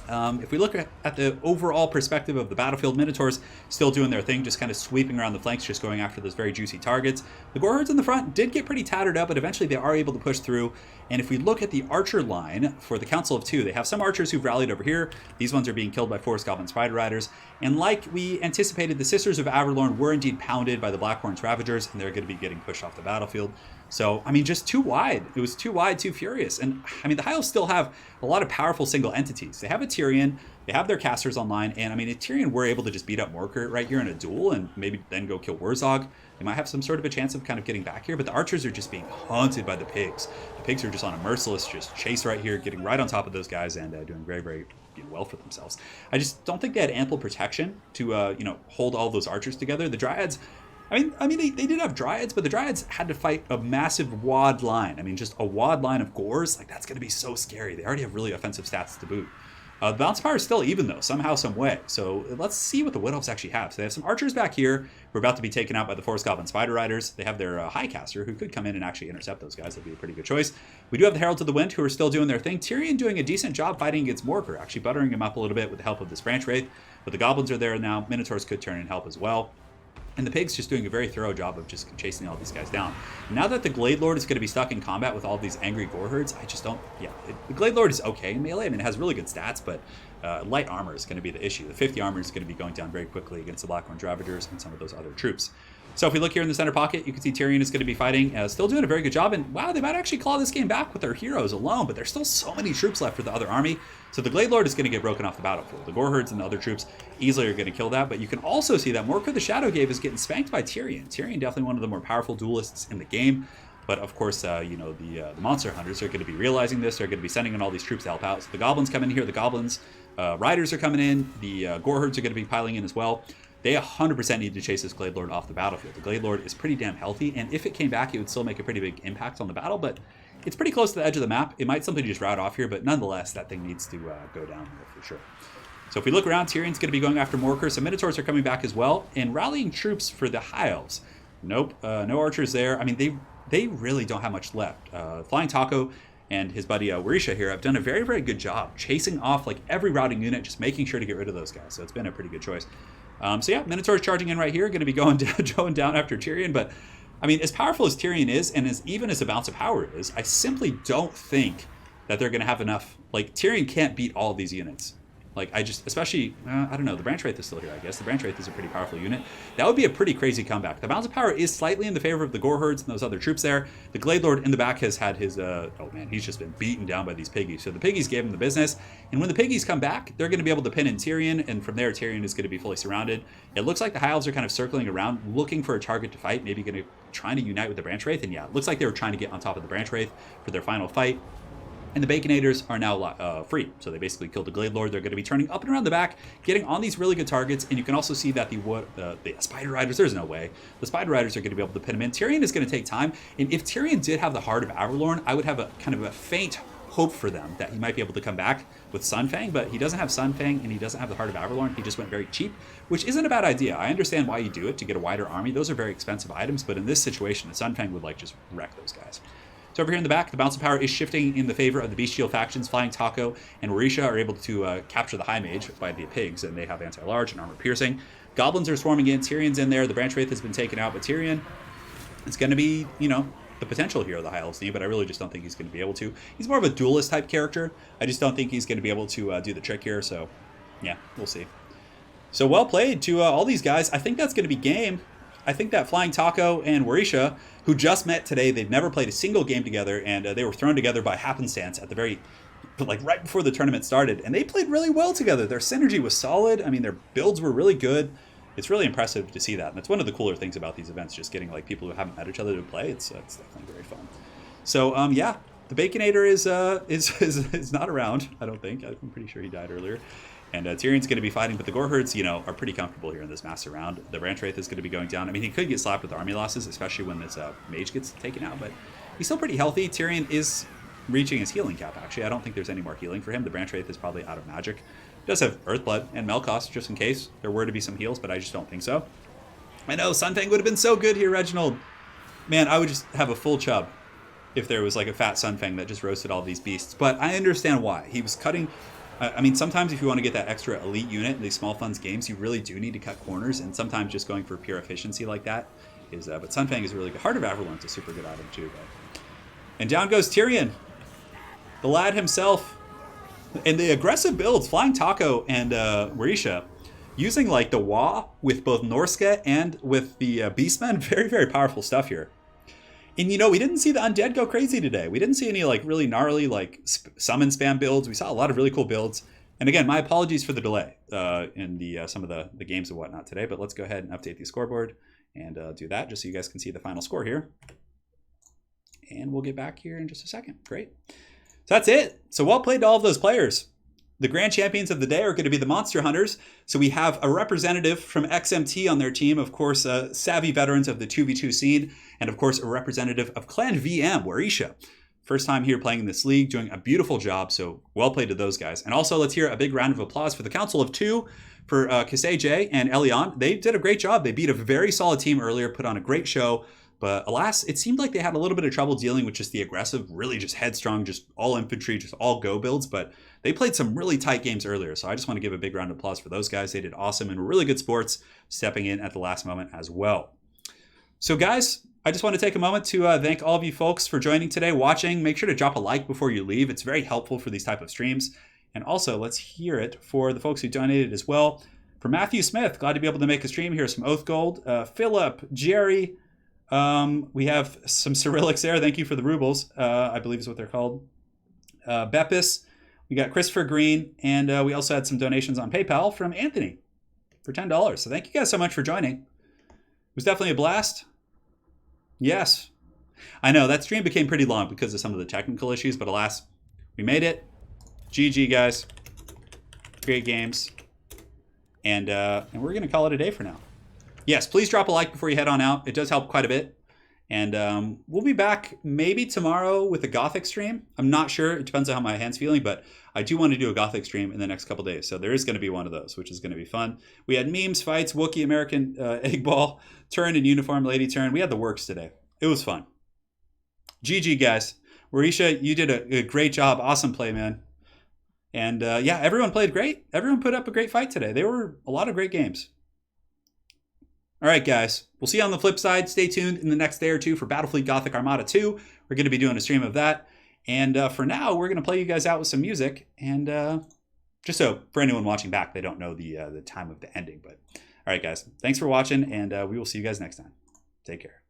if we look at the overall perspective of the battlefield, Minotaurs still doing their thing, just kind of sweeping around the flanks, just going after those very juicy targets. The Gore Herds in the front did get pretty tattered up, but eventually they are able to push through. And if we look at the Archer line for the Council of Two, they have some Archers who've rallied over here. These ones are being killed by Forest Goblin Spider Riders. And like we anticipated, the Sisters of Averlorn were indeed pounded by the Blackhorns Ravagers, and they're going to be getting pushed off the battlefield. So, I mean, just too wide. It was too wide, too furious. And, I mean, the High Elves still have a lot of powerful single entities. They have a Tyrion, they have their casters online, and, I mean, if Tyrion were able to just beat up Morker right here in a duel and maybe then go kill Warzog, they might have some sort of a chance of kind of getting back here, but the Archers are just being haunted by the pigs. The pigs are just on a merciless just chase right here, getting right on top of those guys and doing very, very well for themselves. I just don't think they had ample protection to hold all those archers together. The Dryads, I mean, they did have Dryads, but the Dryads had to fight a massive wad line. I mean, just a wad line of Gores, like that's going to be so scary. They already have really offensive stats to boot. The bounce power is still even though, somehow, some way. So let's see what the Wood Elves actually have. So they have some archers back here who are about to be taken out by the Forest Goblin Spider Riders. They have their Highcaster who could come in and actually intercept those guys. That'd be a pretty good choice. We do have the Heralds of the Wind who are still doing their thing. Tyrion doing a decent job fighting against Morker, actually buttering him up a little bit with the help of this Branch Wraith. But the Goblins are there now. Minotaurs could turn and help as well. And the Pig's just doing a very thorough job of just chasing all these guys down. Now that the Glade Lord is going to be stuck in combat with all these angry Gore herds, I just don't... Yeah, the Glade Lord is okay in melee. I mean, it has really good stats, but light armor is going to be the issue. The 50 armor is going to be going down very quickly against the Blackhorn Ravagers and some of those other troops. So if we look here in the center pocket, you can see Tyrion is going to be fighting, still doing a very good job. And wow, they might actually claw this game back with their heroes alone, but there's still so many troops left for the other army. So the Glade Lord is going to get broken off the battlefield. The Gore herds and the other troops easily are going to kill that. But you can also see that Morker the Shadowgave is getting spanked by Tyrion. Tyrion definitely one of the more powerful duelists in the game. But of course, the monster hunters are going to be realizing this. They're going to be sending in all these troops to help out. So the goblins come in here. The goblins, riders are coming in. The Gore herds are going to be piling in as well. They 100% need to chase this Glade Lord off the battlefield. The Glade Lord is pretty damn healthy, and if it came back, it would still make a pretty big impact on the battle, but it's pretty close to the edge of the map. It might simply just route off here, but nonetheless, that thing needs to go down here for sure. So if we look around, Tyrion's going to be going after Morker. Some Minotaurs are coming back as well, and rallying troops for the High Elves. Nope, no archers there. I mean, they really don't have much left. Flying Taco and his buddy Warisha here have done a very, very good job chasing off like every routing unit, just making sure to get rid of those guys. So it's been a pretty good choice. So yeah, Minotaur's charging in right here, going to be going down after Tyrion. But I mean, as powerful as Tyrion is, and even as a bounce of power is, I simply don't think that they're going to have enough. Like, Tyrion can't beat all of these units. Like, especially, I don't know, the Branch Wraith is still here, I guess. The Branch Wraith is a pretty powerful unit. That would be a pretty crazy comeback. The bounce of power is slightly in the favor of the Gore herds and those other troops there. The Glade Lord in the back has had his, oh man, he's just been beaten down by these piggies. So the piggies gave him the business. And when the piggies come back, they're going to be able to pin in Tyrion. And from there, Tyrion is going to be fully surrounded. It looks like the High Elves are kind of circling around, looking for a target to fight. Maybe trying to unite with the Branch Wraith. And yeah, it looks like they were trying to get on top of the Branch Wraith for their final fight. And the Baconators are now free. So they basically killed the Glade Lord. They're going to be turning up and around the back, getting on these really good targets. And you can also see that the Spider Riders, there's no way. The Spider Riders are going to be able to pin him in. Tyrion is going to take time. And if Tyrion did have the Heart of Averlorn, I would have a kind of a faint hope for them that he might be able to come back with Sunfang. But he doesn't have Sunfang and he doesn't have the Heart of Averlorn. He just went very cheap, which isn't a bad idea. I understand why you do it to get a wider army. Those are very expensive items. But in this situation, the Sunfang would like just wreck those guys. So over here in the back, the bounce of power is shifting in the favor of the Bestial factions. Flying Taco and Warisha are able to capture the High Mage by the pigs, and they have anti-large and armor piercing. Goblins are swarming in. Tyrion's in there. The Branch Wraith has been taken out, but Tyrion is going to be, the potential hero the High Elves need, but I really just don't think he's going to be able to. He's more of a duelist type character. I just don't think he's going to be able to do the trick here, so yeah, we'll see. So well played to all these guys. I think that's going to be game. I think that Flying Taco and Warisha, who just met today, they've never played a single game together, and they were thrown together by happenstance at the right before the tournament started, and they played really well together. Their synergy was solid. I mean, their builds were really good. It's really impressive to see that, and it's one of the cooler things about these events, just getting like people who haven't met each other to play. It's definitely very fun. So yeah, the Baconator is not around. I don't think. I'm pretty sure he died earlier. And Tyrion's going to be fighting, but the Gore herds, are pretty comfortable here in this master round. The Branch Wraith is going to be going down. I mean, he could get slapped with army losses, especially when this mage gets taken out, but he's still pretty healthy. Tyrion is reaching his healing cap, actually. I don't think there's any more healing for him. The Branch Wraith is probably out of magic. He does have Earthblood and Melkost, just in case there were to be some heals, but I just don't think so. I know, Sunfang would have been so good here, Reginald. Man, I would just have a full chub if there was like a fat Sunfang that just roasted all these beasts. But I understand why. He was cutting... I mean, sometimes if you want to get that extra elite unit in these small funds games, you really do need to cut corners, and sometimes just going for pure efficiency like that is... but Sunfang is really good. Heart of Averlorn's a super good item too. But... And down goes Tyrion, the lad himself. And the aggressive builds, Flying Taco and Warisha, using like the Wa with both Norska and with the Beastmen, very, very powerful stuff here. And we didn't see the undead go crazy today. We didn't see any like really gnarly like summon spam builds. We saw a lot of really cool builds. And again, my apologies for the delay in the some of the games and whatnot today. But let's go ahead and update the scoreboard and do that just so you guys can see the final score here. And we'll get back here in just a second. Great. So that's it. So well played to all of those players. The grand champions of the day are going to be the Monster Hunters. So we have a representative from XMT on their team, of course, savvy veterans of the 2v2 scene, and of course, a representative of Clan VM, Warisha. First time here playing in this league, doing a beautiful job, so well played to those guys. And also, let's hear a big round of applause for the Council of Two, for Kasei J and Elion. They did a great job. They beat a very solid team earlier, put on a great show, but alas, it seemed like they had a little bit of trouble dealing with just the aggressive, really just headstrong, just all infantry, just all go builds, but they played some really tight games earlier, so I just want to give a big round of applause for those guys. They did awesome and were really good sports, stepping in at the last moment as well. So guys, I just want to take a moment to thank all of you folks for joining today, watching. Make sure to drop a like before you leave. It's very helpful for these type of streams. And also, let's hear it for the folks who donated as well. For Matthew Smith, glad to be able to make a stream. Here's some Oath Gold. Philip, Jerry, we have some Cyrillics there. Thank you for the rubles, I believe is what they're called. Beppis, we got Christopher Green, and we also had some donations on PayPal from Anthony for $10. So thank you guys so much for joining. It was definitely a blast. Yes. I know, that stream became pretty long because of some of the technical issues, but alas, we made it. GG, guys. Great games. And we're going to call it a day for now. Yes, please drop a like before you head on out. It does help quite a bit. And we'll be back maybe tomorrow with a Gothic stream. I'm not sure. It depends on how my hand's feeling, but I do want to do a Gothic stream in the next couple days. So there is going to be one of those, which is going to be fun. We had memes, fights, Wookiee, American Egg Ball, Turin in uniform, Lady Turin. We had the works today. It was fun. GG, guys. Warisha, you did a great job. Awesome play, man. And yeah, everyone played great. Everyone put up a great fight today. There were a lot of great games. All right, guys. We'll see you on the flip side. Stay tuned in the next day or two for Battlefleet Gothic Armada 2. We're going to be doing a stream of that. And for now, we're going to play you guys out with some music. And just so for anyone watching back, they don't know the time of the ending. But all right, guys. Thanks for watching, and we will see you guys next time. Take care.